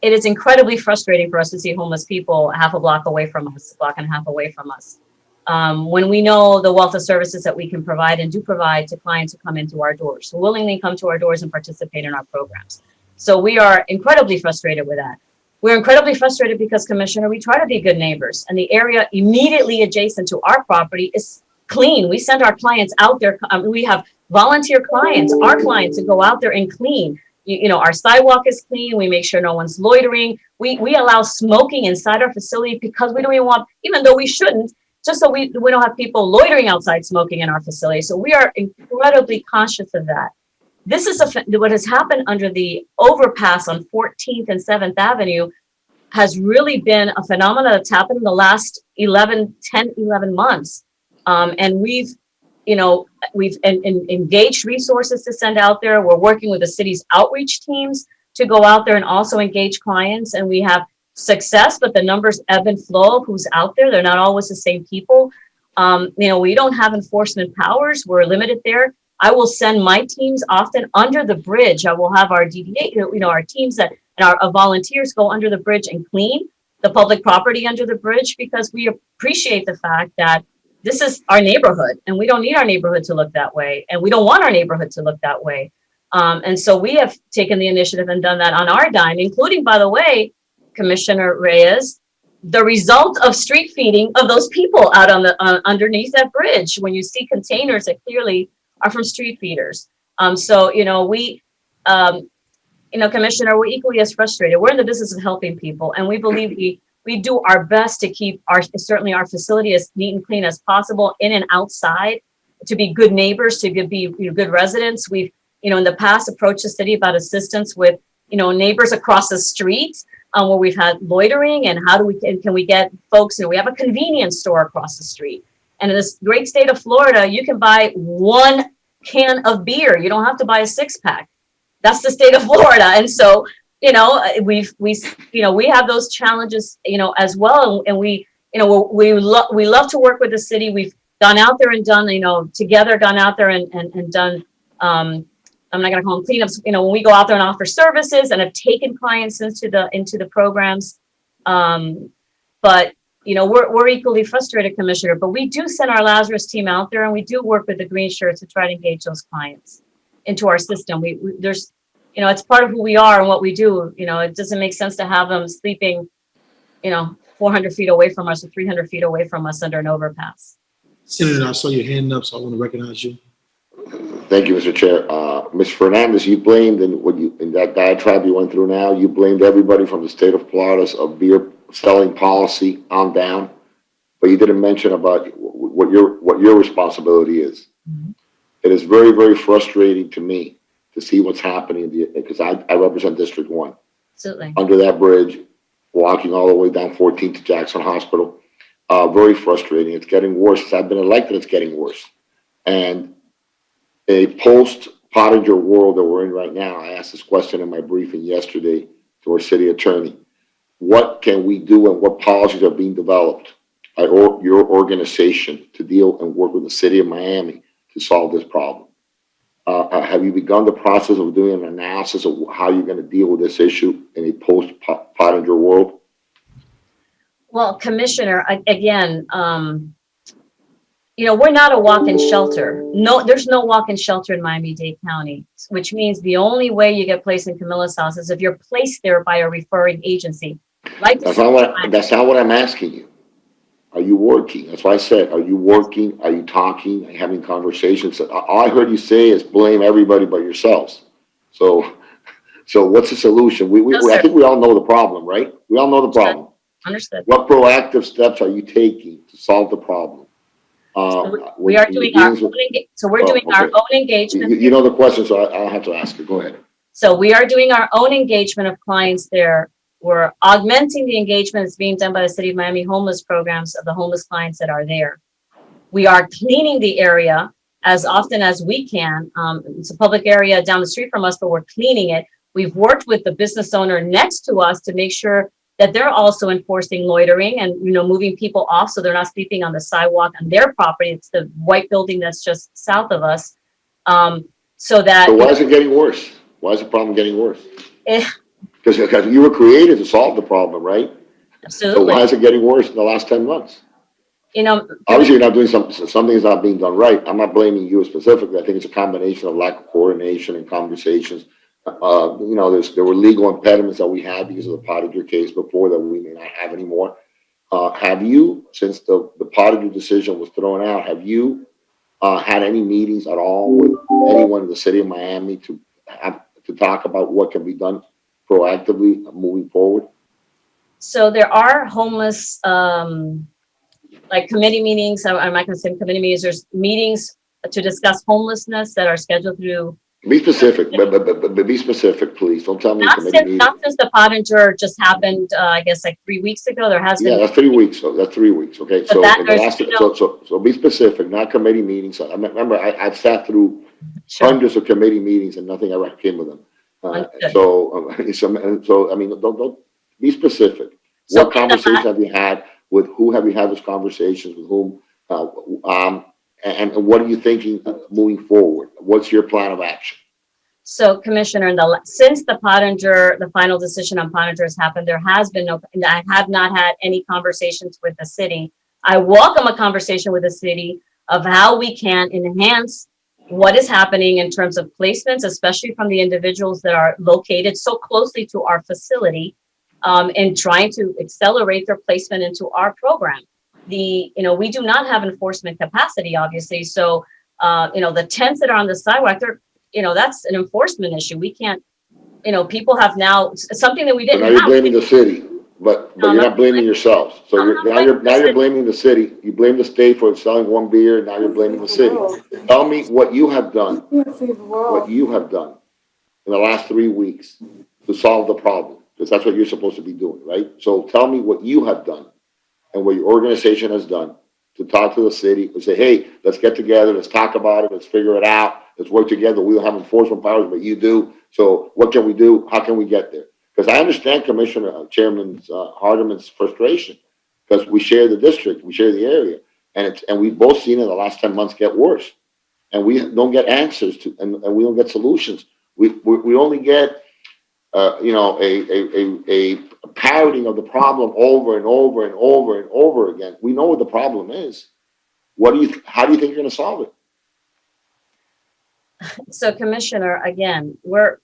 it is incredibly frustrating for us to see homeless people half a block away from us, a block and a half away from us. When we know the wealth of services that we can provide and do provide to clients who come into our doors, who willingly come to our doors and participate in our programs. So we are incredibly frustrated with that. We're incredibly frustrated because, Commissioner, we try to be good neighbors, and the area immediately adjacent to our property is clean. We send our clients out there. We have volunteer clients, our clients, to go out there and clean. Our sidewalk is clean. We make sure no one's loitering. We allow smoking inside our facility because we don't even want, even though we shouldn't, just so we don't have people loitering outside smoking in our facility. So we are incredibly conscious of that. This is what has happened under the overpass on 14th and 7th Avenue has really been a phenomenon that's happened in the last 11 months. And we've engaged resources to send out there. We're working with the city's outreach teams to go out there and also engage clients. And we have success, but the numbers ebb and flow of who's out there. They're not always the same people. We don't have enforcement powers. We're limited there. I will send my teams often under the bridge. I will have our DDA, our teams and our volunteers go under the bridge and clean the public property under the bridge, because we appreciate the fact that this is our neighborhood and we don't need our neighborhood to look that way. And we don't want our neighborhood to look that way. And so we have taken the initiative and done that on our dime, including, by the way, Commissioner Reyes, the result of street feeding of those people out on the underneath that bridge, when you see containers that clearly are from street feeders. Commissioner, we're equally as frustrated. We're in the business of helping people, and we believe we do our best to keep our facility as neat and clean as possible, in and outside, to be good neighbors, to be good residents. We've in the past approached the city about assistance with neighbors across the street where we've had loitering, and how do we, can we get folks, we have a convenience store across the street. And in this great state of Florida, you can buy 1 can of beer. You don't have to buy a 6-pack. That's the state of Florida. And so, we have those challenges, as well. And we love to work with the city. We've gone out there and done, together gone out there and done, I'm not going to call them cleanups, when we go out there and offer services and have taken clients into the programs. But, we're equally frustrated, Commissioner, but we do send our Lazarus team out there, and we do work with the green shirts to try to engage those clients into our system. There's, it's part of who we are and what we do. It doesn't make sense to have them sleeping, 400 feet away from us or 300 feet away from us under an overpass. Senator, I saw your hand up, so I want to recognize you. Thank you, Mr. Chair. Ms. Fernandez, you blamed, in that diatribe you went through now, you blamed everybody from the state of Florida's beer selling policy on down, but you didn't mention about what your responsibility is. Mm-hmm. It is very, very frustrating to me to see what's happening because I represent District 1. Absolutely. Under that bridge, walking all the way down 14 to Jackson Hospital. Very frustrating. It's getting worse. Since I've been elected, it's getting worse. And a post-Pottinger world that we're in right now, I asked this question in my briefing yesterday to our city attorney. What can we do and what policies are being developed by your organization to deal and work with the city of Miami to solve this problem? Have you begun the process of doing an analysis of how you're going to deal with this issue in a post-Pottinger world? Well, Commissioner, again, we're not a walk-in shelter. No, there's no walk-in shelter in Miami-Dade County, which means the only way you get placed in Camilla's house is if you're placed there by a referring agency. That's not what I'm asking you. Are you working? That's why I said, are you working? Are you talking? Are you having conversations? All I heard you say is blame everybody but yourselves. So what's the solution? I think we all know the problem, right? We all know the problem. Understood. What proactive steps are you taking to solve the problem? We are doing our own our own engagement. You know the question, so I don't have to ask it. Go ahead. So we are doing our own engagement of clients there. We're augmenting the engagement that's being done by the City of Miami homeless programs of the homeless clients that are there. We are cleaning the area as often as we can. It's a public area down the street from us, but we're cleaning it. We've worked with the business owner next to us to make sure that they're also enforcing loitering and moving people off so they're not sleeping on the sidewalk on their property. It's the white building that's just south of us. So why is it getting worse? Why is the problem getting worse? Because you were created to solve the problem, right? Absolutely. So why is it getting worse in the last 10 months? Obviously you're not doing something is not being done right. I'm not blaming you specifically. I think it's a combination of lack of coordination and conversations. There were legal impediments that we had because of the Pottinger case before that we may not have anymore. Have you, since the Pottinger decision was thrown out, have you had any meetings at all with anyone in the city of Miami to talk about what can be done proactively moving forward? So there are homeless, committee meetings. I'm not going to say committee meetings. There's meetings to discuss homelessness that are scheduled through. Be specific, but be specific, please. Don't tell me. Not since the Pottinger just happened, I guess 3 weeks ago. There has been. Yeah, that's 3 weeks. So that's 3 weeks. Okay. So be specific, not committee meetings. I remember I've sat through hundreds of committee meetings and nothing ever came with them. So I mean, don't be specific. So what conversations have you had with who? Have you had those conversations with whom? And what are you thinking moving forward? What's your plan of action? So, Commissioner, since the final decision on Pottinger has happened, there has been I have not had any conversations with the city. I welcome a conversation with the city of how we can enhance what is happening in terms of placements, especially from the individuals that are located so closely to our facility, and trying to accelerate their placement into our program. We do not have enforcement capacity, obviously. So, the tents that are on the sidewalk, that's an enforcement issue. We can't, people have now something that we didn't have. Now you're blaming the city, but you're not blaming yourselves. So you're blaming the city. You blame the state for selling one beer. Now you're blaming the city. Tell me what you have done. What you have done in the last 3 weeks to solve the problem. because that's what you're supposed to be doing, right? So tell me what you have done and what your organization has done to talk to the city and say, hey, let's get together, let's talk about it, let's figure it out, let's work together. We don't have enforcement powers, but you do. So what can we do? How can we get there? Because I understand Chairman Hardeman's frustration, because we share the district, we share the area, and we've both seen it the last 10 months get worse, and we don't get answers to, and we don't get solutions. We only get a parroting of the problem over and over and over and over again. We know what the problem is. How do you think you're going to solve it? So, Commissioner, again, we're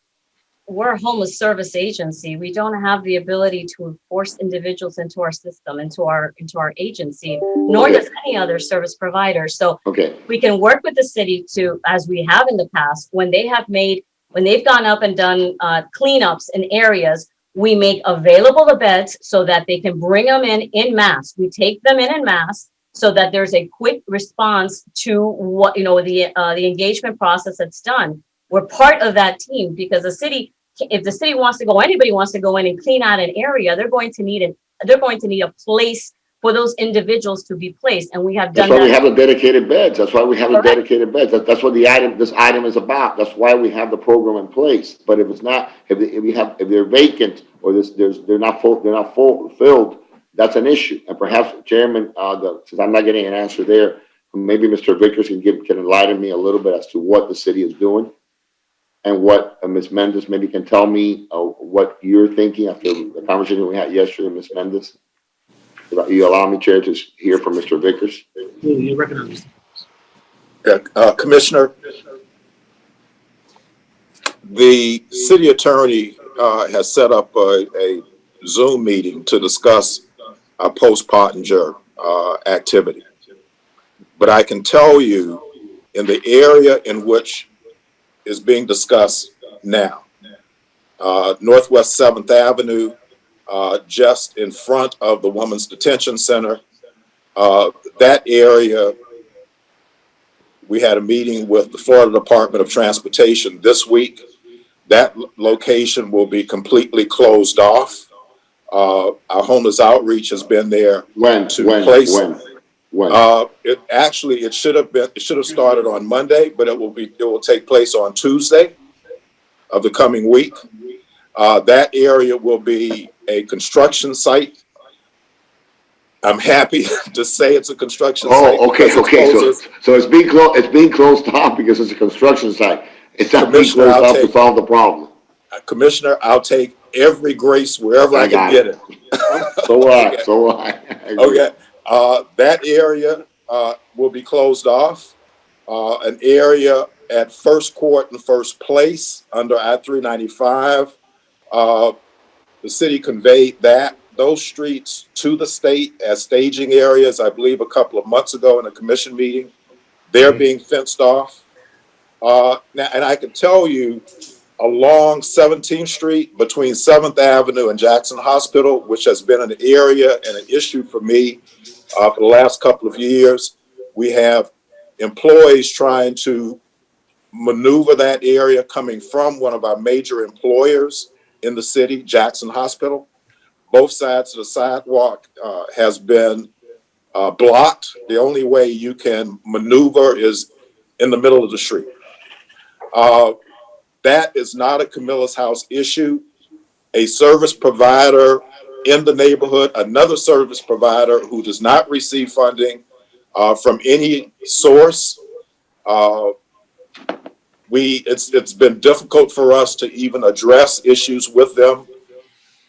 a homeless service agency. We don't have the ability to force individuals into our system, into our agency, nor does any other service provider. So we can work with the city to, as we have in the past, when they've gone up and done cleanups in areas, we make available the beds so that they can bring them in mass. We take them in mass so that there's a quick response to what, the engagement process that's done. We're part of that team because if the city wants to go, anybody wants to go in and clean out an area, they're going to need a place for those individuals to be placed, and we have done that. That's why we have the dedicated beds. That's why we have the dedicated beds. That's what this item is about. That's why we have the program in place. But if it's not, if they're vacant or they're not filled, that's an issue. And perhaps, Chairman, since I'm not getting an answer there, maybe Mr. Vickers can enlighten me a little bit as to what the city is doing, and what Ms. Mendez maybe can tell me what you're thinking after the conversation we had yesterday, Ms. Mendez. You allow me, Chair, to hear from Mr. Vickers? You recognize. Commissioner, the city attorney has set up a Zoom meeting to discuss our post-Pottinger activity. But I can tell you, in the area in which is being discussed now, Northwest 7th Avenue, just in front of the Women's Detention Center. That area, we had a meeting with the Florida Department of Transportation this week. That location will be completely closed off. Our homeless outreach has been there When? It should have started on Monday, but it will take place on Tuesday of the coming week. That area will be a construction site. I'm happy to say it's a construction site. Okay. So it's being closed off because it's a construction site. It's not being closed off to solve the problem. Commissioner, I'll take every grace wherever I can get it. So will I. Okay. That area will be closed off. An area at First Court and First Place under I-395. The city conveyed those streets to the state as staging areas, I believe, a couple of months ago in a commission meeting. They're being fenced off. Now, and I can tell you, along 17th Street between 7th Avenue and Jackson Hospital, which has been an area and an issue for me for the last couple of years, we have employees trying to maneuver that area coming from one of our major employers in the city, Jackson Hospital. Both sides of the sidewalk has been blocked. The only way you can maneuver is in the middle of the street. That is not a Camillus House issue. A service provider in the neighborhood, another service provider who does not receive funding from any source. It's been difficult for us to even address issues with them.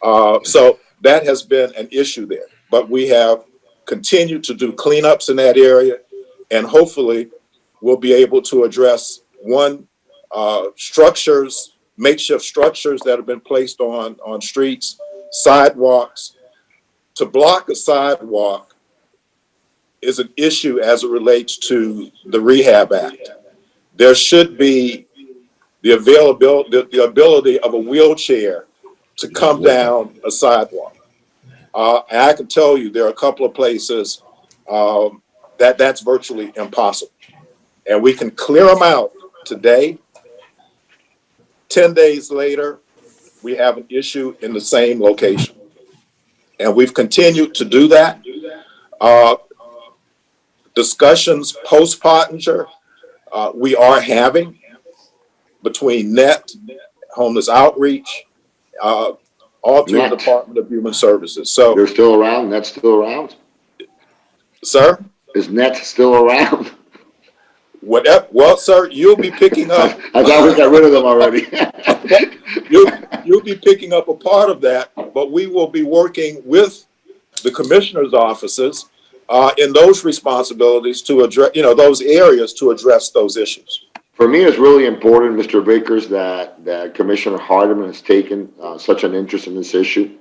So that has been an issue there. But we have continued to do cleanups in that area, and hopefully we'll be able to address structures, makeshift structures that have been placed on streets, sidewalks. To block a sidewalk is an issue as it relates to the Rehab Act. There should be the ability of a wheelchair to come down a sidewalk. And I can tell you there are a couple of places that's virtually impossible. And we can clear them out today. 10 days later, we have an issue in the same location. And we've continued to do that. Discussions post-Pottinger, we are having between NET, Homeless Outreach, all through the Department of Human Services. So they're still around? NET's still around? Sir? Is NET still around? Whatever. Well, sir, you'll be picking up. I thought we got rid of them already. You'll be picking up a part of that, but we will be working with the commissioner's offices in those responsibilities to address, those areas to address those issues. For me, it's really important, Mr. Vickers, that Commissioner Hardeman has taken such an interest in this issue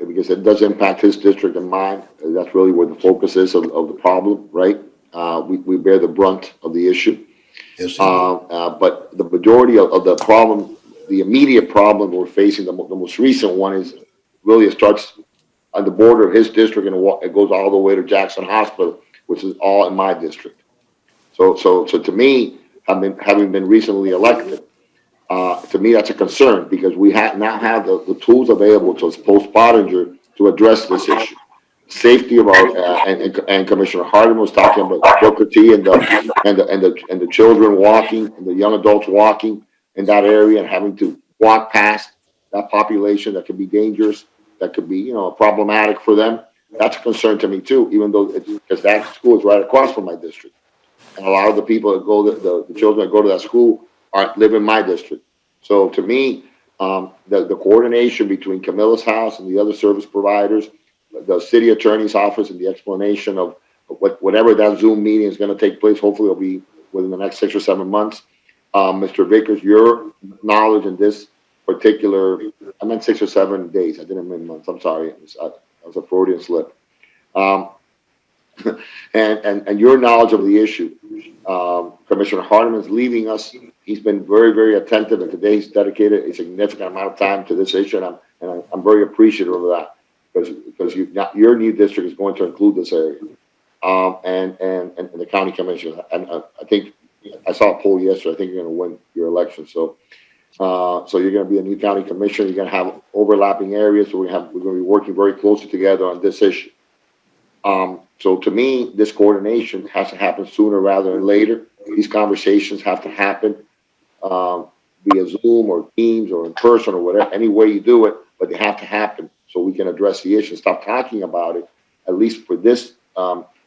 because it does impact his district and mine. That's really where the focus is of the problem, right? We bear the brunt of the issue. Yes, but the majority of the problem, the immediate problem we're facing, the most recent one is really it starts on the border of his district and it goes all the way to Jackson Hospital, which is all in my district. So to me, having been recently elected, to me that's a concern because we now have the tools available to us post-Pottinger to address this issue. Safety of our and Commissioner Hardeman was talking about Booker T and the children walking and the young adults walking in that area and having to walk past that population that could be dangerous, that could be problematic for them. That's a concern to me too, even though because that school is right across from my district, and a lot of the people that go the children that go to that school live in my district. So to me, the coordination between Camilla's house and the other service providers, the city attorney's office, and the explanation of whatever that Zoom meeting is going to take place, hopefully it'll be within the next 6 or 7 months. Mr. Vickers, your knowledge in this particular, I meant 6 or 7 days. I didn't mean months. I'm sorry. It was a Freudian slip. And your knowledge of the issue. Commissioner Hardeman is leaving us. He's been very, very attentive, and today he's dedicated a significant amount of time to this issue, and I'm very appreciative of that because your new district is going to include this area, and the county commission. And I think I saw a poll yesterday. I think you're going to win your election. So you're going to be a new county commissioner. You're going to have overlapping areas. So we're going to be working very closely together on this issue. So to me, this coordination has to happen sooner rather than later. These conversations have to happen via Zoom or Teams or in person or whatever, any way you do it, but they have to happen so we can address the issue. Stop talking about it, at least for this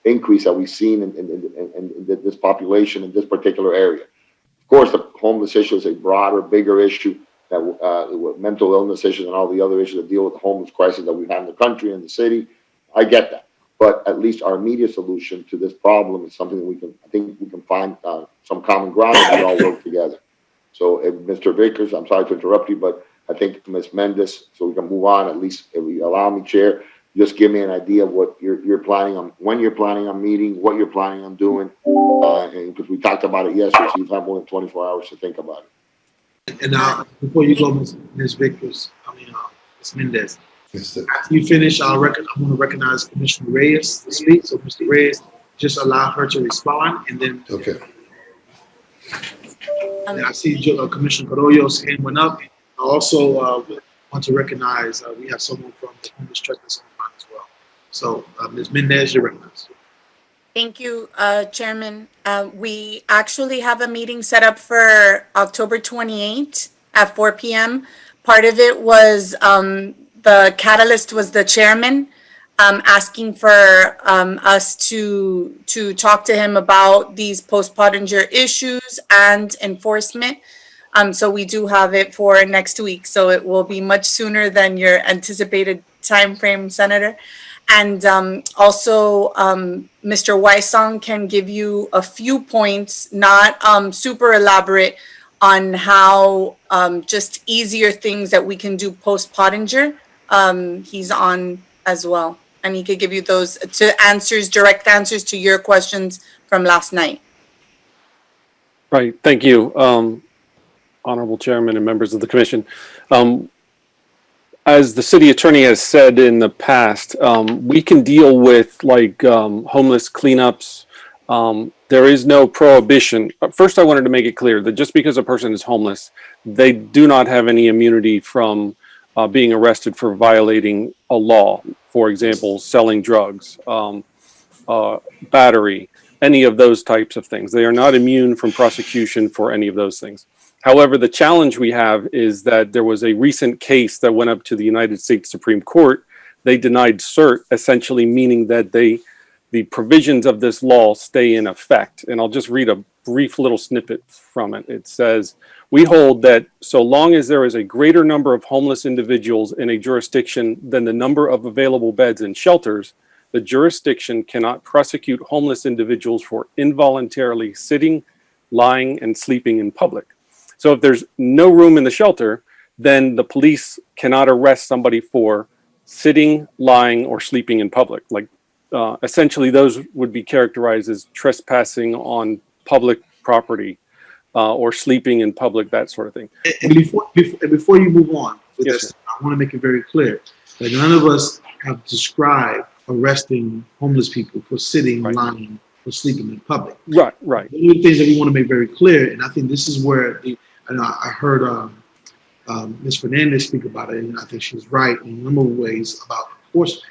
increase that we've seen in this population in this particular area. Of course, the homeless issue is a broader, bigger issue that with mental illness issues and all the other issues that deal with the homeless crisis that we've had in the country and the city. I get that. But at least our immediate solution to this problem is something that I think we can find some common ground and we all work together. So, Mr. Vickers, I'm sorry to interrupt you, but I think Ms. Mendez, so we can move on, at least if you allow me, Chair, just give me an idea of what you're planning on, when you're planning on meeting, what you're planning on doing, and because we talked about it yesterday, so you've had more than 24 hours to think about it. And before you go, Ms. Vickers, Ms. Mendez, after you finish, I'm going to recognize Commissioner Reyes to speak. So, Mr. Reyes, just allow her to respond, and then. Okay. And I see Commissioner Carollo's hand went up. I also want to recognize we have someone from the homeless trust that's on the line as well. So, Ms. Mendez, you're recognized. Thank you, Chairman. We actually have a meeting set up for October 28th at 4 p.m. Part of it was the catalyst was the chairman asking for us to talk to him about these post-Pottinger issues and enforcement. So we do have it for next week. So it will be much sooner than your anticipated time frame, Senator. And also, Mr. Wysong can give you a few points, not super elaborate, on how just easier things that we can do post-Pottinger. He's on as well, and he could give you those direct answers to your questions from last night. Right. Thank you, Honorable Chairman and members of the Commission. As the city attorney has said in the past, we can deal with homeless cleanups There is no prohibition. First, I wanted to make it clear that just because a person is homeless, they do not have any immunity from being arrested for violating a law. For example, selling drugs, battery, any of those types of things. They are not immune from prosecution for any of those things. However, the challenge we have is that there was a recent case that went up to the United States Supreme Court. They denied cert, essentially meaning that the provisions of this law stay in effect. And I'll just read a brief little snippet from it. It says, "We hold that so long as there is a greater number of homeless individuals in a jurisdiction than the number of available beds in shelters, the jurisdiction cannot prosecute homeless individuals for involuntarily sitting, lying, and sleeping in public." So if there's no room in the shelter, then the police cannot arrest somebody for sitting, lying, or sleeping in public. Like essentially, those would be characterized as trespassing on public property or sleeping in public, that sort of thing. And before you move on with this, I want to make it very clear that none of us have described arresting homeless people for sitting, lying, or sleeping in public. Right. One of the things that we want to make very clear, and I think this is where I heard Ms. Fernandez speak about it, and I think she's right in a number of ways about enforcement.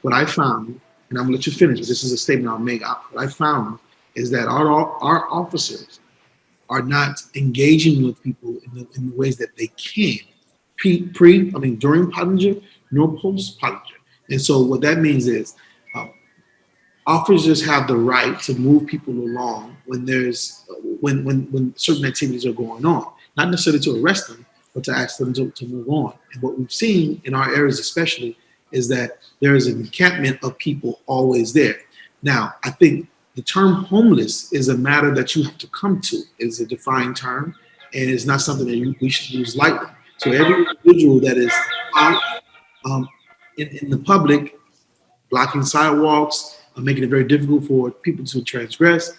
What I found, and I'm going to let you finish, but this is a statement I'll make. What I found is that our officers are not engaging with people in the ways that they can, during Pottinger, nor post Pottinger. And so what that means is officers have the right to move people along when when certain activities are going on, not necessarily to arrest them, but to ask them to move on. And what we've seen in our areas especially is that there is an encampment of people always there. Now, I think the term homeless is a matter that you have to come to. It's a defined term, and it's not something that we should use lightly. So every individual that is out in the public, blocking sidewalks, making it very difficult for people to transgress,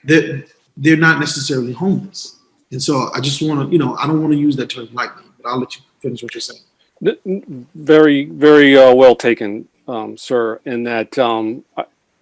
they're not necessarily homeless. And so I just want to, I don't want to use that term lightly, but I'll let you finish what you're saying. Very, very well taken, sir, in that,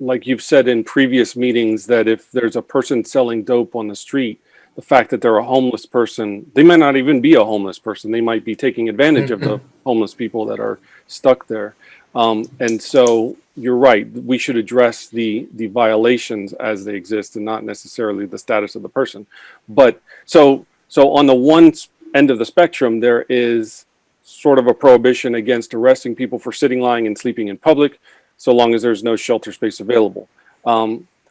like you've said in previous meetings, that if there's a person selling dope on the street, the fact that they're a homeless person, they might not even be a homeless person. They might be taking advantage of the homeless people that are stuck there. And so you're right. We should address the violations as they exist and not necessarily the status of the person. But so on the one end of the spectrum, there is sort of a prohibition against arresting people for sitting, lying, and sleeping in public, so long as there's no shelter space available.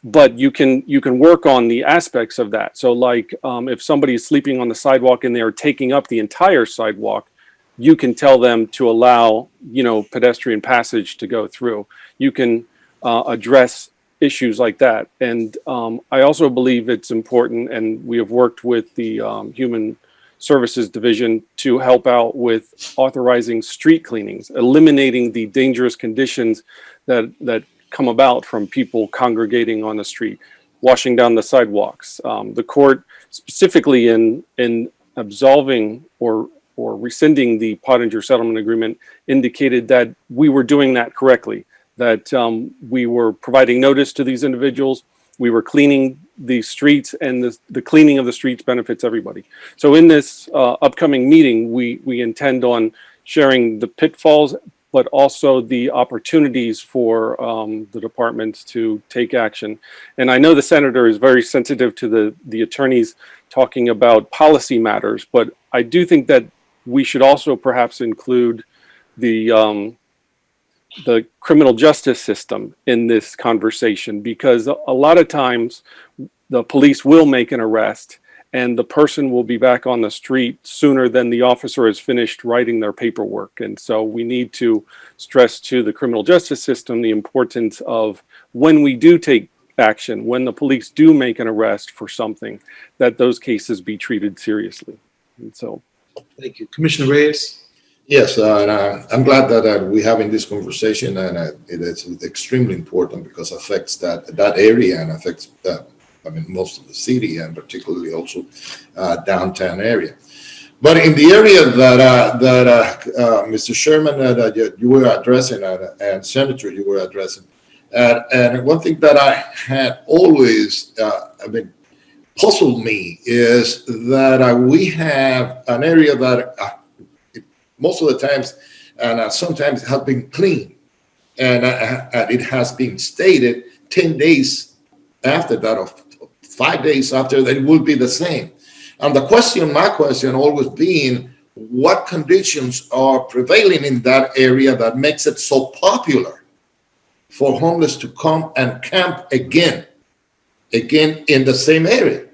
But you can work on the aspects of that. So like if somebody is sleeping on the sidewalk and they are taking up the entire sidewalk, you can tell them to allow, pedestrian passage to go through. You can address issues like that. And I also believe it's important, and we have worked with the Human Services Division to help out with authorizing street cleanings, eliminating the dangerous conditions that come about from people congregating on the street, washing down the sidewalks. The court, specifically in absolving or rescinding the Pottinger settlement agreement, indicated that we were doing that correctly, that we were providing notice to these individuals, we were cleaning the streets, and the cleaning of the streets benefits everybody. So in this upcoming meeting, we intend on sharing the pitfalls, but also the opportunities for the department to take action. And I know the senator is very sensitive to the attorneys talking about policy matters, but I do think that we should also perhaps include the criminal justice system in this conversation, because a lot of times the police will make an arrest and the person will be back on the street sooner than the officer has finished writing their paperwork. And so we need to stress to the criminal justice system the importance of, when we do take action, when the police do make an arrest for something, that those cases be treated seriously. And so. Thank you. Commissioner Reyes? Yes, and I'm glad that we're having this conversation, and it's extremely important because it affects that area and affects most of the city, and particularly also downtown area. But in the area that Mr. Sherman that you were addressing and Senator you were addressing, And one thing that I had always, puzzled me is that we have an area that most of the times and sometimes has been clean. And it has been stated 10 days after that, or 5 days after that, it will be the same. And my question always being, what conditions are prevailing in that area that makes it so popular for homeless to come and camp again in the same area?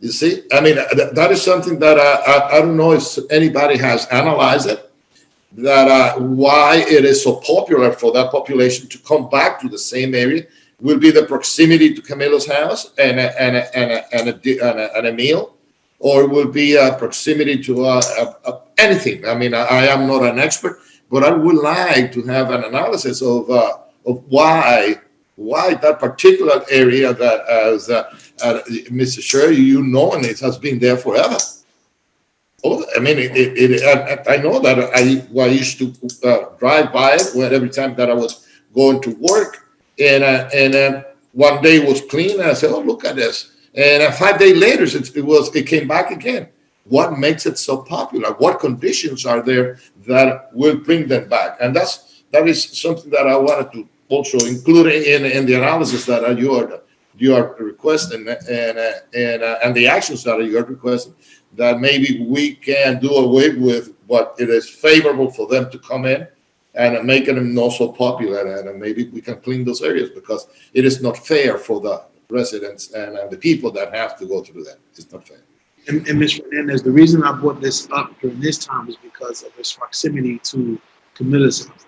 You see, I mean, that is something that I don't know if anybody has analyzed it, that why it is so popular for that population to come back to the same area. Will be the proximity to Camilo's house and a meal, or will be a proximity to anything. I mean, I am not an expert, but I would like to have an analysis of why that particular area that, as Mr. Sherry, you know, and it has been there forever. Oh, I mean, I know that I used to drive by it every time that I was going to work. And one day it was clean, and I said, "Oh, look at this!" And 5 days later, it came back again. What makes it so popular? What conditions are there that will bring them back? And that is something that I wanted to also include in the analysis that you are requesting, and the actions that you are requesting. That maybe we can do away with what it is favorable for them to come in, and making them not so popular, and maybe we can clean those areas, because it is not fair for the residents and the people that have to go through that. It's not fair. And Ms. Fernandez, the reason I brought this up during this time is because of its proximity to Camilla's house.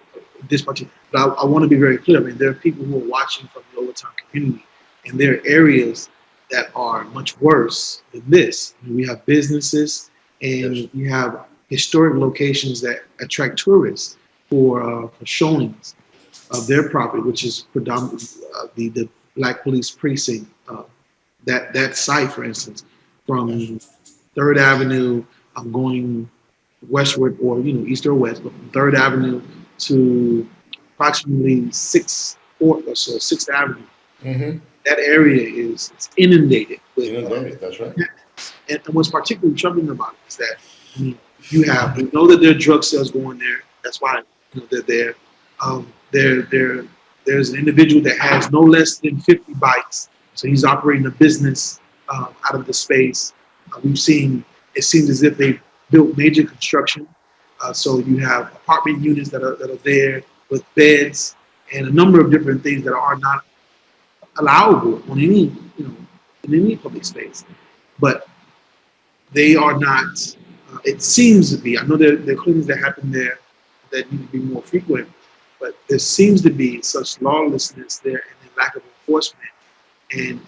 This particular, but I want to be very clear. I mean, there are people who are watching from the Overtown community, and there are areas that are much worse than this. I mean, we have businesses, and we have historic locations that attract tourists for showings of their property, which is predominantly the Black Police Precinct. That site, for instance, from 3rd Avenue, I'm going westward, or east or west, but from 3rd Avenue to approximately 6th Avenue. Mm-hmm. That area is inundated with. That's right. And what's particularly troubling about it is that we know that there are drug sales going there. That's why they're there. There's an individual that has no less than 50 bikes, so he's operating a business out of the space. It seems as if they built major construction. So you have apartment units that are there with beds and a number of different things that are not allowable on any in any public space, but they are not. It seems to be. I know there are cleanings that happen there that need to be more frequent, but there seems to be such lawlessness there and a lack of enforcement. And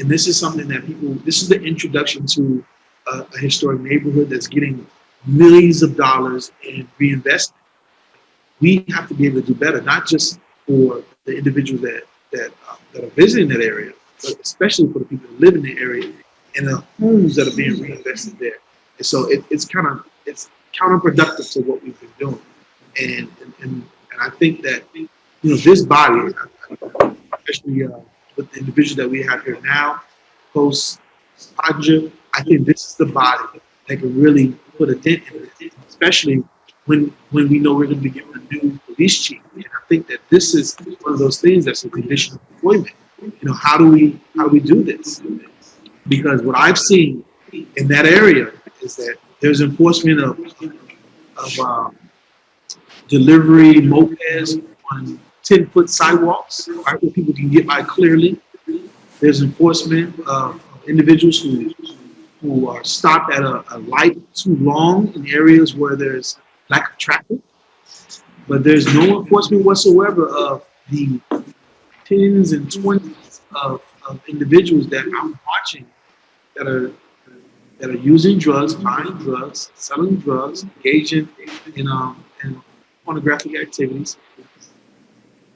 this is something that people. This is the introduction to a historic neighborhood that's getting millions of dollars in reinvestment. We have to be able to do better, not just for the individuals that are visiting that area, but especially for the people that live in the area and the homes that are being reinvested there. And so it's counterproductive to what we've been doing. And I think that this body, especially with the individual that we have here now, post Podger, I think this is the body that can really put a dent in it, especially when we know we're going to be given a new police chief. And I think that this is one of those things that's a condition of employment. How do we do this? Because what I've seen in that area is that there's enforcement of delivery mopeds on 10-foot sidewalks, right, where people can get by clearly. There's enforcement of individuals who are stopped at a light too long in areas where there's lack of traffic. But there's no enforcement whatsoever of the 10s and 20s of individuals that I'm watching that are using drugs, buying drugs, selling drugs, engaging in pornographic activities.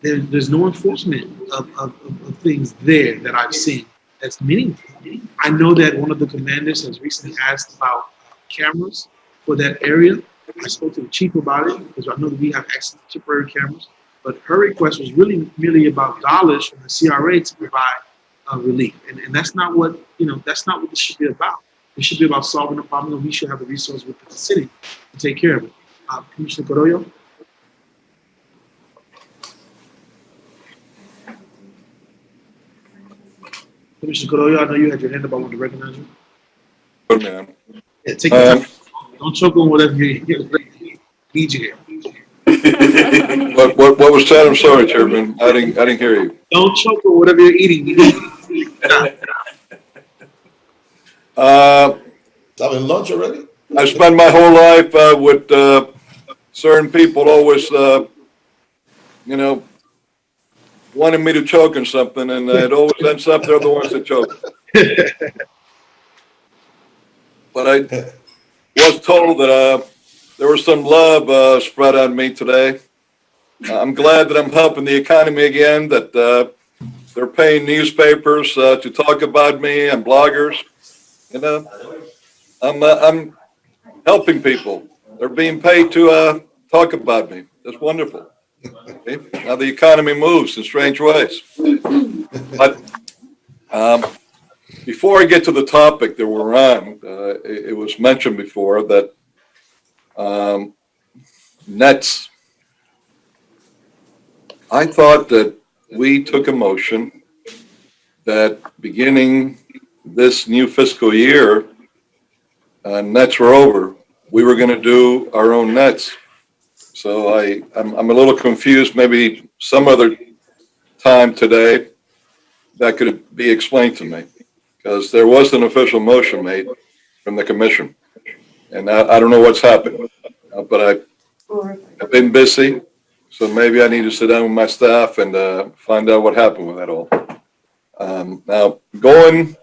There's no enforcement of things there that I've seen that's meaningful. I know that one of the commanders has recently asked about cameras for that area. I spoke to the chief about it because I know that we have access to temporary cameras, But her request was really merely about dollars from the CRA to provide relief. And that's not what, that's not what this should be about. It should be about solving a problem, and we should have the resource within the city to take care of it. Commissioner Carollo? Commissioner Carollo, I know you had your hand up. I want to recognize you. Good man. Yeah, take your time. Don't choke on whatever you need you here. What was that? I'm sorry, Chairman. I didn't hear you. Don't choke on whatever you're eating. Having lunch already? I spent my whole life with certain people always, wanting me to choke on something, and it always ends up they're the ones that choke. But I was told that there was some love spread on me today. I'm glad that I'm helping the economy again, that they're paying newspapers to talk about me and bloggers. I'm helping people. They're being paid to talk about me. That's wonderful. Okay? Now the economy moves in strange ways. But before I get to the topic that we're on, it was mentioned before that nets. I thought that we took a motion that beginning this new fiscal year, nets were over. We were going to do our own nets. So I'm a little confused. Maybe some other time today that could be explained to me, because there was an official motion made from the commission, and I don't know what's happened. But I've been busy, so maybe I need to sit down with my staff and find out what happened with that all. Now, going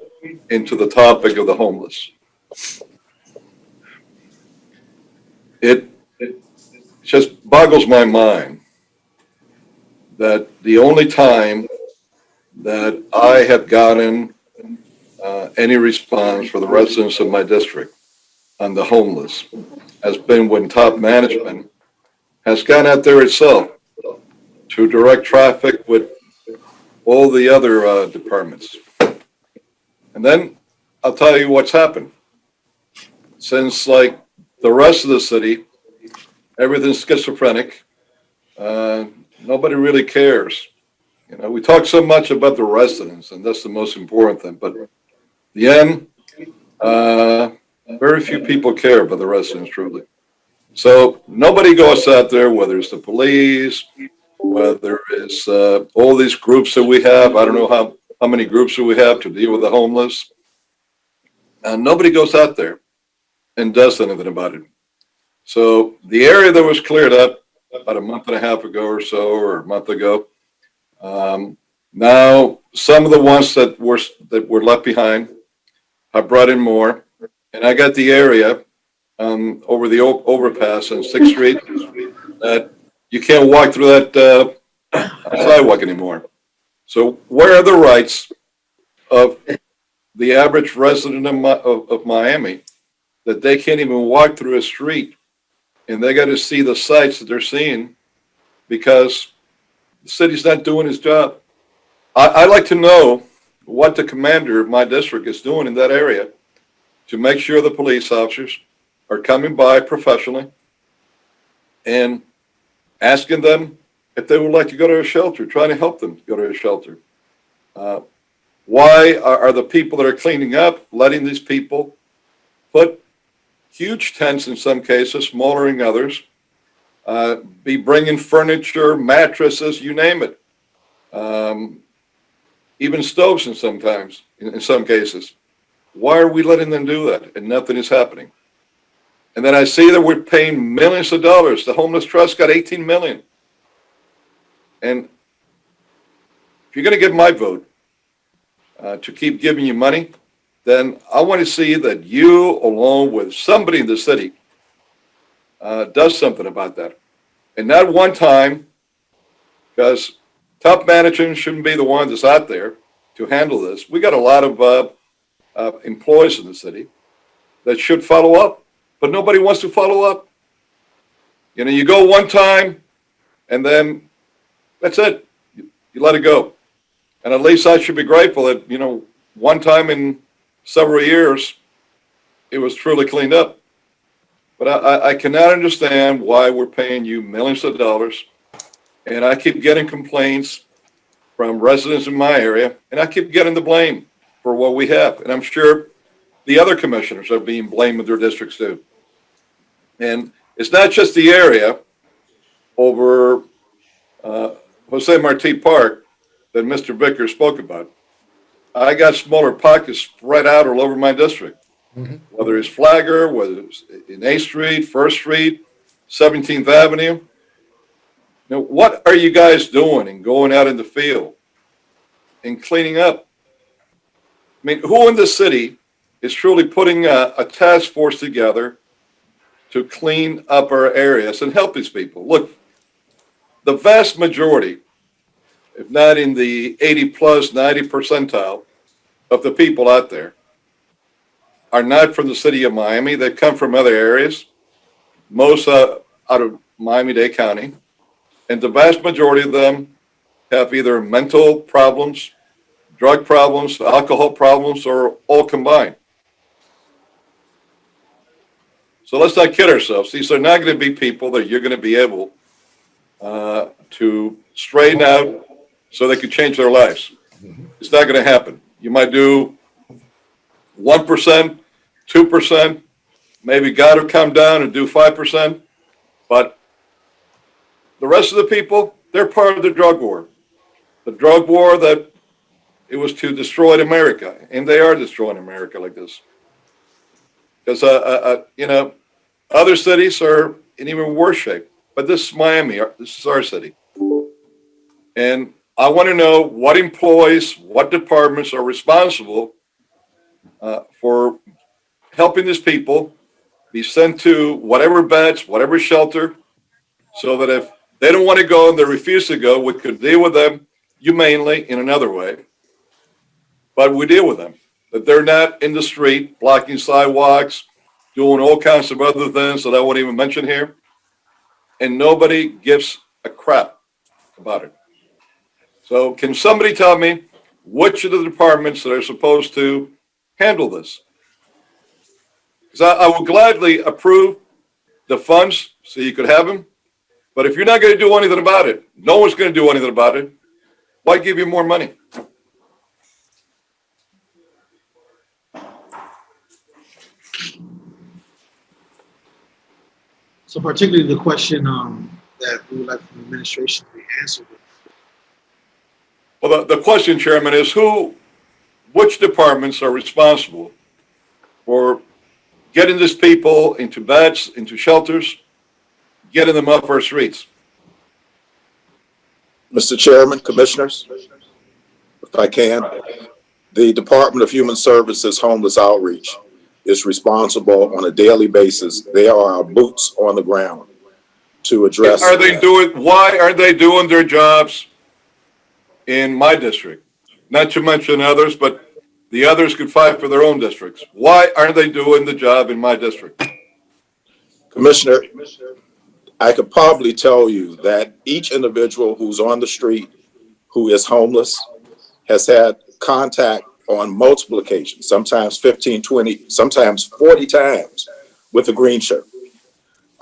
into the topic of the homeless, it just boggles my mind that the only time that I have gotten any response for the residents of my district on the homeless has been when top management has gone out there itself to direct traffic with all the other departments. And then I'll tell you what's happened. Since like the rest of the city, everything's schizophrenic. Nobody really cares. We talk so much about the residents, and that's the most important thing. But in the end, very few people care about the residents, truly. So nobody goes out there, whether it's the police, whether it's all these groups that we have. I don't know how many groups that we have to deal with the homeless. Nobody goes out there and does anything about it. So the area that was cleared up about a month and a half ago or so, or a month ago, now some of the ones that were left behind, I brought in more, and I got the area over the overpass on 6th Street that you can't walk through that sidewalk anymore. So where are the rights of the average resident of Miami that they can't even walk through a street, and they got to see the sights that they're seeing because the city's not doing its job? I'd like to know what the commander of my district is doing in that area to make sure the police officers are coming by professionally and asking them if they would like to go to a shelter, trying to help them go to a shelter. Why are the people that are cleaning up letting these people put huge tents in some cases, smaller in others, be bringing furniture, mattresses, you name it, even stoves in some cases. Why are we letting them do that and nothing is happening? And then I see that we're paying millions of dollars. The Homeless Trust got $18 million. And if you're going to get my vote to keep giving you money, then I want to see that you, along with somebody in the city, does something about that. And not one time, because top management shouldn't be the one that's out there to handle this. We got a lot of employees in the city that should follow up, but nobody wants to follow up. You go one time, and then That's it. You let it go. And at least I should be grateful that, one time in several years, it was truly cleaned up. But I cannot understand why we're paying you millions of dollars. And I keep getting complaints from residents in my area, and I keep getting the blame for what we have. And I'm sure the other commissioners are being blamed with their districts too. And it's not just the area over Jose Marti Park that Mr. Vickers spoke about. I got smaller pockets spread out all over my district, whether it's Flagler, whether it's in 8th Street, 1st Street, 17th Avenue. Now, what are you guys doing and going out in the field and cleaning up? I mean, who in the city is truly putting a task force together to clean up our areas and help these people? Look, the vast majority, if not in the 80 plus 90 percentile of the people out there, are not from the city of Miami. They come from other areas, most out of Miami-Dade County. And the vast majority of them have either mental problems, drug problems, alcohol problems, or all combined. So let's not kid ourselves. These are not going to be people that you're going to be able to straighten out so they can change their lives. It's not going to happen. You might do 1%, 2%, maybe God will come down and do 5%, but the rest of the people, they're part of the drug war. The drug war that it was to destroy America, and they are destroying America like this. Because, other cities are in even worse shape, but this is Miami, this is our city. And I want to know what employees, what departments are responsible for helping these people be sent to whatever beds, whatever shelter, so that if they don't want to go and they refuse to go, we could deal with them humanely in another way. But we deal with them, that they're not in the street blocking sidewalks, doing all kinds of other things that I won't even mention here. And nobody gives a crap about it. So can somebody tell me which of the departments that are supposed to handle this? Because I will gladly approve the funds so you could have them. But if you're not going to do anything about it, no one's going to do anything about it, why give you more money? So particularly the question that we would like from the administration to be answered. Well, the question, Chairman, is which departments are responsible for getting these people into beds, into shelters, getting them off our streets? Mr. Chairman, Commissioners, if I can, the Department of Human Services Homeless Outreach is responsible on a daily basis. They are our boots on the ground to address. Why are they doing their jobs in my district? Not to mention others, but the others could fight for their own districts. Why aren't they doing the job in my district? Commissioner, I could probably tell you that each individual who's on the street who is homeless has had contact on multiple occasions, sometimes 15, 20, sometimes 40 times with a green shirt.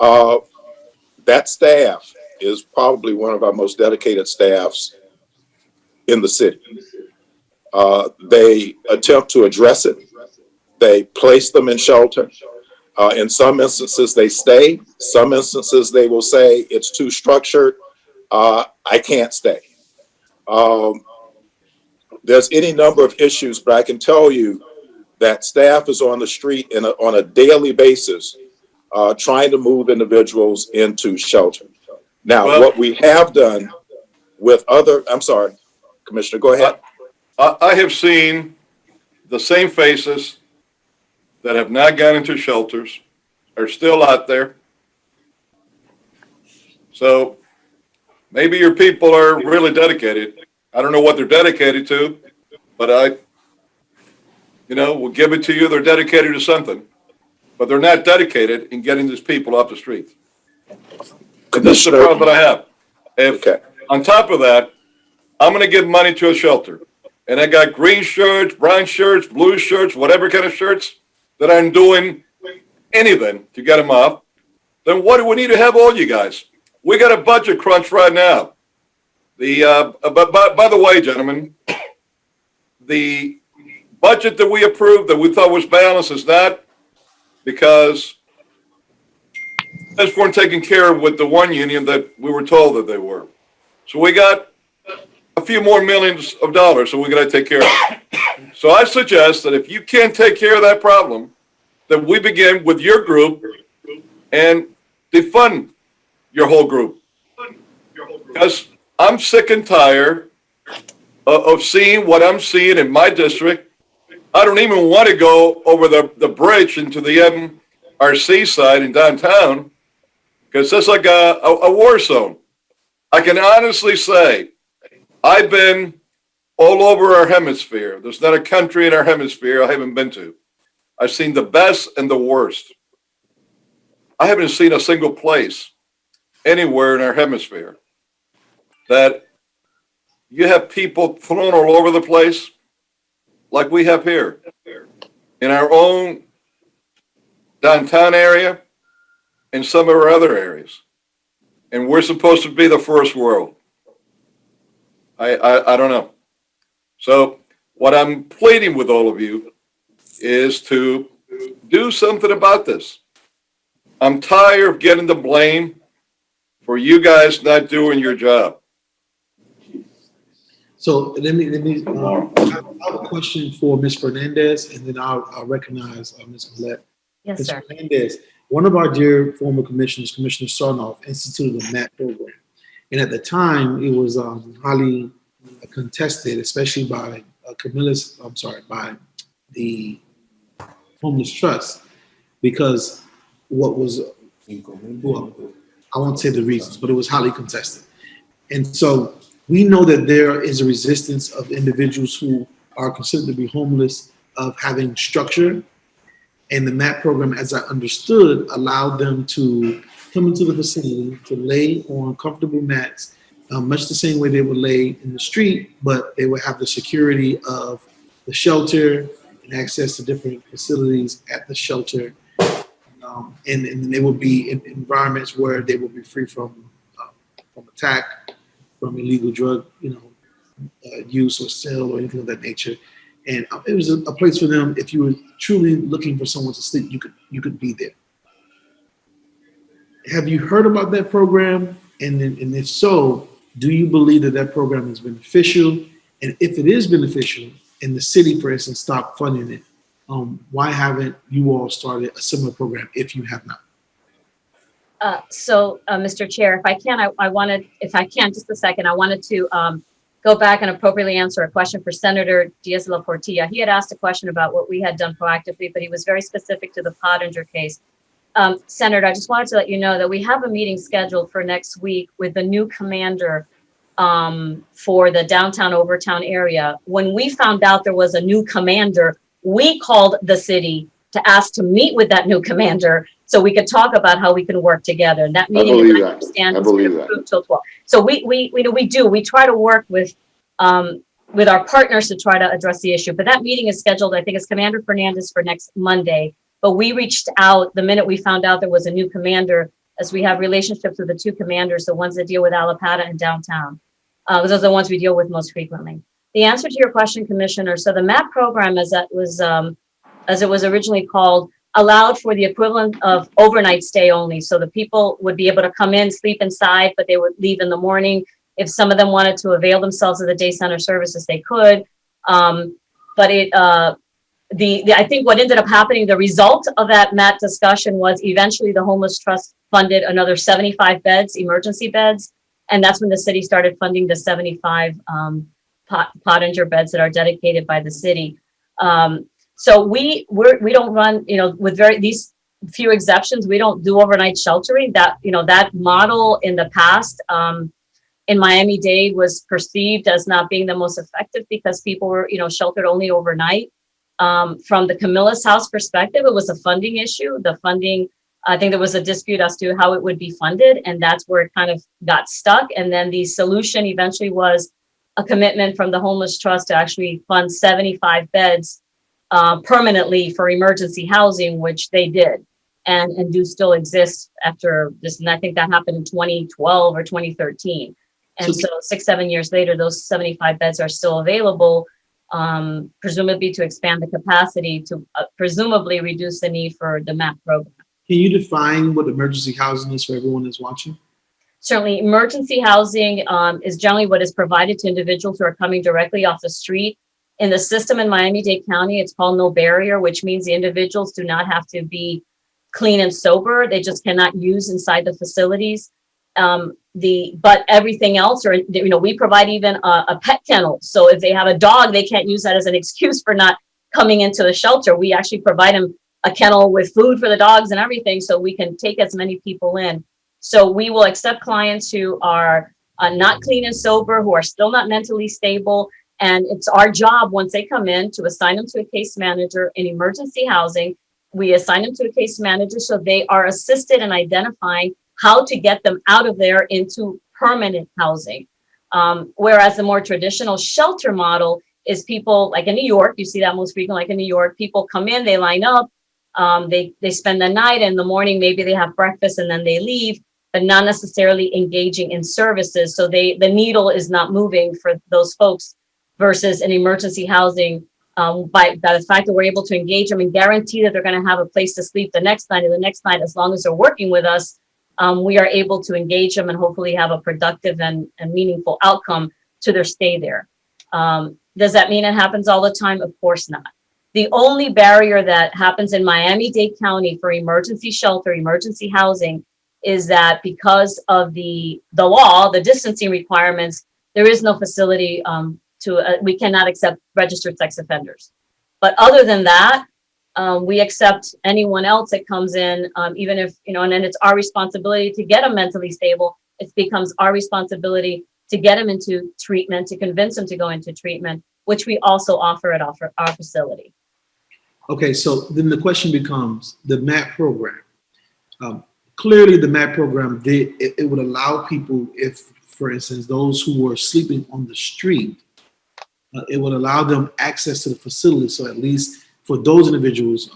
That staff is probably one of our most dedicated staffs in the city. They attempt to address it. They place them in shelter. In some instances, they stay. Some instances, they will say it's too structured. I can't stay. There's any number of issues, but I can tell you that staff is on the street on a daily basis trying to move individuals into shelter. Now, what we have done with I'm sorry, Commissioner, go ahead. I have seen the same faces that have not gone into shelters are still out there. So maybe your people are really dedicated. I don't know what they're dedicated to, but we'll give it to you. They're dedicated to something, but they're not dedicated in getting these people off the streets. And this is the problem that I have. If On top of that, I'm going to give money to a shelter. And I got green shirts, brown shirts, blue shirts, whatever kind of shirts that I'm doing anything to get them off. Then what do we need to have all you guys? We got a budget crunch right now. By the way, gentlemen, the budget that we approved that we thought was balanced is not, because those weren't taken care of with the one union that we were told that they were. So we got a few more millions of dollars, so we got to take care of it. So I suggest that if you can't take care of that problem, that we begin with your group and defund your whole group. Because I'm sick and tired of seeing what I'm seeing in my district. I don't even want to go over the bridge into the MRC side in downtown, because that's like a war zone. I can honestly say I've been all over our hemisphere. There's not a country in our hemisphere I haven't been to. I've seen the best and the worst. I haven't seen a single place anywhere in our hemisphere that you have people thrown all over the place like we have here in our own downtown area and some of our other areas. And we're supposed to be the first world. I don't know. So what I'm pleading with all of you is to do something about this. I'm tired of getting the blame for you guys not doing your job. So let me. I have a question for Ms. Fernandez, and then I'll recognize Ms. Millette. Yes, Ms. sir. Fernandez, one of our dear former commissioners, Commissioner Sarnoff, instituted a MAP program, and at the time it was highly contested, especially by by the Homeless Trust, because what was, well, I won't say the reasons, but it was highly contested. And so we know that there is a resistance of individuals who are considered to be homeless of having structure. And the MAP program, as I understood, allowed them to come into the facility to lay on comfortable mats, much the same way they would lay in the street, but they would have the security of the shelter and access to different facilities at the shelter. And they will be in environments where they will be free from attack, from illegal drug, use or sale or anything of that nature. And it was a place for them. If you were truly looking for someone to sleep, you could be there. Have you heard about that program? And if so, do you believe that program is beneficial? And if it is beneficial, and the city, for instance, stopped funding it, why haven't you all started a similar program if you have not? Mr. Chair, if I can, just a second, I wanted to go back and appropriately answer a question for Senator Diaz-La Portilla. He had asked a question about what we had done proactively, but he was very specific to the Pottinger case. Senator, I just wanted to let you know that we have a meeting scheduled for next week with the new commander for the downtown Overtown area. When we found out there was a new commander, we called the city to ask to meet with that new commander so we could talk about how we can work together. And that meeting is approved till 12. So we try to work with our partners to try to address the issue. But that meeting is scheduled, I think it's Commander Fernandez for next Monday. But we reached out the minute we found out there was a new commander, as we have relationships with the two commanders, the ones that deal with Allapattah and downtown. Those are the ones we deal with most frequently. The answer to your question, Commissioner, so the MAP program, as it was originally called, allowed for the equivalent of overnight stay only. So the people would be able to come in, sleep inside, but they would leave in the morning. If some of them wanted to avail themselves of the day center services, they could. I think what ended up happening, the result of that MAP discussion was eventually the Homeless Trust funded another 75 beds, emergency beds. And that's when the city started funding the 75 Pottinger beds that are dedicated by the city. So we don't run, with these few exceptions, we don't do overnight sheltering. That model in the past in Miami-Dade was perceived as not being the most effective because people were, sheltered only overnight. From the Camillus House perspective, it was a funding issue. The funding I think there was a dispute as to how it would be funded, and that's where it kind of got stuck. And then the solution eventually was a commitment from the Homeless Trust to actually fund 75 beds permanently for emergency housing, which they did and do still exist after this. And I think that happened in 2012 or 2013. And so 6-7 years later, those 75 beds are still available, presumably to expand the capacity to presumably reduce the need for the MAP program. Can you define what emergency housing is for everyone that's watching? Certainly, emergency housing is generally what is provided to individuals who are coming directly off the street. In the system in Miami-Dade County, it's called no barrier, which means the individuals do not have to be clean and sober. They just cannot use inside the facilities. But everything else, or we provide even a pet kennel. So if they have a dog, they can't use that as an excuse for not coming into the shelter. We actually provide them a kennel with food for the dogs and everything, so we can take as many people in. So we will accept clients who are not clean and sober, who are still not mentally stable. And it's our job, once they come in, to assign them to a case manager in emergency housing. We assign them to a case manager so they are assisted in identifying how to get them out of there into permanent housing. Whereas the more traditional shelter model is people, like in New York, you see that most frequently, like in New York, people come in, they line up, they spend the night, in the morning, maybe they have breakfast and then they leave, but not necessarily engaging in services. So the needle is not moving for those folks, versus an emergency housing, by the fact that we're able to engage them and guarantee that they're going to have a place to sleep the next night and the next night, as long as they're working with us. We are able to engage them and hopefully have a productive and meaningful outcome to their stay there. Does that mean it happens all the time? Of course not. The only barrier that happens in Miami-Dade County for emergency shelter, emergency housing, is that because of the law, the distancing requirements, there is no facility we cannot accept registered sex offenders. But other than that, we accept anyone else that comes in, even if, and then it's our responsibility to get them mentally stable. It becomes our responsibility to get them into treatment, to convince them to go into treatment, which we also offer at our facility. Okay, so then the question becomes the MAP program. Clearly, the MAP program, it would allow people, if, for instance, those who were sleeping on the street, it would allow them access to the facility. So at least for those individuals,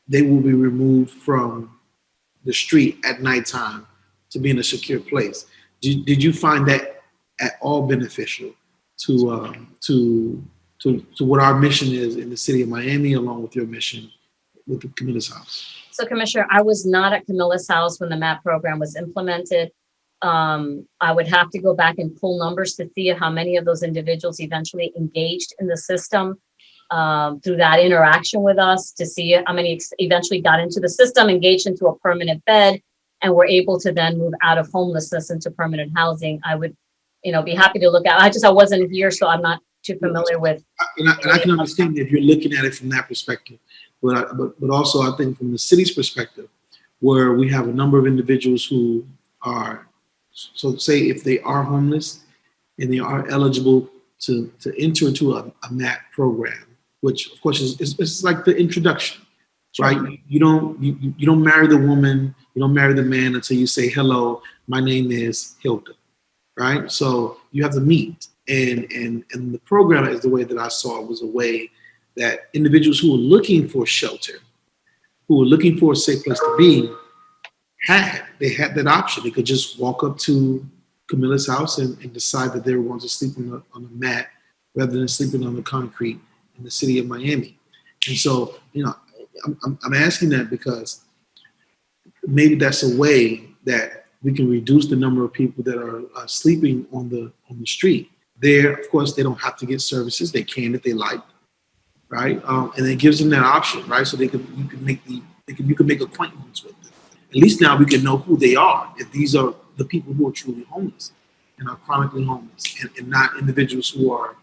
they will be removed from the street at nighttime to be in a secure place. Did you find that at all beneficial to what our mission is in the city of Miami, along with your mission with the Camilla's House? So, Commissioner, I was not at Camilla's House when the MAP program was implemented. I would have to go back and pull numbers to see how many of those individuals eventually engaged in the system through that interaction with us, to see how many eventually got into the system, engaged into a permanent bed, and were able to then move out of homelessness into permanent housing. I would, be happy to look at. I wasn't here, so I'm not too familiar with. And I can understand if you're looking at it from that perspective, but also I think from the city's perspective, where we have a number of individuals who are, so say if they are homeless and they are eligible to enter into a MAP program, which of course is like the introduction, right? You don't marry the woman, you don't marry the man until you say, hello, my name is Hilda, right? So you have to meet, and the program, as the way that I saw it, was a way that individuals who were looking for shelter, who were looking for a safe place to be, had that option. They could just walk up to Camilla's house and decide that they were going to sleep on a mat rather than sleeping on the concrete in the city of Miami. And so, I'm asking that because maybe that's a way that we can reduce the number of people that are sleeping on the street. There, of course, they don't have to get services. They can if they like, right? And it gives them that option, right? So you can make appointments with them. At least now we can know who they are, if these are the people who are truly homeless and are chronically homeless, and not individuals who are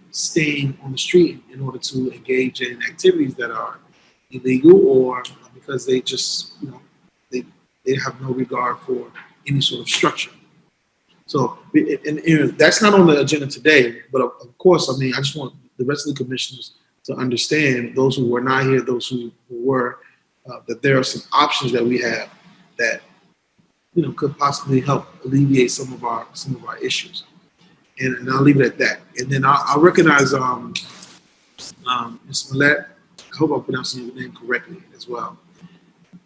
staying on the street in order to engage in activities that are illegal, or because they just, they have no regard for any sort of structure. So, and that's not on the agenda today, but of course, I just want the rest of the commissioners to understand, those who were not here, those who were, that there are some options that we have that could possibly help alleviate some of our issues. And I'll leave it at that. And then I'll recognize Ms. Millette. I hope I'm pronouncing your name correctly as well.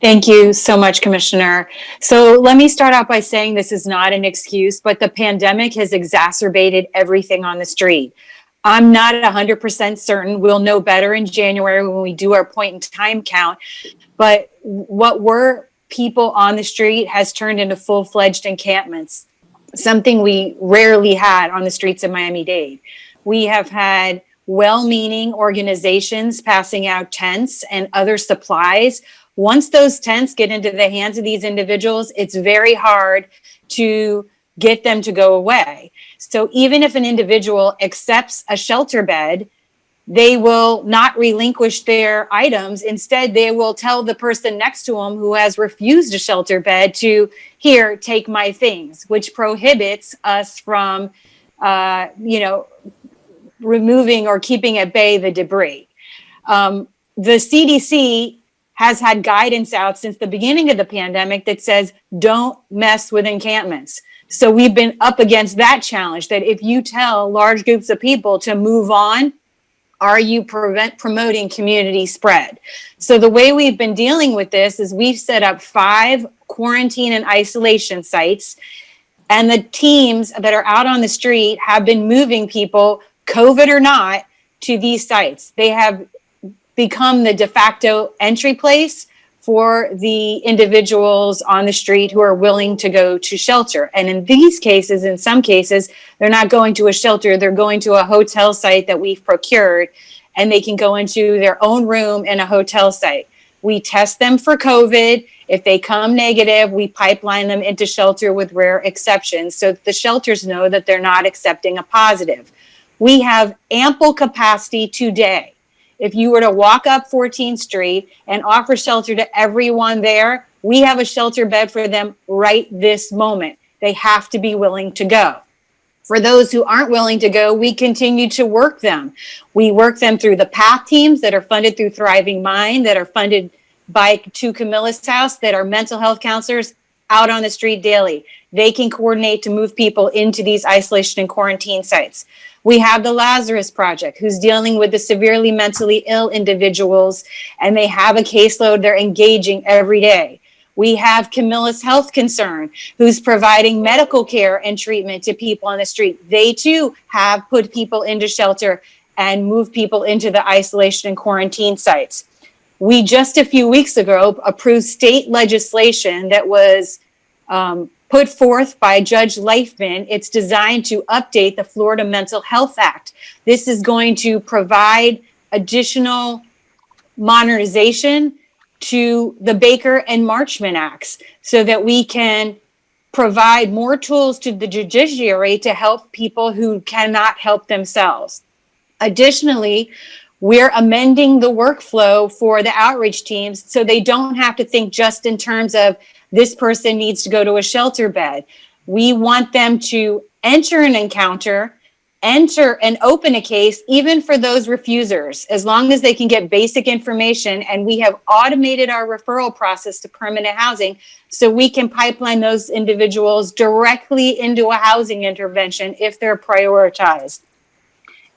Thank you so much, Commissioner. So let me start out by saying this is not an excuse, but the pandemic has exacerbated everything on the street. I'm not 100% certain. We'll know better in January when we do our point in time count. But what were people on the street has turned into full-fledged encampments, something we rarely had on the streets of Miami-Dade. We have had well-meaning organizations passing out tents and other supplies. Once those tents get into the hands of these individuals, it's very hard to get them to go away. So even if an individual accepts a shelter bed, they will not relinquish their items. Instead, they will tell the person next to them who has refused a shelter bed to, here, take my things, which prohibits us from, removing or keeping at bay the debris. The CDC has had guidance out since the beginning of the pandemic that says, don't mess with encampments. So we've been up against that challenge, that if you tell large groups of people to move on, are you promoting community spread? So the way we've been dealing with this is we've set up 5 quarantine and isolation sites, and the teams that are out on the street have been moving people, COVID or not, to these sites. They have become the de facto entry place for the individuals on the street who are willing to go to shelter. And in these cases, in some cases, they're not going to a shelter, they're going to a hotel site that we've procured, and they can go into their own room in a hotel site. We test them for COVID. If they come negative, we pipeline them into shelter with rare exceptions so that the shelters know that they're not accepting a positive. We have ample capacity today. If you were to walk up 14th Street and offer shelter to everyone there, we have a shelter bed for them right this moment. They have to be willing to go. For those who aren't willing to go, we continue to work them. We work them through the PATH teams that are funded through Thriving Mind, that are funded by To Camilla's House, that are mental health counselors out on the street daily. They can coordinate to move people into these isolation and quarantine sites. We have the Lazarus Project, who's dealing with the severely mentally ill individuals, and they have a caseload they're engaging every day. We have Camilla's Health Concern, who's providing medical care and treatment to people on the street. They too have put people into shelter and moved people into the isolation and quarantine sites. We just a few weeks ago approved state legislation that was put forth by Judge Leifman. It's designed to update the Florida Mental Health Act. This is going to provide additional modernization to the Baker and Marchman Acts so that we can provide more tools to the judiciary to help people who cannot help themselves. Additionally, we're amending the workflow for the outreach teams so they don't have to think just in terms of this person needs to go to a shelter bed. We want them to enter an encounter, enter and open a case, even for those refusers, as long as they can get basic information. And we have automated our referral process to permanent housing so we can pipeline those individuals directly into a housing intervention if they're prioritized.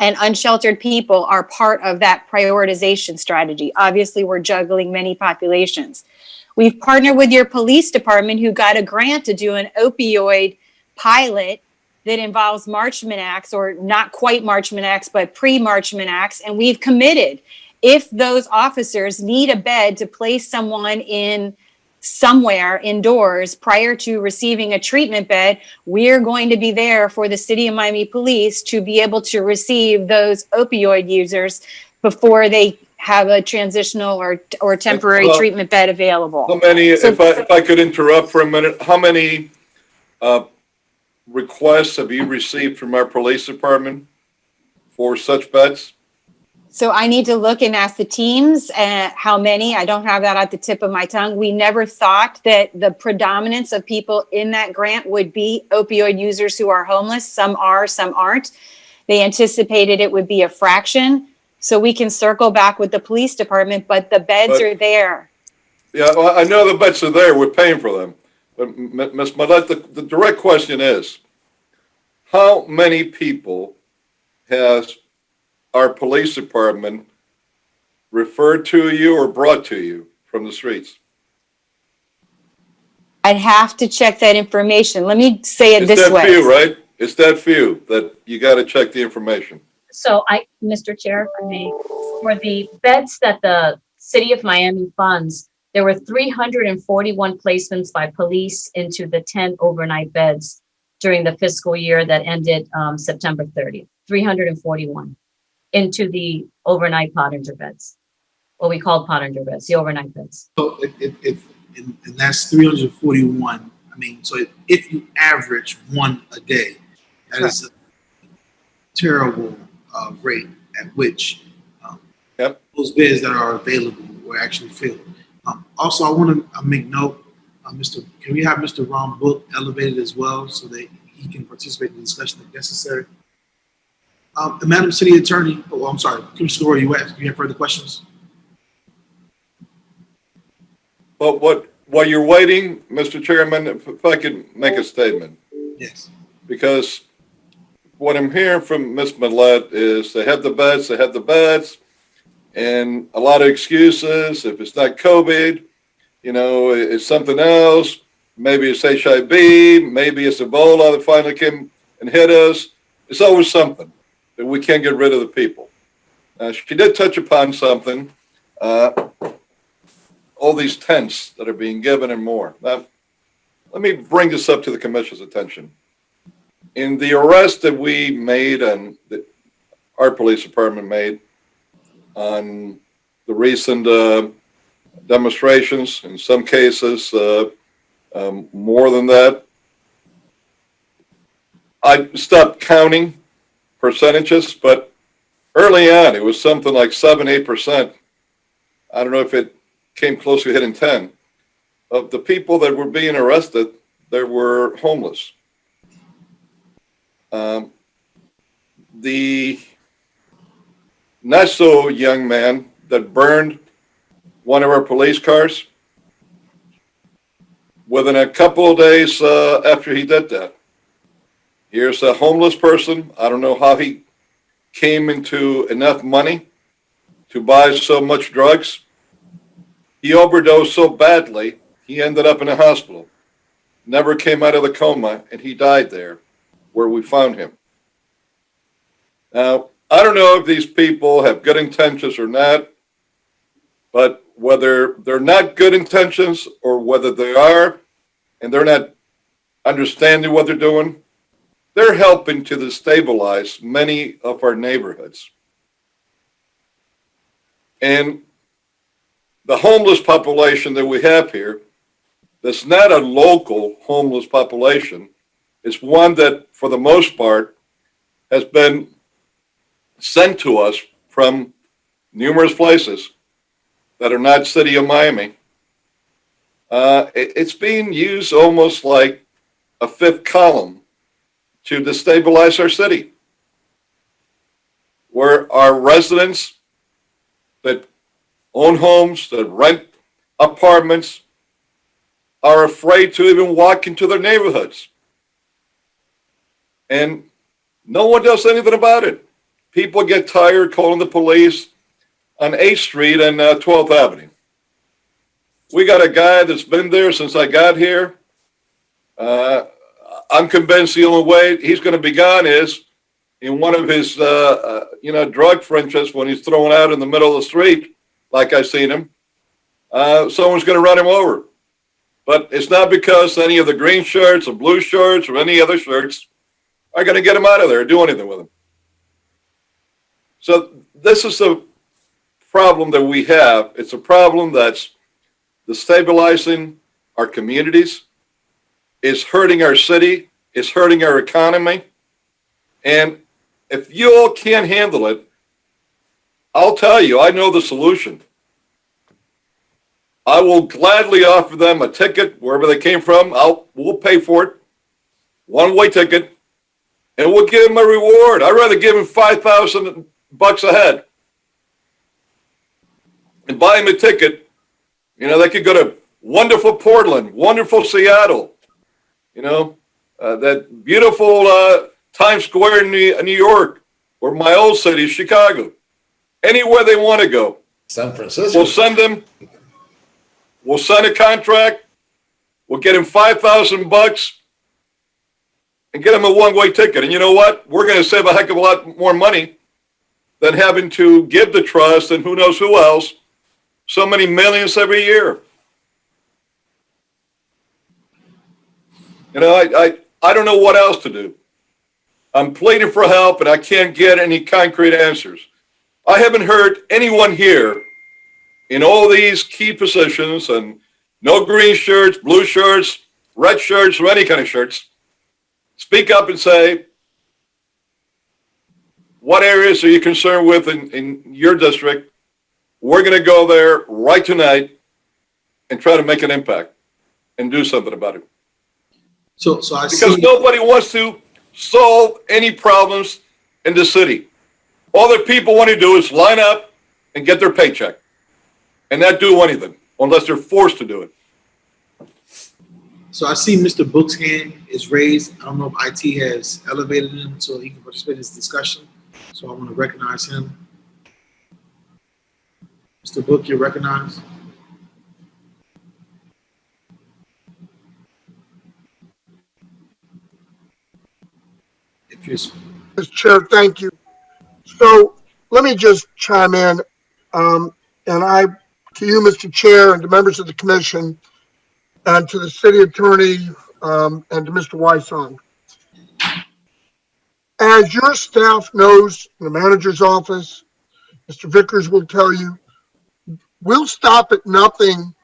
And unsheltered people are part of that prioritization strategy. Obviously, we're juggling many populations. We've partnered with your police department, who got a grant to do an opioid pilot that involves Marchman Acts, or not quite Marchman Acts, but pre-Marchman Acts. And we've committed, if those officers need a bed to place someone in somewhere indoors prior to receiving a treatment bed, we're going to be there for the City of Miami Police to be able to receive those opioid users before they have a transitional or temporary treatment bed available. How many, if I could interrupt for a minute, how many requests have you received from our police department for such beds? So I need to look and ask the teams how many. I don't have that at the tip of my tongue. We never thought that the predominance of people in that grant would be opioid users who are homeless. Some are, some aren't. They anticipated it would be a fraction. So we can circle back with the police department, but the beds are there. Yeah, well, I know the bets are there. We're paying for them. But Ms. Millette, the direct question is, how many people has our police department referred to you or brought to you from the streets? I'd have to check that information. Let me say it It's this that way. few, right? It's that few that you got to check the information. So Mr. Chair, for me, for the beds that the City of Miami funds, there were 341 placements by police into the 10 overnight beds during the fiscal year that ended September 30th. 341 into the overnight Pottinger beds, what we call Pottinger beds, the overnight beds. So and that's 341. I mean, so if you average one a day, that is a terrible rate at which those beds that are available were actually filled. Also, I want to make note, can we have Mr. Ron Book elevated as well so that he can participate in the discussion if necessary? Madam City Attorney, I'm sorry, Commissioner Roy, you have further questions? But while you're waiting, Mr. Chairman, if I could make a statement. Yes. Because what I'm hearing from Ms. Millette is they have the beds, and a lot of excuses. If it's not COVID, it's something else. Maybe it's HIV, maybe it's Ebola that finally came and hit us. It's always something that we can't get rid of the people. She did touch upon something, all these tents that are being given and more. Now, let me bring this up to the commission's attention. In the arrest that we made and that our police department made on the recent demonstrations, in some cases more than that, I stopped counting percentages, but early on it was something like 7-8%. I don't know if it came close to hitting 10 of the people that were being arrested. There were homeless. The not so young man that burned one of our police cars, within a couple of days after he did that, here's a homeless person. I don't know how he came into enough money to buy so much drugs. He overdosed so badly, he ended up in a hospital, never came out of the coma, and he died there where we found him. Now, I don't know if these people have good intentions or not, but whether they're not good intentions or whether they are and they're not understanding what they're doing, they're helping to destabilize many of our neighborhoods. And the homeless population that we have here, that's not a local homeless population. It's one that, for the most part, has been sent to us from numerous places that are not City of Miami. It's being used almost like a fifth column to destabilize our city, where our residents that own homes, that rent apartments, are afraid to even walk into their neighborhoods. And no one does anything about it. People get tired calling the police on 8th Street and 12th Avenue. We got a guy that's been there since I got here. I'm convinced the only way he's going to be gone is in one of his, drug fringes when he's thrown out in the middle of the street, like I've seen him. Someone's going to run him over. But it's not because any of the green shirts or blue shirts or any other shirts are going to get him out of there or do anything with him. So this is a problem that we have. It's a problem that's destabilizing our communities. It's hurting our city. It's hurting our economy. And if you all can't handle it, I'll tell you, I know the solution. I will gladly offer them a ticket wherever they came from. We'll pay for it. One-way ticket. And we'll give them a reward. I'd rather give them $5,000 a head and buy them a ticket You know, they could go to wonderful Portland, wonderful Seattle, you know, that beautiful Times Square in New York, or my old city, Chicago. Anywhere they want to go. San Francisco. We'll send them. We'll sign a contract. We'll get him $5,000 and get him a one-way ticket. And you know what? We're going to save a heck of a lot more money than having to give the trust and who knows who else so many millions every year. You know, I don't know what else to do. I'm pleading for help and I can't get any concrete answers. I haven't heard anyone here in all these key positions, and no green shirts, blue shirts, red shirts, or any kind of shirts, speak up and say, what areas are you concerned with in your district? We're going to go there right tonight and try to make an impact and do something about it. So because nobody wants to solve any problems in the city. All the people want to do is line up and get their paycheck and not do anything unless they're forced to do it. So I see Mr. Book's hand is raised. I don't know if IT has elevated him so he can participate in this discussion. So I want to recognize him. Mr. Book, you're recognized. If you're Mr. Chair, thank you. So let me just chime in, and to you, Mr. Chair, and to members of the commission, and to the city attorney, and to Mr. Wysong. As your staff knows, in the manager's office, Mr. Vickers will tell you, we'll stop at nothing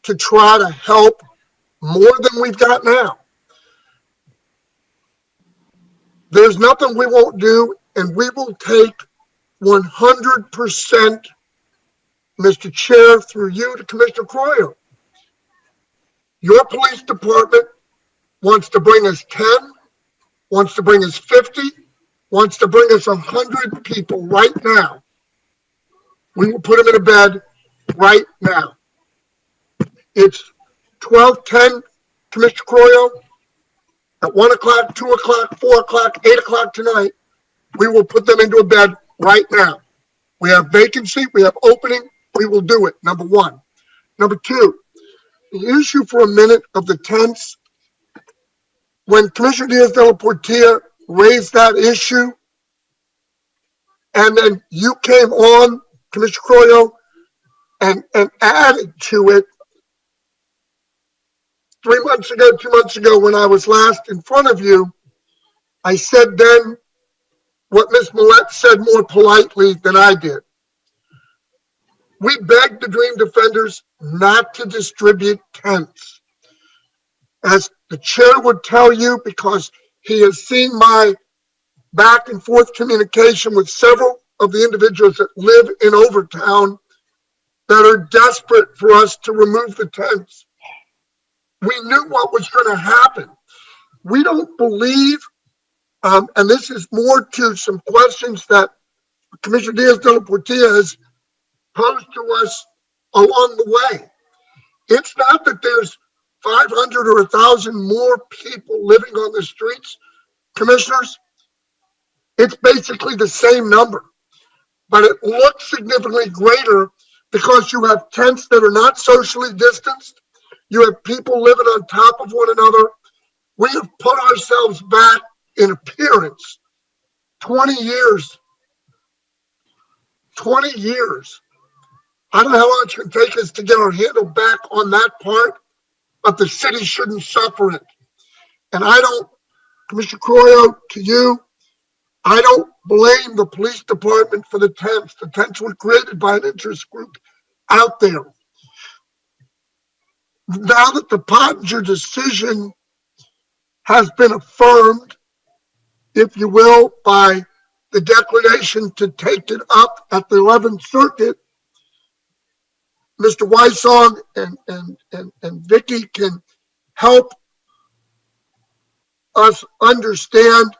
to try to help more than we've got now. There's nothing we won't do, and we will take 100%, Mr. Chair, through you to Commissioner Croyo. Your police department wants to bring us 10, wants to bring us 50, wants to bring us 100 people right now. We will put them in a bed right now. It's 12:10, Commissioner Croyo. At 1 o'clock, 2 o'clock, 4 o'clock, 8 o'clock tonight, we will put them into a bed right now. We have vacancy, we have opening, we will do it, number one. Number two, the issue for a minute of the tents, when Commissioner Diaz-de la Portilla raised that issue, and then you came on, Commissioner Croyo, and added to it 3 months ago, 2 months ago, when I was last in front of you, I said then what Ms. Millette said more politely than I did. We begged the Dream Defenders not to distribute tents. As the chair would tell you, because he has seen my back and forth communication with several of the individuals that live in Overtown that are desperate for us to remove the tents. We knew what was going to happen. We don't believe, and this is more to some questions that Commissioner Diaz-de la Portilla has posed to us along the way. It's not that there's 500 or 1,000 more people living on the streets, commissioners. It's basically the same number, but it looks significantly greater because you have tents that are not socially distanced. You have people living on top of one another. We have put ourselves back in appearance 20 years. 20 years. I don't know how long it's going to take us to get our handle back on that part, but the city shouldn't suffer it. And I don't, Commissioner Croyo, to you, I don't blame the police department for the tents. The tents were created by an interest group out there. Now that the Pottinger decision has been affirmed, if you will, by the declaration to take it up at the 11th Circuit, Mr. Wysong and Vicky can help us understand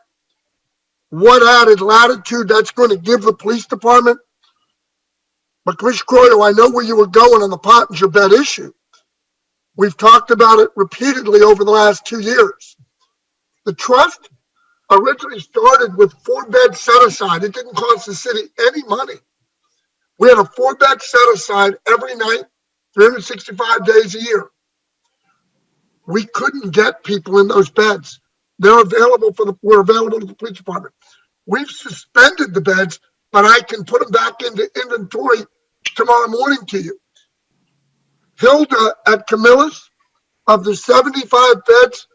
what added latitude that's going to give the police department. But Commissioner Croyo, I know where you were going on the Pottinger bed issue. We've talked about it repeatedly over the last 2 years. The trust originally started with 4-bed set aside. It didn't cost the city any money. We had a 4-bed set aside every night, 365 days a year. We couldn't get people in those beds. We're available to the police department. We've suspended the beds, but I can put them back into inventory tomorrow morning to you. Hilda at Camillus, of the 75 beds,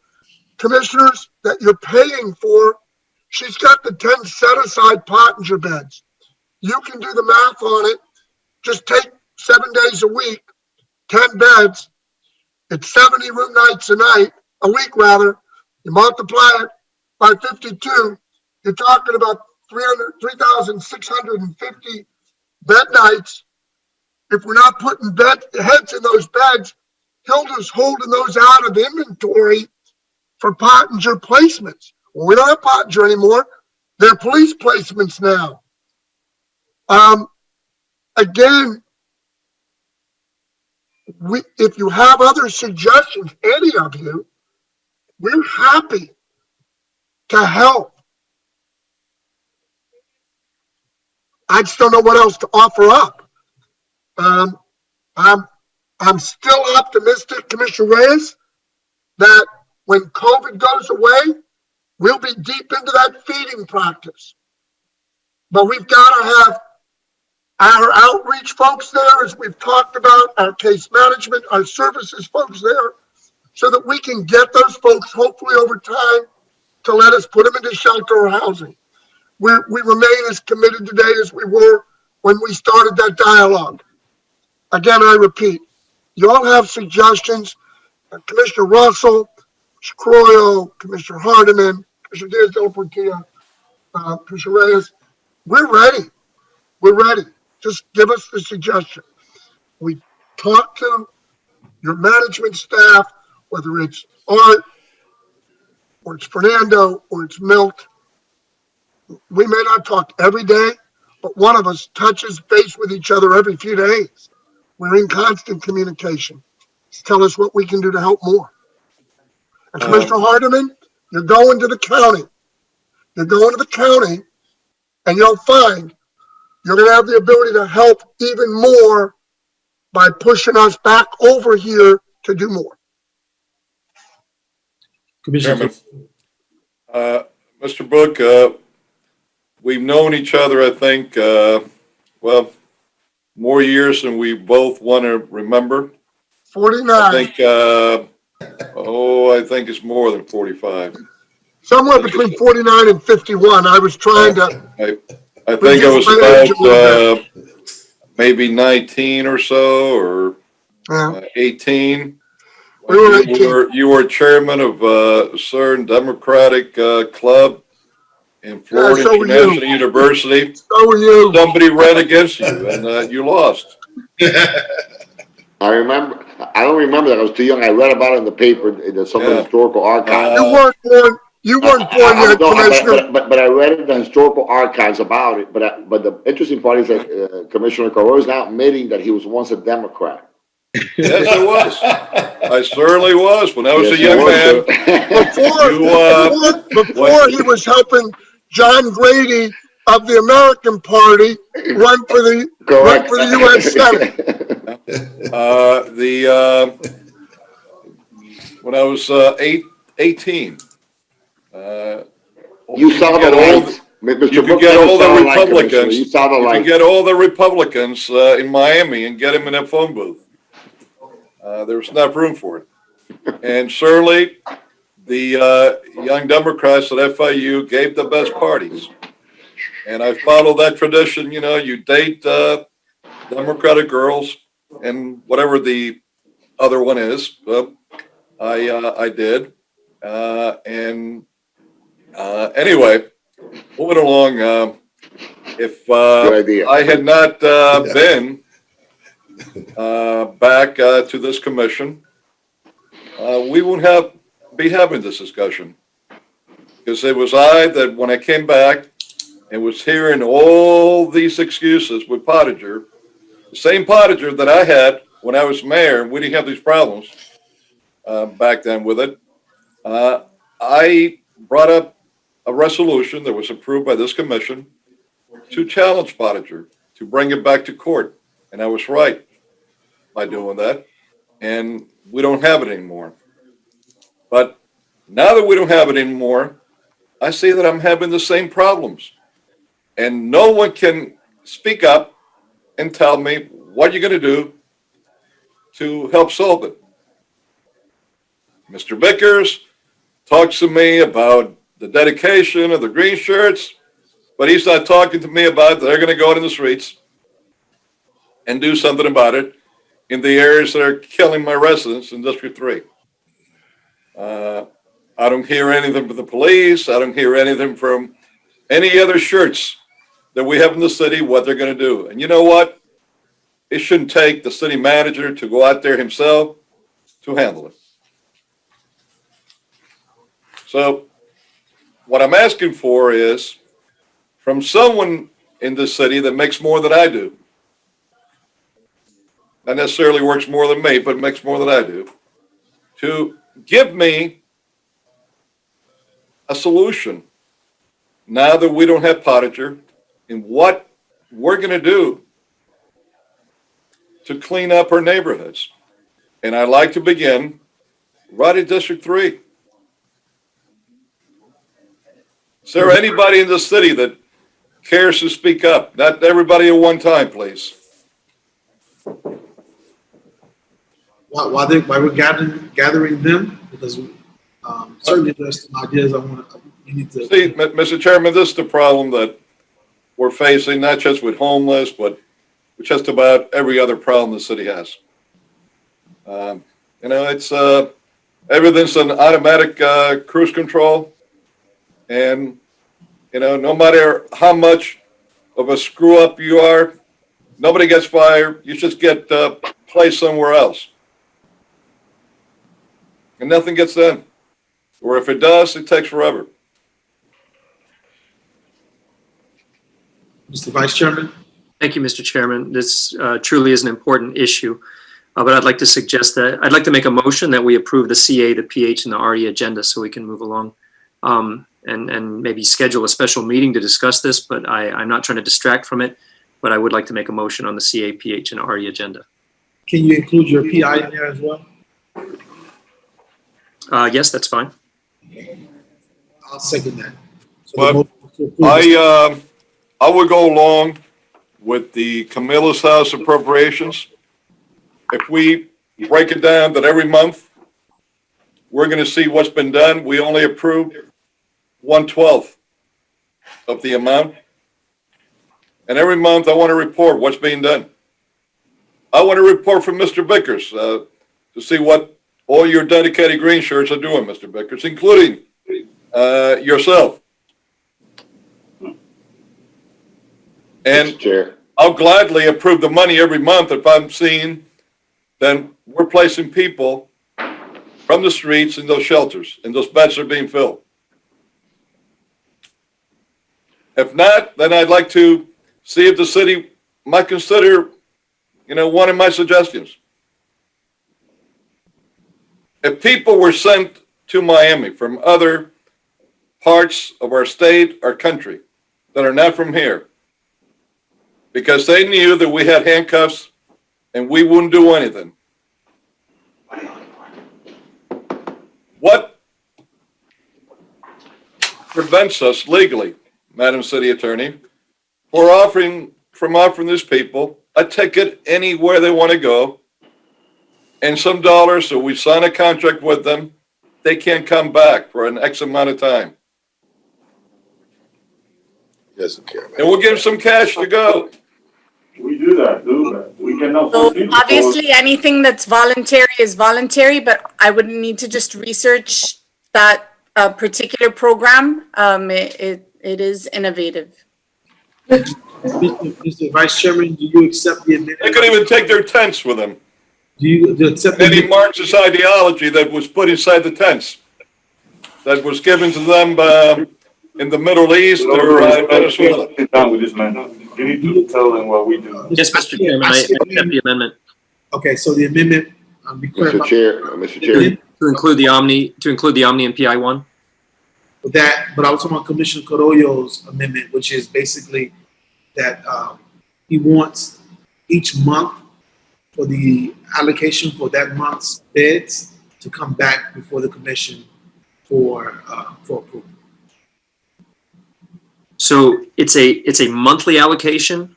commissioners, that you're paying for, she's got the 10 set-aside Pottinger beds. You can do the math on it. Just take 7 days a week, 10 beds. It's 70 room nights a week rather. You multiply it by 52, you're talking about 3,650 bed nights. If we're not putting heads in those beds, Hilda's holding those out of inventory for Pottinger placements. Well, we don't have Pottinger anymore. They're police placements now. Again, if you have other suggestions, any of you, we're happy to help. I just don't know what else to offer up. I'm still optimistic, Commissioner Reyes, that when COVID goes away, we'll be deep into that feeding practice. But we've got to have our outreach folks there, as we've talked about, our case management, our services folks there, so that we can get those folks, hopefully over time, to let us put them into shelter or housing. We remain as committed today as we were when we started that dialogue. Again, I repeat, you all have suggestions. Commissioner Russell, Commissioner Croyo, Commissioner Hardiman, Commissioner Diaz-Del Portillo, Commissioner Reyes, we're ready. We're ready. Just give us the suggestion. We talk to your management staff, whether it's Art, or it's Fernando, or it's Milt. We may not talk every day, but one of us touches base with each other every few days. We're in constant communication. Just tell us what we can do to help more. And Commissioner Hardiman, you're going to the county. You're going to the county, and you'll find you're going to have the ability to help even more by pushing us back over here to do more. Commissioner. Mr. Brook, we've known each other, I think, more years than we both want to remember. 49. I think, I think it's more than 45. Somewhere between 49 and 51. I was trying to. I think it was about maybe 19 or so, or 18. We were 18. You were chairman of a certain Democratic club in Florida International University. So were you. Somebody ran against you, and you lost. I remember. I don't remember that. I was too young. I read about it in the paper, in some of the historical archives. You weren't born. You weren't born yet, Commissioner. But I read in the historical archives about it. But the interesting part is that Commissioner Carrero is now admitting that he was once a Democrat. Yes, I was. I certainly was when I was a young man. Before he was helping John Grady of the American Party run for the U.S. Senate. When I was 18. You saw the lights. You could get all the Republicans. You could get all the Republicans in Miami and get them in a phone booth. There was enough room for it. And certainly the young Democrats at FIU gave the best parties. And I follow that tradition. You know, you date Democratic girls and whatever the other one is. I did. Anyway, moving along, if I had not been back to this commission, we wouldn't be having this discussion, because it was I that, when I came back and was hearing all these excuses with Pottinger, The same potager that I had when I was mayor, and we didn't have these problems back then with it. I brought up a resolution that was approved by this commission to challenge potager, to bring it back to court. And I was right by doing that. And we don't have it anymore. But now that we don't have it anymore, I see that I'm having the same problems. And no one can speak up and tell me what you're going to do to help solve it. Mr. Vickers talks to me about the dedication of the green shirts, but he's not talking to me about they're going to go out in the streets and do something about it in the areas that are killing my residents in District 3. I don't hear anything from the police. I don't hear anything from any other shirts that we have in the city, what they're going to do. And you know what? It shouldn't take the city manager to go out there himself to handle it. So what I'm asking for is from someone in this city that makes more than I do, not necessarily works more than me, but makes more than I do, to give me a solution now that we don't have potager in what we're going to do to clean up our neighborhoods. And I'd like to begin right at District 3. Is there anybody in the city that cares to speak up? Not everybody at one time, please. While we're gathering them, because certainly there's some ideas you need to. See, Mr. Chairman, this is the problem that we're facing, not just with homeless, but with just about every other problem the city has. It's everything's an automatic cruise control. And, no matter how much of a screw up you are, nobody gets fired. You just get placed somewhere else. And nothing gets done. Or if it does, it takes forever. Mr. Vice Chairman. Thank you, Mr. Chairman. This truly is an important issue. But I'd like to suggest that I'd like to make a motion that we approve the CA, the PH, and the RE agenda so we can move along. And maybe schedule a special meeting to discuss this, but I'm not trying to distract from it, but I would like to make a motion on the CA, PH, and RE agenda. Can you include your PI in there as well? Yes, that's fine. I'll second that. But I would go along with the Camilla's House appropriations. If we break it down that every month, we're going to see what's been done. We only approved 1/12 of the amount. And every month I want to report what's being done. I want to report from Mr. Vickers to see what all your dedicated green shirts are doing, Mr. Vickers, including yourself. And I'll gladly approve the money every month if I'm seeing then we're placing people from the streets in those shelters, and those beds are being filled. If not, then I'd like to see if the city might consider, one of my suggestions. If people were sent to Miami from other parts of our state or country that are not from here, because they knew that we had handcuffs and we wouldn't do anything. What prevents us legally, Madam City Attorney, from offering these people a ticket anywhere they want to go and some dollars, so we sign a contract with them, they can't come back for an X amount of time. Yes, okay. And we'll give them some cash to go. We do that. We cannot. So obviously, anything that's voluntary is voluntary, but I would need to just research that particular program. It is innovative. Mr. Vice Chairman, do you accept the amendment? They could even take their tents with them. Do you accept any Marxist ideology that was put inside the tents, that was given to them in the Middle East or Venezuela? Sit down with this man. You need to tell them what we do. Yes, Mr. Chairman, I accept the amendment Okay, so the amendment, be clear Mr. about Chair, to include the Omni and PI one. that, but I was talking about Commissioner Carollo's amendment, which is basically that he wants each month for the allocation for that month's beds to come back before the commission for approval. So it's a monthly allocation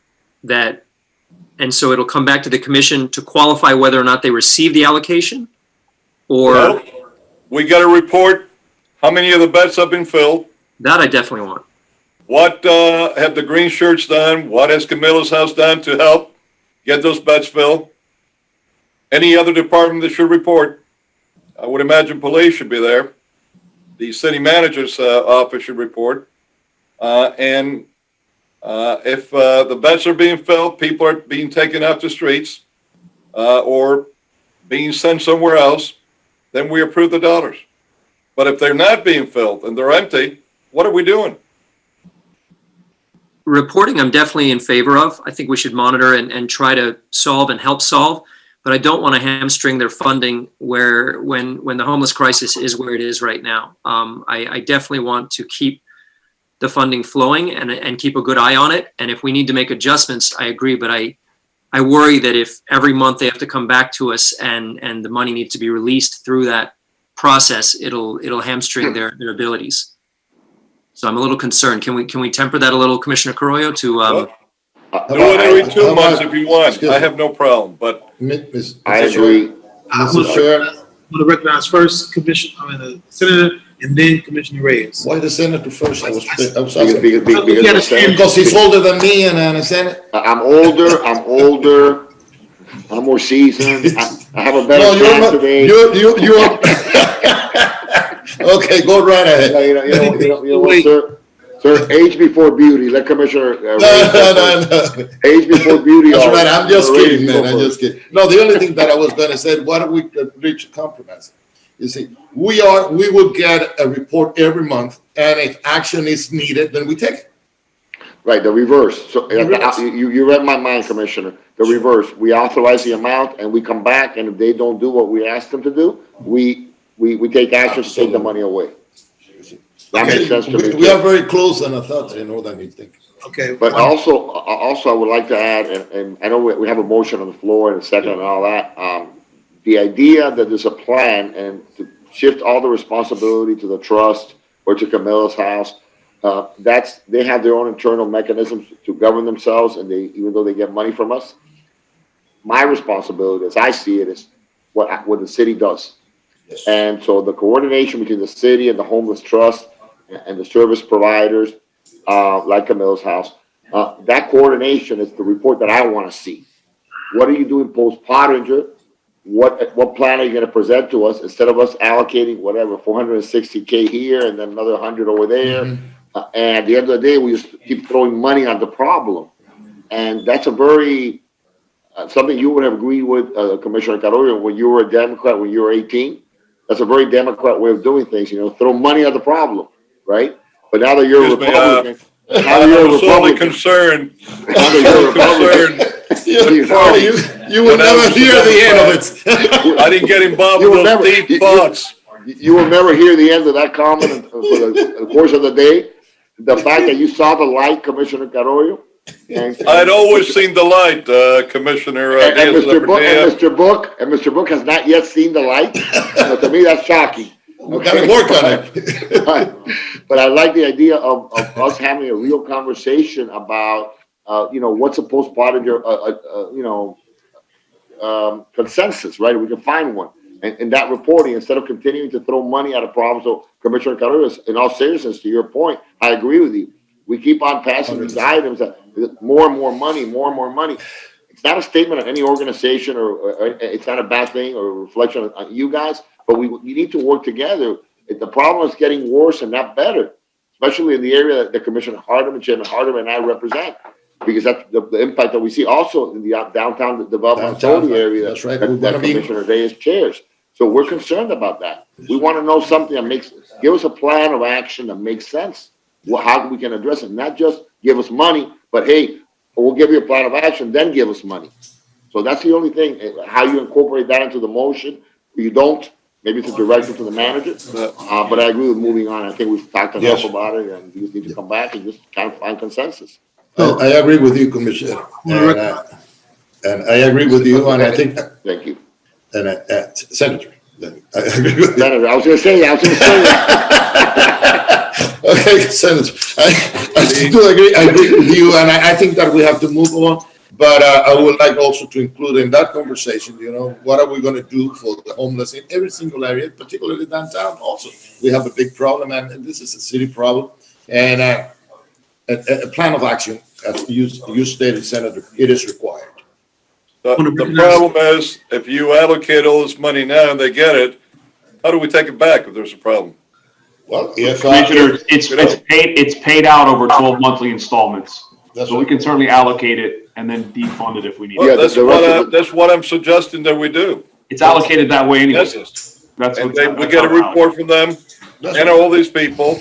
and so it'll come back to the commission to qualify whether or not they receive the allocation? Or No, we got to report how many of the beds have been filled. that I definitely want. What have the green shirts done? What has Camilla's House done to help get those beds filled? Any other department that should report? I would imagine police should be there. The city manager's office should report. And if the beds are being filled, people are being taken off the streets or being sent somewhere else, then we approve the dollars. But if they're not being filled and they're empty, what are we doing? Reporting, I'm definitely in favor of. I think we should monitor and try to solve and help solve, but I don't want to hamstring their funding when the homeless crisis is where it is right now. I definitely want to keep the funding flowing and keep a good eye on it. And if we need to make adjustments, I agree, but I worry that if every month they have to come back to us and the money needs to be released through that process, it'll hamstring their abilities. So I'm a little concerned. Can we temper that a little, Commissioner Carollo, to Do it every 2 months if you want. I have no problem, but I agree. I'm going to recognize first Senator and then Commissioner Reyes. Why the senator first? I was Because he's older than me and a senator. I'm older, I'm more seasoned, I have a better chance today. You're okay, go right ahead. You know what, sir, age before beauty, let Commissioner. No. Age before beauty. That's right, I'm just kidding, man, I'm just kidding. No, the only thing that I was gonna say, why don't we reach a compromise? You see, we will get a report every month, and if action is needed, then we take it. Right, the reverse. So you read my mind, Commissioner. The reverse. We authorize the amount and we come back, and if they don't do what we ask them to do, we take action to take the money away. That makes sense to me. We are very close, and I thought, than you think. Okay. But also I would like to add, and I know we have a motion on the floor and a second and all that. The idea that there's a plan and to shift all the responsibility to the trust or to Camilla's House, they have their own internal mechanisms to govern themselves, and even though they get money from us, my responsibility, as I see it, is what the city does. Yes. And so the coordination between the city and the homeless trust and the service providers, like Camilla's House, that coordination is the report that I want to see. What are you doing post Pottinger? What plan are you going to present to us instead of us allocating whatever $460K here and then another 100 over there? Mm-hmm. And at the end of the day, we just keep throwing money on the problem, and that's a very something you would have agreed with, Commissioner Carollo, when you were a Democrat when you were 18. That's a very Democrat way of doing things. Throw money at the problem, right? But now that you're a Republican, I'm solely concerned. You will never hear the end of it. I didn't get involved with those deep thoughts. You will never hear the end of that comment for the course of the day. The fact that you saw the light, Commissioner Carollo. I'd always seen the light, Commissioner. And Mr. Book has not yet seen the light. So to me, that's shocking. We gotta work on it. But I like the idea of us having a real conversation about, what's a post-Pottinger, consensus, right? We can find one. And that reporting, instead of continuing to throw money at a problem. So, Commissioner Carollo, in all seriousness, to your point, I agree with you. We keep on passing these items that more and more money. It's not a statement of any organization or it's not a bad thing or a reflection on you guys, but we need to work together. The problem is getting worse and not better, especially in the area that Commissioner Hardeman, Chairman Hardeman, and I represent, because that's the impact that we see also in the downtown development authority area. That's right. That Commissioner Reyes chairs. So we're concerned about that. We want to know something that give us a plan of action that makes sense. How we can address it, not just give us money, but hey, or we'll give you a plan of action, then give us money. So that's the only thing, how you incorporate that into the motion. You don't, maybe it's a directive to the manager, but I agree with moving on. I think we've talked enough about it, and you just need to come back and just kind of find consensus. I agree with you, Commissioner. And I agree with you, and I think. Thank you. And Senator, I agree with you. Senator, I was going to say that. Okay, Senator, I do agree. I agree with you, and I think that we have to move on. But I would like also to include in that conversation, what are we going to do for the homeless in every single area, particularly downtown? Also, we have a big problem, and this is a city problem. And a plan of action, as you stated, Senator, it is required. The problem is, if you allocate all this money now and they get it, how do we take it back if there's a problem? Well, if Commissioner, it's paid out over 12 monthly installments. So we can certainly allocate it and then defund it if we need Well, it. that's what I'm suggesting that we do. It's allocated that way anyway. Yes. We get a report from them and all these people,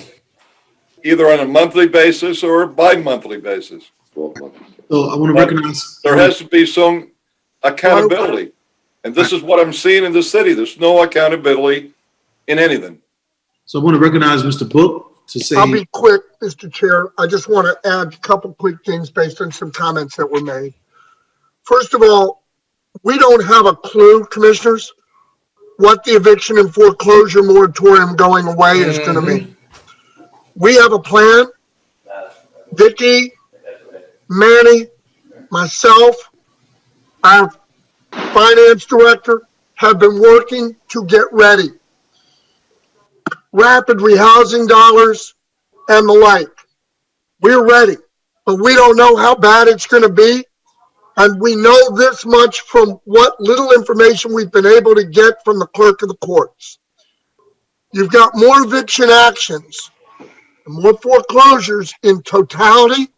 either on a monthly basis or a bi-monthly basis. So I want to recognize. There has to be some accountability. And this is what I'm seeing in the city. There's no accountability in anything. So I want to recognize Mr. Book to say. I'll be quick, Mr. Chair. I just want to add a couple quick things based on some comments that were made. First of all, we don't have a clue, commissioners, what the eviction and foreclosure moratorium going away is going to mean. We have a plan. Vicky, Manny, myself, our finance director have been working to get ready. Rapid rehousing dollars and the like. We're ready, but we don't know how bad it's going to be. And we know this much from what little information we've been able to get from the clerk of the courts. You've got more eviction actions, and more foreclosures in totality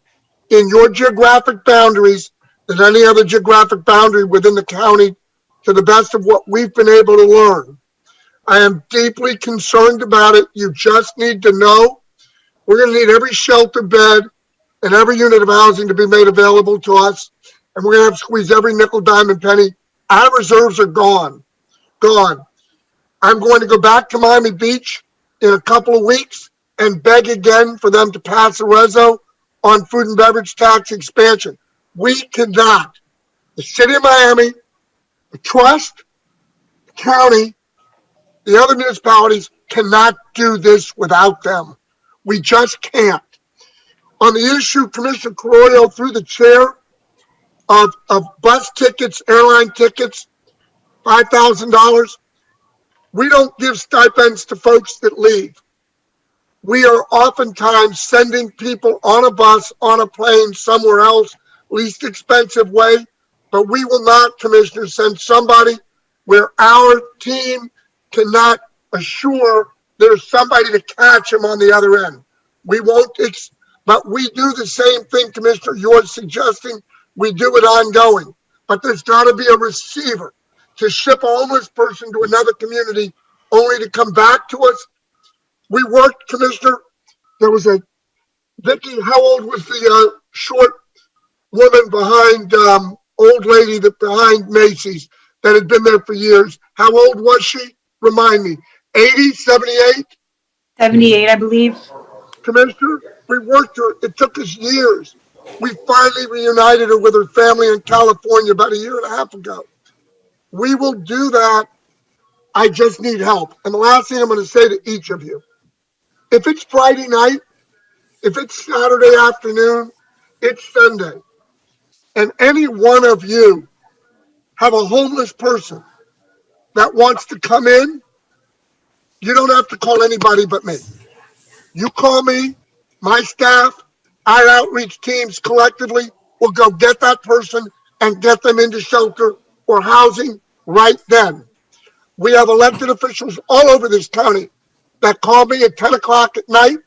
in your geographic boundaries than any other geographic boundary within the county, to the best of what we've been able to learn. I am deeply concerned about it. You just need to know we're going to need every shelter bed and every unit of housing to be made available to us. And we're going to have to squeeze every nickel, dime, and penny. Our reserves are gone. Gone. I'm going to go back to Miami Beach in a couple of weeks and beg again for them to pass a reso on food and beverage tax expansion. We cannot. The city of Miami, the trust, the county, the other municipalities cannot do this without them. We just can't. On the issue, Commissioner Carollo, through the chair, of bus tickets, airline tickets, $5,000. We don't give stipends to folks that leave. We are oftentimes sending people on a bus, on a plane, somewhere else, least expensive way, but we will not, Commissioner, send somebody where our team cannot assure there's somebody to catch them on the other end. We won't, but we do the same thing, Commissioner, you're suggesting. We do it ongoing, but there's got to be a receiver to ship a homeless person to another community only to come back to us. We worked, Commissioner. There was a, Vicky, how old was the short woman behind, old lady that behind Macy's that had been there for years? How old was she? Remind me. 80, 78? 78, I believe. Commissioner, we worked her. It took us years. We finally reunited her with her family in California about a year and a half ago. We will do that. I just need help. And the last thing I'm going to say to each of you, if it's Friday night, if it's Saturday afternoon, it's Sunday, and any one of you have a homeless person that wants to come in, you don't have to call anybody but me. You call me, my staff, our outreach teams collectively will go get that person and get them into shelter or housing right then. We have elected officials all over this county that call me at 10 o'clock at night,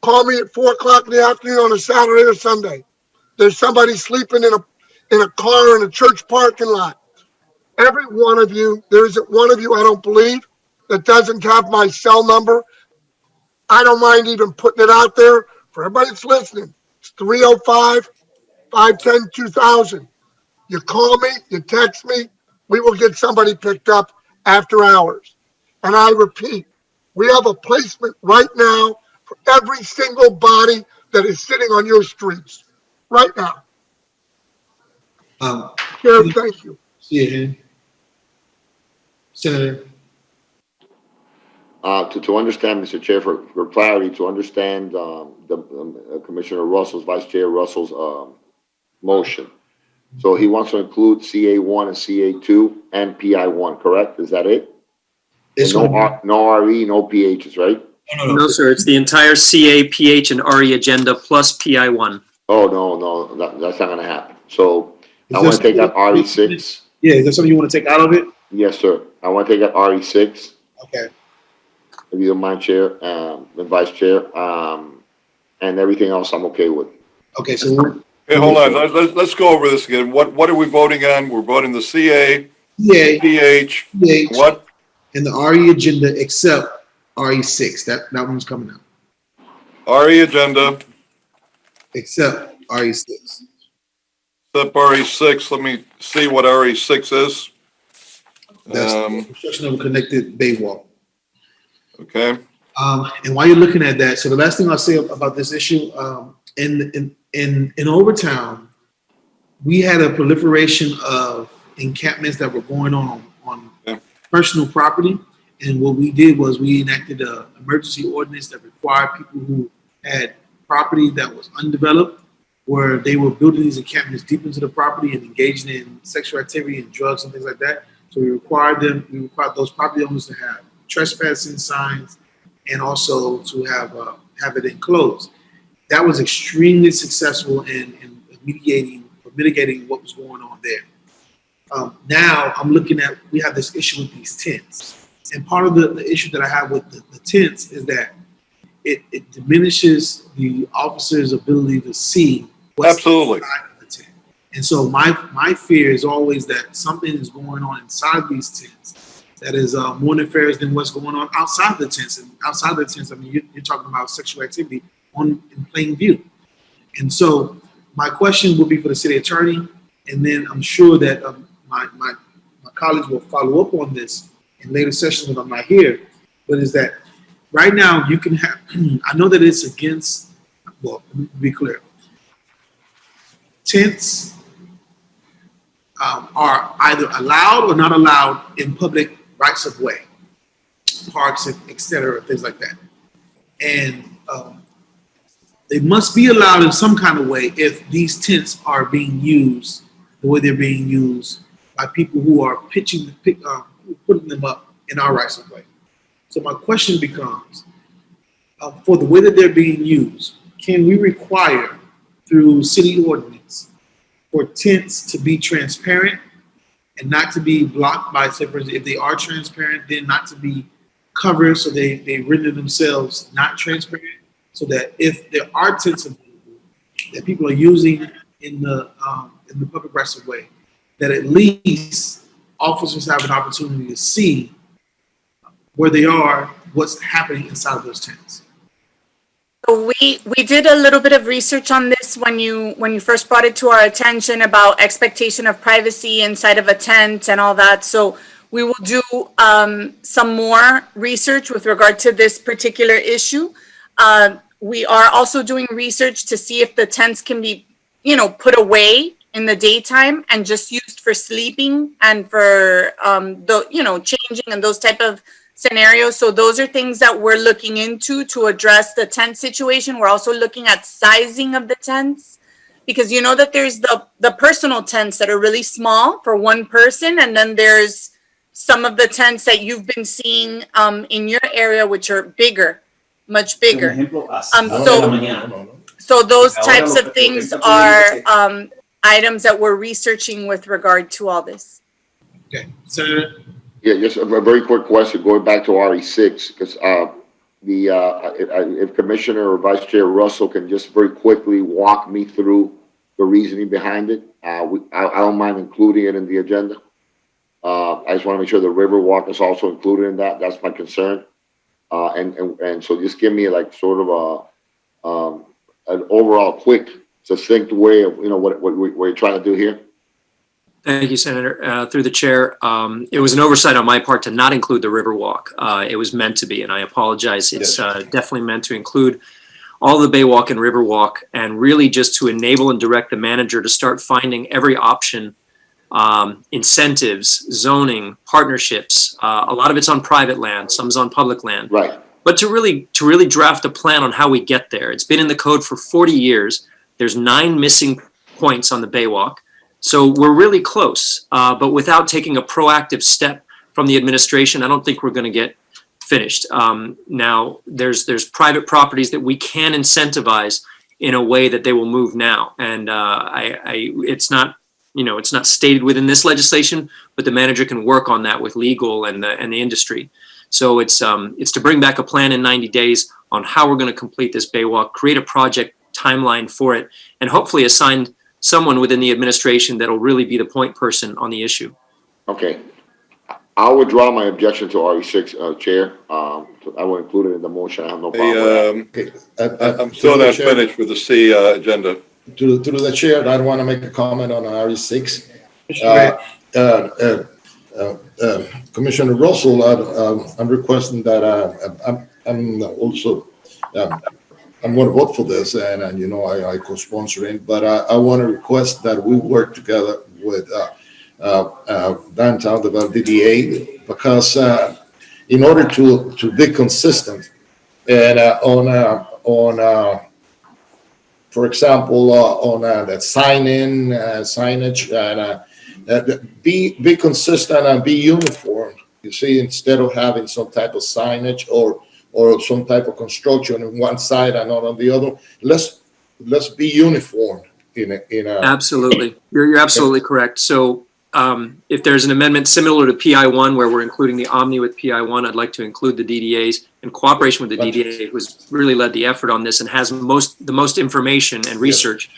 call me at 4 o'clock in the afternoon on a Saturday or Sunday. There's somebody sleeping in a car in a church parking lot. Every one of you, there isn't one of you, I don't believe, that doesn't have my cell number. I don't mind even putting it out there for everybody that's listening. It's 510 2000. You call me, you text me, we will get somebody picked up after hours. And I repeat, we have a placement right now for every single body that is sitting on your streets right now. Chair, thank you. See you, Henry. Senator. To understand, Mr. Chair, for clarity, to understand Commissioner Russell's, Vice Chair Russell's motion. So he wants to include CA1 and CA2 and PI1, correct? Is that it? No RE, no PHs, right? No, sir, it's the entire CA, PH, and RE agenda plus PI1. Oh, no, that's not going to happen. So I want to take out RE6. Yeah, is there something you want to take out of it? Yes, sir. I want to take out RE6. Okay. If you don't mind, Chair, and Vice Chair, and everything else I'm okay with. Okay, so Hey, hold on. Let's go over this again. What are we voting on? We're voting the CA, PH, what? And the RE agenda except RE6. That one's coming out. RE agenda. Except RE6. Except RE6. Let me see what RE6 is. That's the construction of a connected bay wall. Okay. And while you're looking at that, so the last thing I'll say about this issue, in Overtown, we had a proliferation of encampments that were going on personal property. And what we did was we enacted an emergency ordinance that required people who had property that was undeveloped, where they were building these encampments deep into the property and engaging in sexual activity and drugs and things like that. So we required those property owners to have trespassing signs and also to have it enclosed. That was extremely successful in mitigating what was going on there. Now I'm looking at, we have this issue with these tents. And part of the issue that I have with the tents is that it diminishes the officer's ability to see what's absolutely inside of the tent. And so my fear is always that something is going on inside these tents that is more nefarious than what's going on outside the tents. And outside the tents, I mean, you're talking about sexual activity in plain view. And so my question would be for the city attorney, and then I'm sure that my colleagues will follow up on this in later sessions when I'm not here, but is that right now you can have, I know that it's against, well, let me be clear. Tents are either allowed or not allowed in public rights of way, parks, etc., things like that. And they must be allowed in some kind of way if these tents are being used the way they're being used by people who are putting them up in our rights of way. So my question becomes, for the way that they're being used, can we require through city ordinance for tents to be transparent and not to be blocked by, say, for instance, if they are transparent, then not to be covered so they render themselves not transparent, so that if there are tents available that people are using in the public rights of way, that at least officers have an opportunity to see where they are, what's happening inside of those tents. So we did a little bit of research on this when you first brought it to our attention about expectation of privacy inside of a tent and all that. So we will do some more research with regard to this particular issue. We are also doing research to see if the tents can be, put away in the daytime and just used for sleeping and for changing and those type of scenarios. So those are things that we're looking into to address the tent situation. We're also looking at sizing of the tents, because you know that there's the personal tents that are really small for one person, and then there's some of the tents that you've been seeing in your area, which are bigger, much bigger. So those types of things are items that we're researching with regard to all this. Okay, Senator. Yeah, just a very quick question, going back to RE6, because if Commissioner or Vice Chair Russell can just very quickly walk me through the reasoning behind it. I don't mind including it in the agenda. I just want to make sure the river walk is also included in that. That's my concern. And so just give me like sort of an overall quick succinct way of, what we're trying to do here? Thank you, Senator. Through the chair, it was an oversight on my part to not include the Riverwalk. It was meant to be, and I apologize. It's definitely meant to include all the Baywalk and Riverwalk, and really just to enable and direct the manager to start finding every option, incentives, zoning, partnerships. A lot of it's on private land, some's on public land. Right. But to really draft a plan on how we get there. It's been in the code for 40 years. There's 9 missing points on the Baywalk. So we're really close, but without taking a proactive step from the administration, I don't think we're going to get finished. Now, there's private properties that we can incentivize in a way that they will move now, and it's not stated within this legislation, but the manager can work on that with legal and the industry. So it's to bring back a plan in 90 days on how we're going to complete this Baywalk, create a project timeline for it, and hopefully assign someone within the administration that'll really be the point person on the issue. Okay. I'll withdraw my objection to RE6, Chair. I will include it in the motion. I have no problem with that. I'm still not finished with the C agenda. To the chair, I want to make a comment on RE6. Commissioner Russell, I'm requesting that I'm going to vote for this, and I co-sponsor it, but I want to request that we work together with Downtown Development DDA, because in order to be consistent and for example, on that signage, and be consistent and be uniform. You see, instead of having some type of signage or some type of construction on one side and not on the other, let's be uniform Absolutely. You're absolutely correct. So if there's an amendment similar to PI1 where we're including the Omni with PI1, I'd like to include the DDAs in cooperation with the DDA, who's really led the effort on this and has the most information and research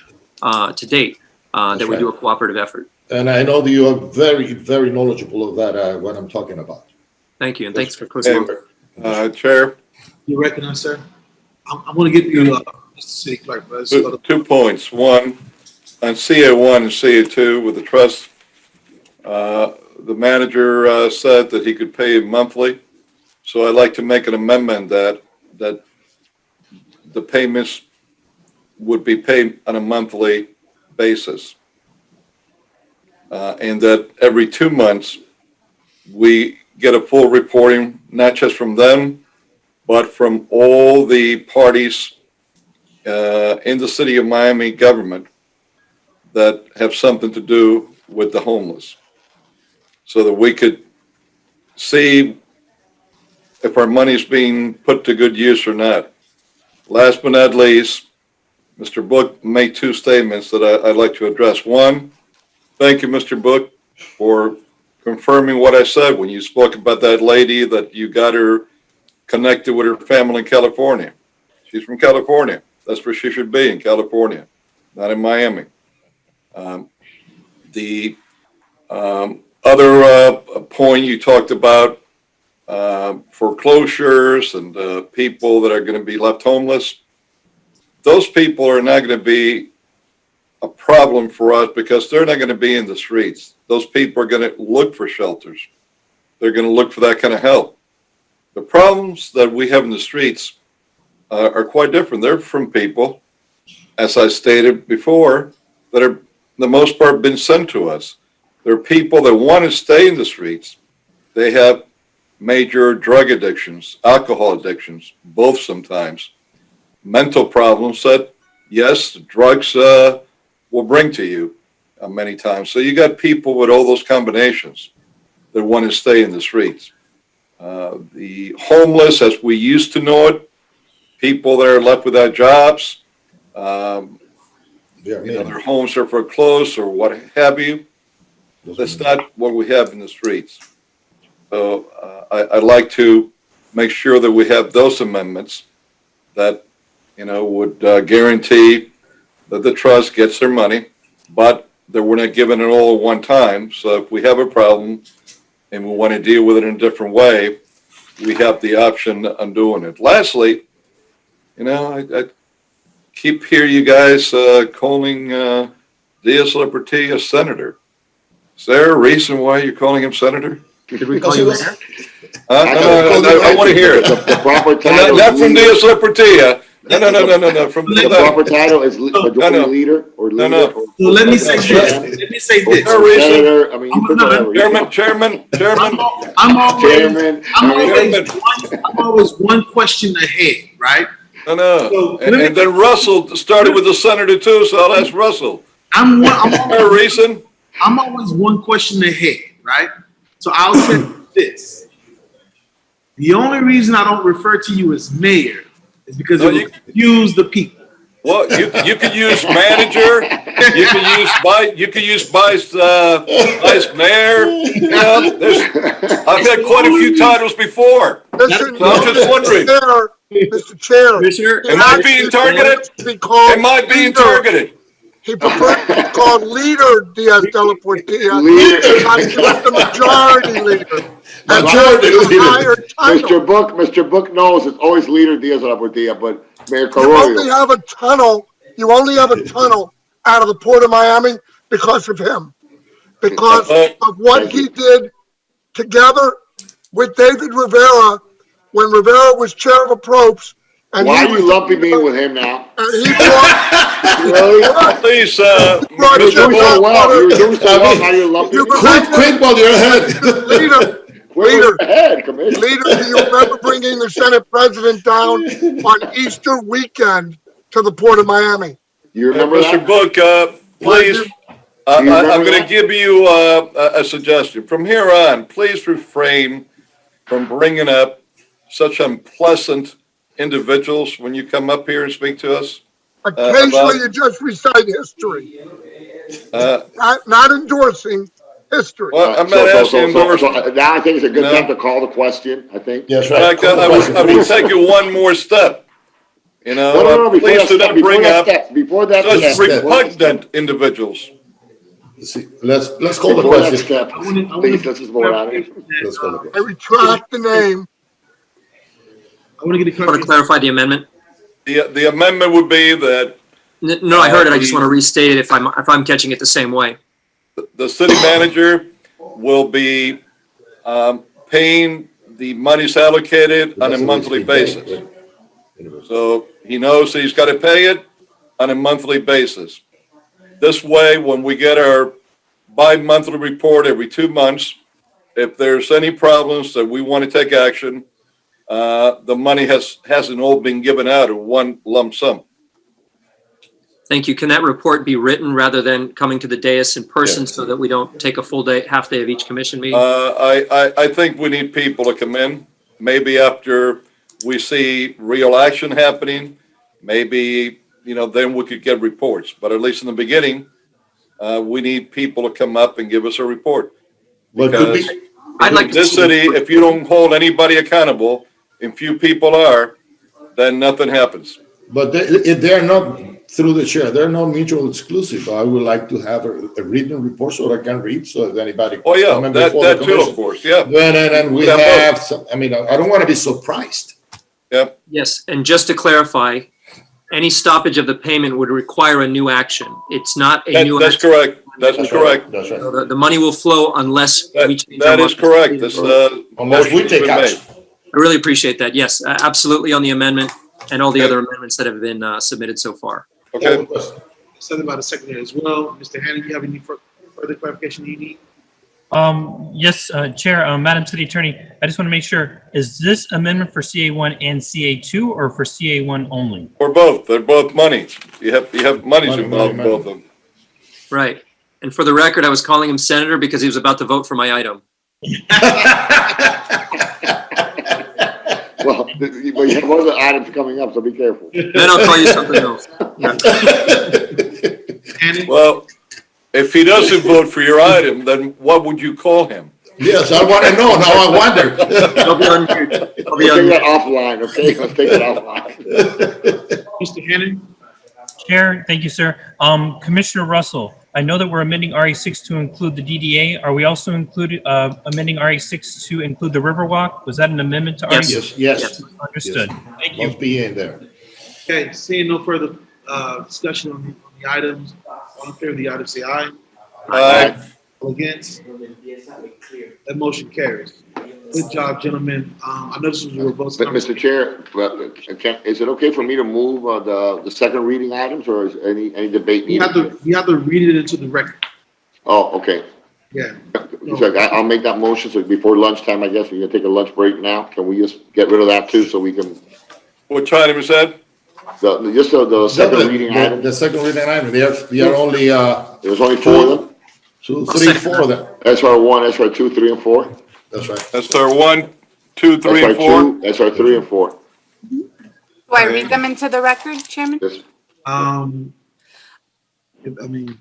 to date that we do a cooperative effort. And I know that you are very, very knowledgeable of that, what I'm talking about. Thank you, and thanks for closing. Chair. You recognize, sir? I'm going to get you, Mr. City Clerk. But 2 points. One, on CA1 and CA2 with the trust, the manager said that he could pay monthly. So I'd like to make an amendment that the payments would be paid on a monthly basis. And that every 2 months, we get a full reporting, not just from them, but from all the parties in the city of Miami government that have something to do with the homeless, so that we could see if our money's being put to good use or not. Last but not least, Mr. Book made 2 statements that I'd like to address. One, thank you, Mr. Book, for confirming what I said when you spoke about that lady that you got her connected with her family in California. She's from California. That's where she should be, in California, not in Miami. The other point you talked about, foreclosures and people that are going to be left homeless, those people are not going to be a problem for us because they're not going to be in the streets. Those people are going to look for shelters. They're going to look for that kind of help. The problems that we have in the streets are quite different. They're from people, as I stated before, that are, the most part, been sent to us. There are people that want to stay in the streets. They have major drug addictions, alcohol addictions, both sometimes. Mental problems that, yes, drugs will bring to you many times. So you got people with all those combinations that want to stay in the streets. The homeless, as we used to know it, people that are left without jobs, their homes are foreclosed or what have you. That's not what we have in the streets. So I'd like to make sure that we have those amendments that, would guarantee that the trust gets their money, but that we're not giving it all at one time. So if we have a problem and we want to deal with it in a different way, we have the option on doing it. Lastly, keep hear you guys calling Diaz-Liberty a senator. Is there a reason why you're calling him senator? Did we call you mayor? I want to hear it. The proper title. Not from Diaz-Liberty. No. From The proper title is majority leader or leader. No. Or- So let me say this. Senator, I mean, you could whatever. Chairman. I'm always one question ahead, right? No. And then Russell started with the senator too, so I'll ask Russell. I'm always one question ahead, right? So I'll say this. The only reason I don't refer to you as mayor is because you confuse the people. Well, you could use manager. You could use vice mayor. I've had quite a few titles before. Listen, So I'm just wondering. Mr. Chair. Am I being targeted? Am I being targeted? He preferred to be called Leader Diaz de la Portilla. Leader. Because he was the majority leader. Mr. Book knows it's always leader Diaz de la Portilla, but Mayor You only Carollo. have a tunnel. You only have a tunnel out of the Port of Miami because of him. Because of what he did together with David Rivera when Rivera was chair of approach. And Why are you lumping me with him now? And he brought, Really? Please, You're doing so well. You're doing so well. Now you're lumping me. Quit while you're ahead. Leader, do you remember bringing the Senate president down on Easter weekend to the Port of Miami? You remember Mr. that? Book, please, I'm remember going to that? give you a suggestion. From here on, please refrain from bringing up such unpleasant individuals when you come up here and speak to us. Occasionally, you just recite history, not endorsing history. Well, I'm not asking now I think it's a good time to call the question, I think. Yes, In right. fact, I would take it one more step. You know, No, before please that do not step, bring up before that such step. repugnant individuals. Let's call the Before that question. step, please, let's just vote on it. Let's call the question. I retract the name. I want to get a Want to clarify the amendment? The amendment would be that No, I heard it. I just want to restate it if I'm catching it the same way. the city manager will be paying the monies allocated on a monthly basis. So he knows he's got to pay it on a monthly basis. This way, when we get our bi-monthly report every 2 months, if there's any problems that we want to take action, the money hasn't all been given out in one lump sum. Thank you. Can that report be written rather than coming to the dais in person so that we don't take a full day, half day of each commission meeting? I think we need people to come in, maybe after we see real action happening, maybe, then we could get reports. But at least in the beginning, we need people to come up and give us a report. But could Because be, I'd like in to this see- city, if you don't hold anybody accountable, and few people are, then nothing happens. but if they're not through the chair, they're not mutual exclusive. I would like to have a written report so I can read, so if anybody. Oh, yeah, comment that before the too, of commission. course, yeah. And we Yeah, both. have some, I don't want to be surprised. Yep. Yes, and just to clarify, any stoppage of the payment would require a new action. It's not a new That's action. correct. That's correct. That's right. So the money will flow unless we change our That is market. correct. This, Unless we motion's take been made. action. I really appreciate that. Yes, absolutely on the amendment and all the other amendments that have been submitted so far. Okay. Something about the secretary as well. Mr. Hannon, you have any further clarification you need? Yes, Chair, Madam City Attorney, I just want to make sure, is this amendment for CA1 and CA2 or for CA1 only? Or both. They're both monies. You have monies Money, involved in money, both of them. Right. And for the record, I was calling him senator because he was about to vote for my item. Well, but you have other items coming up, so be careful. Then I'll call you something else. Yeah. Well, if he doesn't vote for your item, then what would you call him? Yes, I want to know. Now I wonder. I'll be on mute. I'll be We'll on take that mute. offline, okay? Let's take it offline. Mr. Hannon? Chair, thank you, sir. Commissioner Russell, I know that we're amending RA6 to include the DDA. Are we also amending RA6 to include the Riverwalk? Was that an amendment to RA6? Yes. Understood. Thank you. Must be in there. Okay, seeing no further Discussion on the items. All in favor of the item, say aye. Aye. All against? That motion carries. Good job, gentlemen. I know this was a robust. But Mr. Chair, is it okay for me to move the second reading items, or is any debate You needed? have to read it into the record. Oh, okay. Yeah. So I'll make that motion, so before lunchtime, I guess, we're gonna take a lunch break now. Can we just get rid of that too, so we can, What item is that? the second reading item? The second reading item, they are only, There's only 4 of them? 2, 3, 4 of them. SR 1, SR 2, 3, and 4? That's right. That's our 1, 2, 3, and 4. SR 3 and 4. Do I read them into the record, Chairman? Yes. I mean,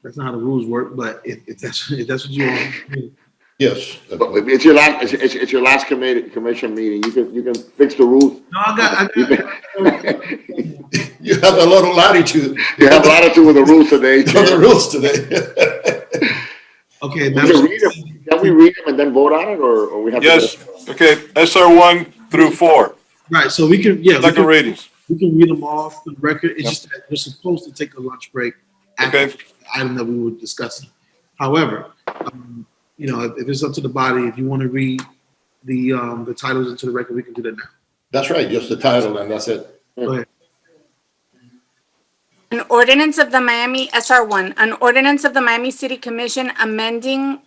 that's not how the rules work, but if that's what you want. Yes. But it's your last, it's your last commission meeting. You can fix the rules. No, I got. You have a lot of latitude. You have latitude with the rules today. The rules today. Okay. Can we read them and then vote on it, or we have? Yes, okay, SR 1 through 4. Right, so we can, yeah. Second readings. We can read them off the record. It's just that we're supposed to take a lunch break after the item that we were discussing. However, if it's up to the body, if you want to read the titles into the record, we can do that now. That's right, just the title and that's it. Go ahead. An ordinance of the Miami, SR 1, an ordinance of the Miami City Commission amending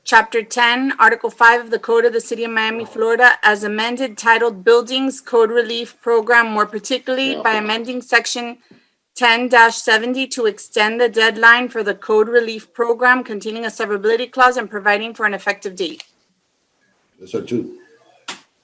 Chapter 10, Article 5 of the Code of the City of Miami, Florida, as amended, titled Buildings Code Relief Program, more particularly by amending Section 10-70 to extend the deadline for the Code Relief Program containing a severability clause and providing for an effective date. SR 2.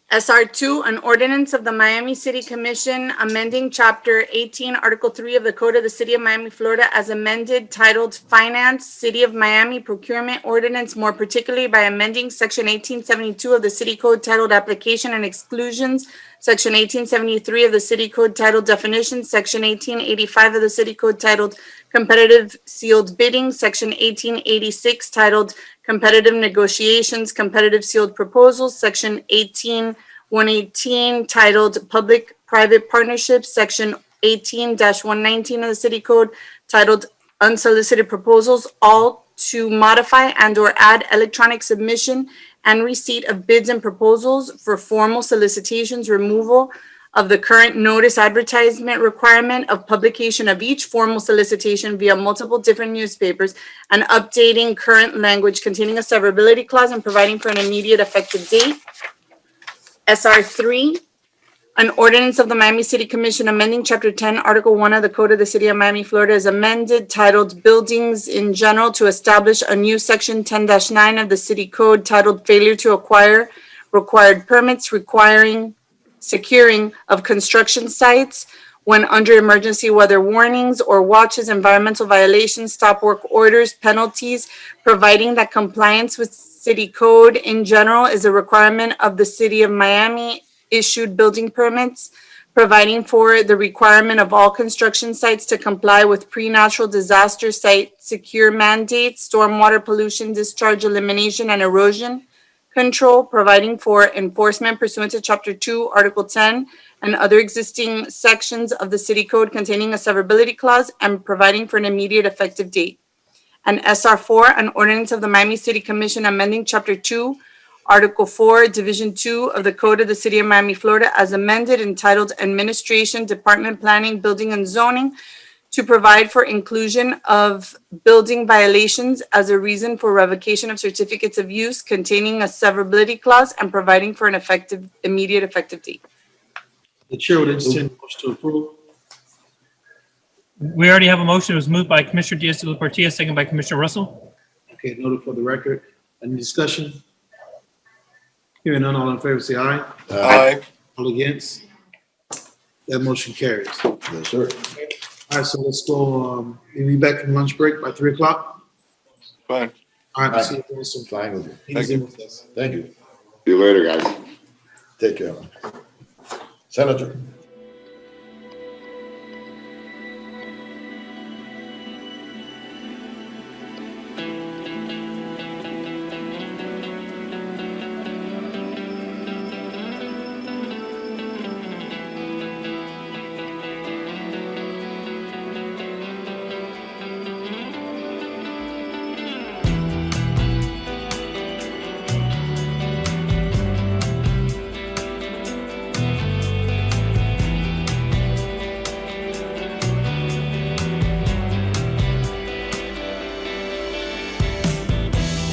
SR 2, an ordinance of the Miami City Commission amending Chapter 18, Article 3 of the Code of the City of Miami, Florida, as amended, titled Finance, City of Miami Procurement Ordinance, more particularly by amending Section 1872 of the City Code titled Application and Exclusions, Section 1873 of the City Code titled Definitions, Section 1885 of the City Code titled Competitive Sealed Bidding, Section 1886 titled Competitive Negotiations, Competitive Sealed Proposals, Section 18118 titled Public-Private Partnerships, Section 18-119 of the City Code titled Unsolicited Proposals, all to modify and/or add electronic submission and receipt of bids and proposals for formal solicitations, removal of the current notice advertisement requirement of publication of each formal solicitation via multiple different newspapers, and updating current language containing a severability clause and providing for an immediate effective date. SR 3, an ordinance of the Miami City Commission amending Chapter 10, Article 1 of the Code of the City of Miami, Florida, is amended, titled Buildings in General, to establish a new Section 10-9 of the City Code titled Failure to Acquire Required Permits, requiring securing of construction sites when under emergency weather warnings or watches, environmental violations, stop work orders, penalties, providing that compliance with city code in general is a requirement of the City of Miami issued building permits, providing for the requirement of all construction sites to comply with pre-natural disaster site secure mandates, stormwater pollution, discharge elimination, and erosion control, providing for enforcement pursuant to Chapter 2, Article 10, and other existing sections of the City Code containing a severability clause, and providing for an immediate effective date. And SR 4, an ordinance of the Miami City Commission amending Chapter 2, Article 4, Division 2 of the Code of the City of Miami, Florida, as amended, entitled Administration, Department, Planning, Building, and Zoning, to provide for inclusion of building violations as a reason for revocation of certificates of use containing a severability clause and providing for an immediate effective date. The chair would entertain a motion to approve. We already have a motion. It was moved by Commissioner Diaz-de-la-Portilla, second by Commissioner Russell. Okay, noted for the record. Any discussion? Hearing none, all in favor, say aye. Aye. All against? That motion carries. Yes, sir. All right, so let's go. We'll be back from lunch break by 3 o'clock. Fine. All right, see you soon. Fine with you. Thank you. With us. Thank you. See you later, guys. Take care. Senator.